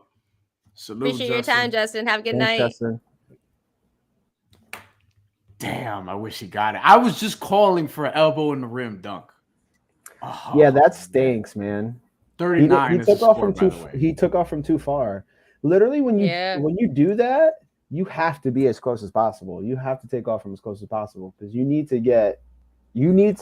B: Salute,
D: appreciate your time, Justin. Have a good night.
A: Justin.
B: Damn, I wish he got it. I was just calling for an elbow in the rim dunk.
A: Oh, yeah, that stinks, man.
B: 39.
A: He took off from too far. Literally, when you do that, you have to be as close as possible. You have to take off from as close as possible, because you need to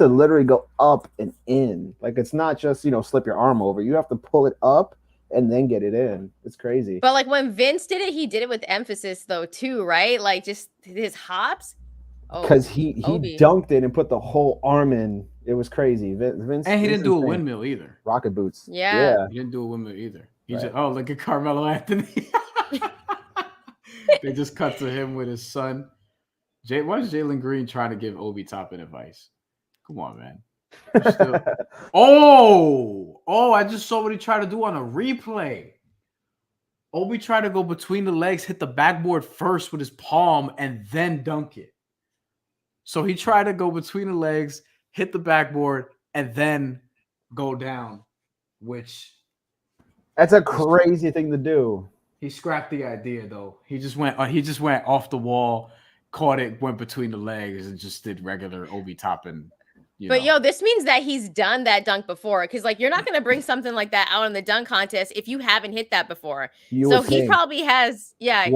A: literally go up and in. Like, it's not just, slip your arm over. You have to pull it up and then get it in. It's crazy.
D: But like when Vince did it, he did it with emphasis though too, right? Like just his hops.
A: Because he dunked it and put the whole arm in. It was crazy. Vince,
B: and he didn't do a windmill either.
A: Rocket boots.
D: Yeah.
B: He didn't do a windmill either. He just look at karl-anthony. They just cut to him with his son. Why is Jalen Green trying to give Obi Toppin advice? Come on, man. I just saw what he tried to do on a replay. Obi tried to go between the legs, hit the backboard first with his palm, and then dunk it. So he tried to go between the legs, hit the backboard, and then go down, which...
A: That's a crazy thing to do.
B: He scrapped the idea, though. He just went off the wall, caught it, went between the legs, and just did regular Obi Toppin.
D: But this means that he's done that dunk before, because like you're not going to bring something like that out in the dunk contest if you haven't hit that before. So he probably has. Yeah,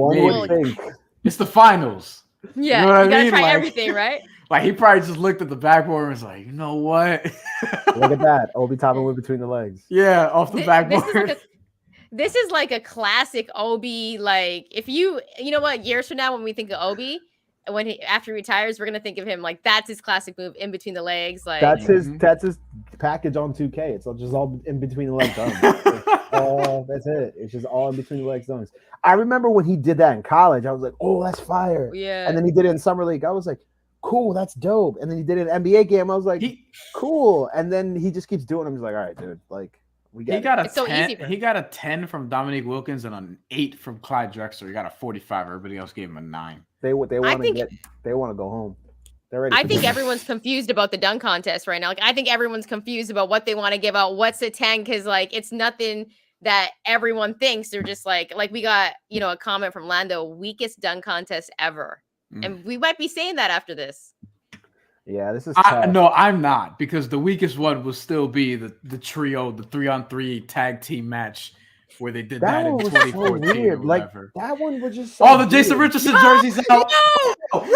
B: it's the finals.
D: Yeah, you gotta try everything, right?
B: Like he probably just looked at the backboard and was like, you know what?
A: Look at that, Obi Toppin went between the legs.
B: Yeah, off the backboard.
D: This is like a classic Obi. Like if you know what, years from now when we think of Obi, after he retires, we're gonna think of him like that's his classic move in between the legs. Like
A: that's his package on 2K. It's just all in between the legs dunks. That's it. It's just all in between the legs dunks. I remember when he did that in college. I was like, oh, that's fire.
D: Yeah.
A: And then he did it in summer league. I was like, cool, that's dope. And then he did it in an NBA game. I was like, cool. And then he just keeps doing it. I'm just like, all right, dude. Like.
B: He got a 10 from Dominique Wilkins and an 8 from Clyde Drexler. He got a 45. Everybody else gave him a 9.
A: They want to go home. They're ready.
D: I think everyone's confused about the dunk contest right now. Like I think everyone's confused about what they want to give out. What's a 10? Because like it's nothing that everyone thinks. They're just like we got a comment from Lando, weakest dunk contest ever, and we might be saying that after this.
A: Yeah, this is
B: no, I'm not, because the weakest one will still be the trio, the 3-on-3 tag team match where they did that in 2014 or whatever.
A: That one was just
B: the Jason Richardson jerseys out.
D: Ryan,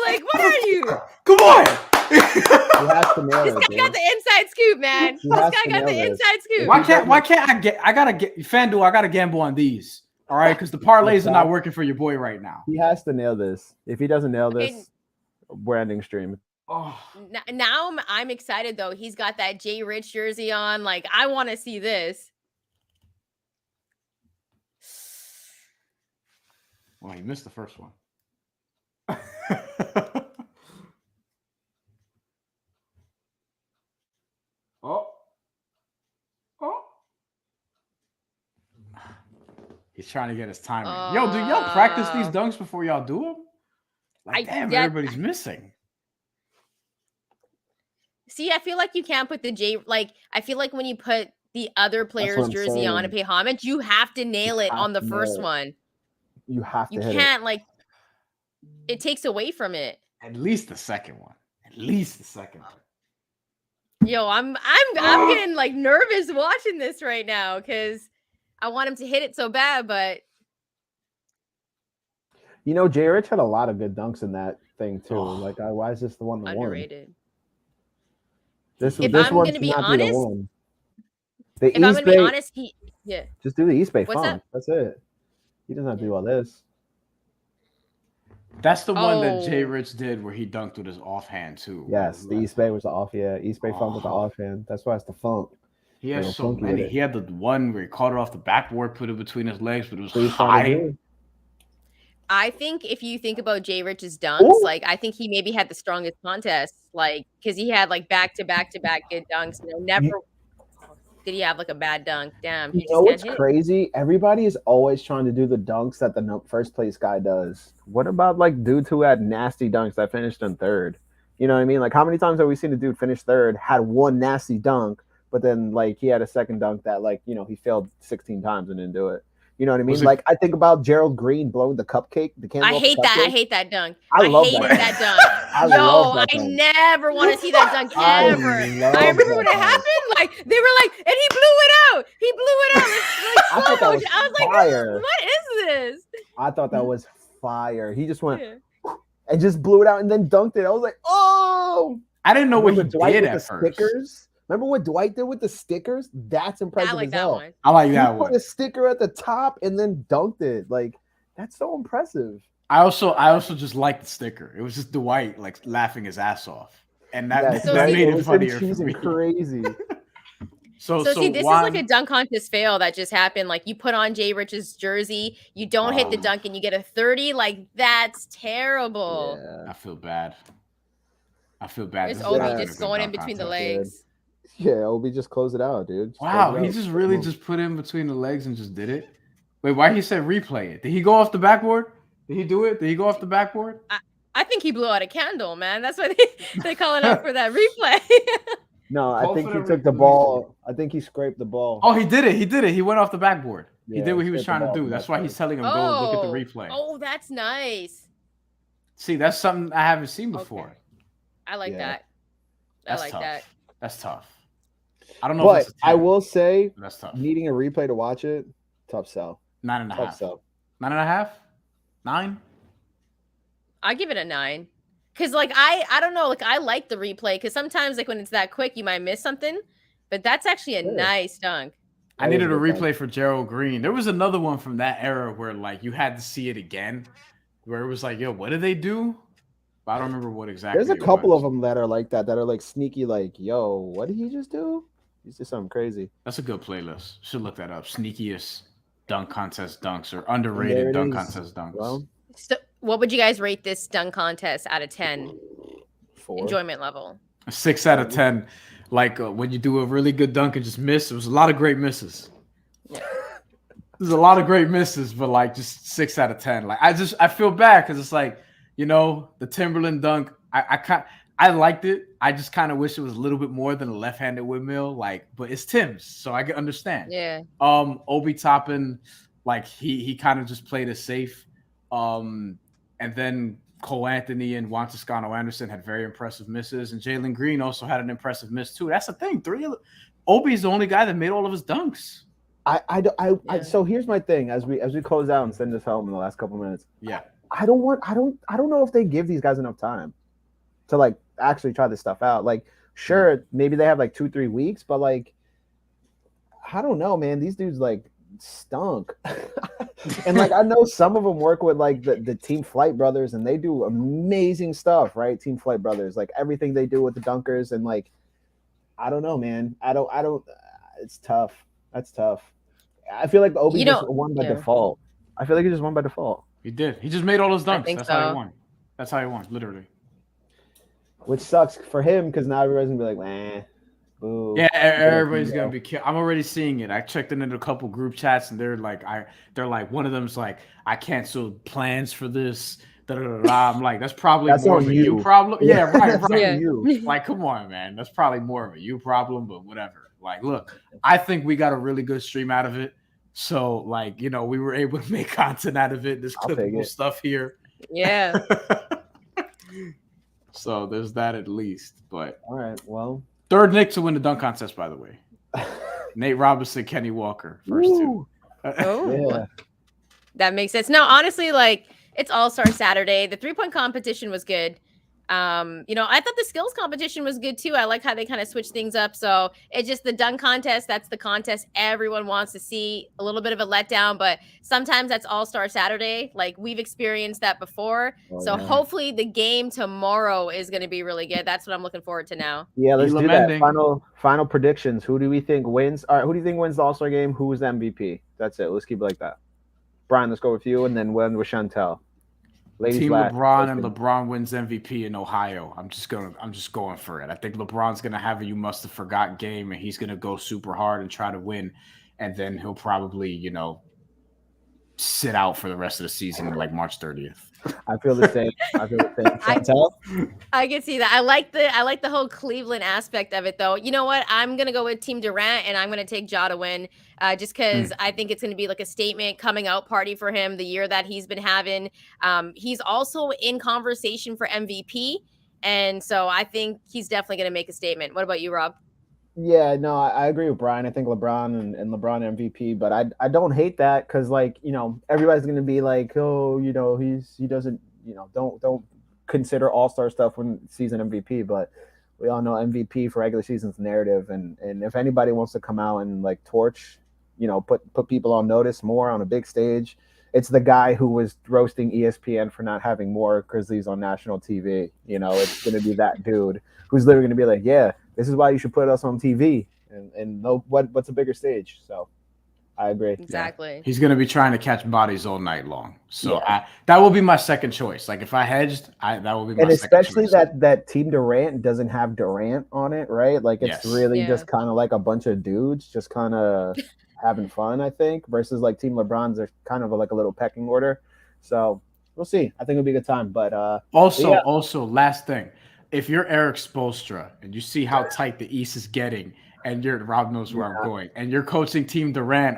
D: like what are you?
B: Come on.
D: This guy got the inside scoop, man. This guy got the inside scoop.
B: Why can't I gotta get FanDuel? I gotta gamble on these. All right, because the parlays are not working for your boy right now.
A: He has to nail this. If he doesn't nail this, we're ending stream.
D: Oh. Now I'm excited though. He's got that Jay Rich jersey on. Like I want to see this.
B: Well, he missed the first one. He's trying to get his timing. Yo, do y'all practice these dunks before y'all do them? Like, damn, everybody's missing.
D: See, I feel like you can't put the J. Like, I feel like when you put the other player's jersey on and pay homage, you have to nail it on the first one.
A: You have to.
D: You can't like. It takes away from it.
B: At least the second one. At least the second one.
D: Yo, I'm getting like nervous watching this right now because I want him to hit it so bad, but.
A: You know, J. Rich had a lot of good dunks in that thing too. Like, why is this the one that
D: underrated?
A: This
D: if
A: this
D: I'm going to be honest,
A: if I'm going to be honest, just do the East Bay funk. That's it. He does not do all this.
B: That's the one that J. Rich did where he dunked with his offhand too.
A: Yes, the East Bay was the off. Yeah, East Bay funk with the offhand. That's why it's the funk.
B: He has so many. He had the one where he caught it off the backboard, put it between his legs, but it was high.
D: I think if you think about J. Rich's dunks, like I think he maybe had the strongest contest, like because he had like back to back good dunks. You know, never did he have like a bad dunk. Damn,
A: you know what's crazy? Everybody is always trying to do the dunks that the first place guy does. What about like dudes who had nasty dunks that finished in third? You know what I mean? Like how many times have we seen a dude finish third, had one nasty dunk, but then like he had a second dunk that like he failed 16 times and didn't do it. You know what I mean? Like I think about Gerald Green blowing the cupcake.
D: I hate that. I hate that dunk. I hated that dunk. I never want to see that dunk ever. I remember when it happened. Like they were like, and he blew it out. He blew it out. Like, I was like, what is this?
A: I thought that was fire. He just went and just blew it out and then dunked it. I was like, oh!
B: I didn't know what he did at first.
A: Stickers. Remember what Dwight did with the stickers? That's impressive.
D: I like that one.
B: I like that one.
A: He put a sticker at the top and then dunked it. Like that's so impressive.
B: I also just liked the sticker. It was just Dwight like laughing his ass off, and that made it funnier for me.
A: Crazy.
B: So
D: see, this is like a dunk contest fail that just happened. Like you put on J. Rich's jersey, you don't hit the dunk, and you get a 30. Like that's terrible.
B: Yeah. I feel bad.
D: There's Obi just going in between the legs.
A: Yeah, Obi just closed it out, dude.
B: Wow, he just really just put in between the legs and just did it. Wait, why he said replay it? Did he go off the backboard? Did he do it? Did he go off the backboard?
D: I think he blew out a candle, man. That's why they call it out for that replay.
A: No, I think he took the ball. I think he scraped the ball.
B: Oh, he did it. He went off the backboard. He did what he was trying to do. That's why he's telling him go look at the replay.
D: Oh, that's nice.
B: See, that's something I haven't seen before.
D: Okay. I like that. I like that.
B: That's tough. I don't know.
A: But I will say,
B: that's tough.
A: Needing a replay to watch it, tough sell.
B: 9.5.
A: Tough sell.
B: 9.5. 9.
D: I give it a 9. Cause like I don't know, like I like the replay because sometimes like when it's that quick, you might miss something. But that's actually a nice dunk.
B: I needed a replay for Gerald Green. There was another one from that era where like you had to see it again, where it was like, yo, what did they do? But I don't remember what exactly.
A: There's a couple of them that are like that are like sneaky, like, yo, what did he just do? He did something crazy.
B: That's a good playlist. Should look that up. Sneakiest dunk contest dunks or underrated dunk contest dunks.
A: Well,
D: so what would you guys rate this dunk contest out of 10?
A: 4.
D: Enjoyment level.
B: A 6 out of 10. Like when you do a really good dunk and just miss, there was a lot of great misses.
D: Yeah.
B: There's a lot of great misses, but like just 6 out of 10. Like I feel bad because it's like, the Timberland dunk. I liked it. I just kind of wish it was a little bit more than a left-handed windmill. Like, but it's Tim's, so I can understand.
D: Yeah.
B: Obi Toppin, like he kind of just played it safe. And then Karl-Anthony and Juan Toscano Anderson had very impressive misses, and Jalen Green also had an impressive miss too. That's the thing. Obi's the only guy that made all of his dunks.
A: So here's my thing as we close out and send this home in the last couple minutes.
B: Yeah.
A: I don't know if they give these guys enough time to like actually try this stuff out. Like, sure, maybe they have like 2-3 weeks, but like, I don't know, man. These dudes like stunk. And like I know some of them work with like the Team Flight brothers and they do amazing stuff, right? Team Flight brothers, like everything they do with the dunkers, and like I don't know, man. I don't it's tough. That's tough. I feel like Obi just won by default. I feel like he just won by default.
B: He did. He just made all those dunks. That's how he won. That's how he won, literally.
A: Which sucks for him because now everybody's gonna be like, man. Boo.
B: Yeah, everybody's gonna be killed. I'm already seeing it. I checked into a couple group chats, and they're like, one of them's like, I canceled plans for this. I'm like, that's probably more of a you problem. Yeah, right.
A: You.
B: Like, come on, man. That's probably more of a you problem, but whatever. Like, look, I think we got a really good stream out of it. So, like, we were able to make content out of it. There's clippable stuff here.
D: Yeah.
B: So there's that at least. But
A: all right, well.
B: Third Nick to win the dunk contest, by the way. Nate Robinson, Kenny Walker, first two.
D: Yeah. That makes sense. No, honestly, like, it's All-Star Saturday. The 3-point competition was good. I thought the skills competition was good too. I like how they kind of switch things up. So it's just the dunk contest. That's the contest everyone wants to see. A little bit of a letdown, but sometimes that's All-Star Saturday. Like, we've experienced that before. Hopefully the game tomorrow is going to be really good. That's what I'm looking forward to now.
A: Yeah, let's do that. Final predictions. Who do we think wins? All right, who do you think wins the All-Star game? Who is the MVP? That's it. Let's keep it like that. Brian, let's go with you, and then we'll end with Chantel. Ladies
B: Team LeBron, and LeBron wins MVP in Ohio. I'm just going for it. I think LeBron's gonna have a you must have forgot game, and he's gonna go super hard and try to win, and then he'll probably sit out for the rest of the season like March 30th.
A: I feel the same. Chantel?
D: I can see that. I like the whole Cleveland aspect of it, though. You know what? I'm gonna go with Team Durant, and I'm gonna take Ja to win, just because I think it's gonna be like a statement coming out party for him. The year that he's been having, he's also in conversation for MVP, and so I think he's definitely gonna make a statement. What about you, Rob?
A: Yeah, no, I agree with Brian. I think LeBron and LeBron MVP, but I don't hate that because, like, everybody's gonna be like, oh, he doesn't, don't consider All-Star stuff when season MVP, but we all know MVP for regular season's narrative, and if anybody wants to come out and like torch, put people on notice more on a big stage, it's the guy who was roasting ESPN for not having more Grizzlies on national TV. It's gonna be that dude who's literally gonna be like, yeah, this is why you should put us on TV and know what's a bigger stage. So I agree.
D: Exactly.
B: Yeah. He's going to be trying to catch bodies all night long. So that will be my second choice. Like, if I hedged, that will be my second choice.
A: And especially that Team Durant doesn't have Durant on it, right? Like, it's really just kind of like a bunch of dudes just kind of having fun, I think, versus like Team LeBron's are kind of like a little pecking order. So we'll see. I think it'll be a good time. But
B: also, last thing. If you're Eric Spoelstra and you see how tight the East is getting, and Rob knows where I'm going, and you're coaching Team Durant,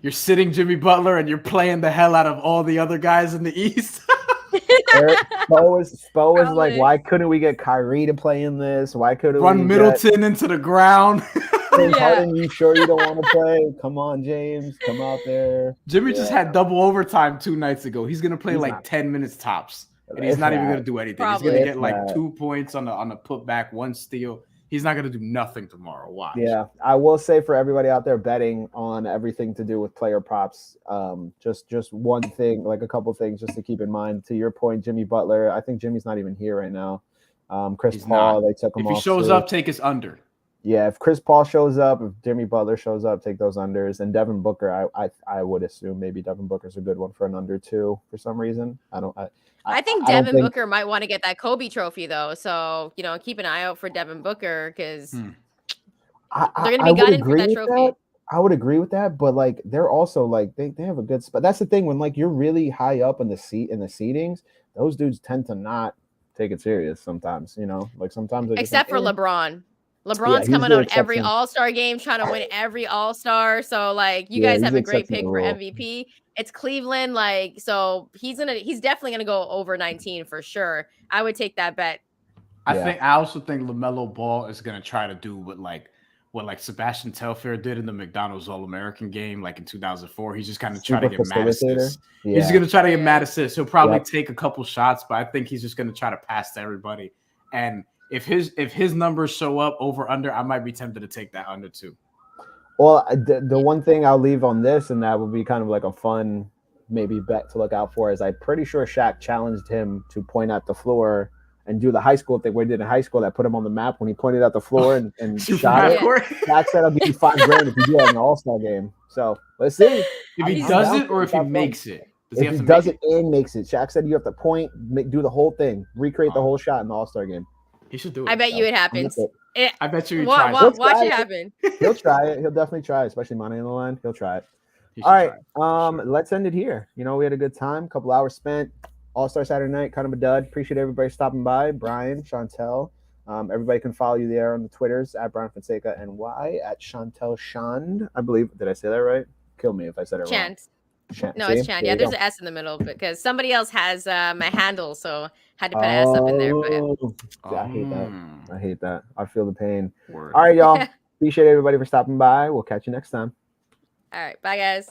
B: you're sitting Jimmy Butler and you're playing the hell out of all the other guys in the East?
A: Spo was like, why couldn't we get Kyrie to play in this? Why couldn't we
B: run Middleton into the ground?
A: Harden, you sure you don't want to play? Come on, James, come out there.
B: Jimmy just had double overtime 2 nights ago. He's gonna play 10 minutes tops. And he's not even going to do anything. Probably. He's going to get like 2 points on the putback, 1 steal. He's not going to do nothing tomorrow. Watch.
A: Yeah, I will say for everybody out there betting on everything to do with player props, just one thing, like a couple things just to keep in mind. To your point, Jimmy Butler, I think Jimmy's not even here right now. Chris Paul, they took him off.
B: If he shows up, take his under.
A: Yeah, if Chris Paul shows up, if Jimmy Butler shows up, take those unders. And Devin Booker, I would assume maybe Devin Booker's a good one for an under too for some reason.
D: I think Devin Booker might want to get that Kobe trophy though. So, keep an eye out for Devin Booker because they're going to be gunning for that trophy.
A: I would agree with that, but like they're also like they have a good spot. That's the thing when like you're really high up in the seatings, those dudes tend to not take it serious sometimes, like sometimes
D: except for LeBron. LeBron's coming on every All-Star game, trying to win every All-Star. So, like, you guys have a great pick for MVP. It's Cleveland, like, so he's definitely gonna go over 19 for sure. I would take that bet.
B: I also think LaMelo Ball is gonna try to do what Sebastian Telfair did in the McDonald's All-American game, like in 2004. He's just kind of trying to get mad assists. Yeah. He's gonna try to get mad assists. He'll probably take a couple shots, but I think he's just gonna try to pass to everybody. And if his numbers show up over under, I might be tempted to take that under too.
A: Well, the one thing I'll leave on this, and that would be kind of like a fun maybe bet to look out for, is I'm pretty sure Shaq challenged him to point at the floor and do the high school thing we did in high school that put him on the map when he pointed at the floor and shot it. Shaq said, I'll give you $5,000 if you do that in an All-Star game. So let's see.
B: If he does it or if he makes it.
A: If he does it and makes it. Shaq said you have to point, do the whole thing, recreate the whole shot in the All-Star game.
B: He should do it.
D: I bet you it happens.
B: I bet you he
D: watch it happen.
A: He'll try it. He'll definitely try it, especially money on the line. He'll try it.
B: He
A: All right.
B: sure.
A: Let's end it here. You know, we had a good time. Couple hours spent. All-Star Saturday night, kind of a dud. Appreciate everybody stopping by. Brian, Chantel. Everybody can follow you there on the Twitters at Brian Fonseca NY, at Chantel Shand. I believe. Did I say that right? Kill me if I said it wrong.
D: No, it's Chan. Yeah, there's an S in the middle because somebody else has my handle, so had to put an S up in there. But
A: I hate that. I hate that. I feel the pain.
B: Word.
A: All right, y'all. Appreciate everybody for stopping by. We'll catch you next time.
D: All right. Bye, guys.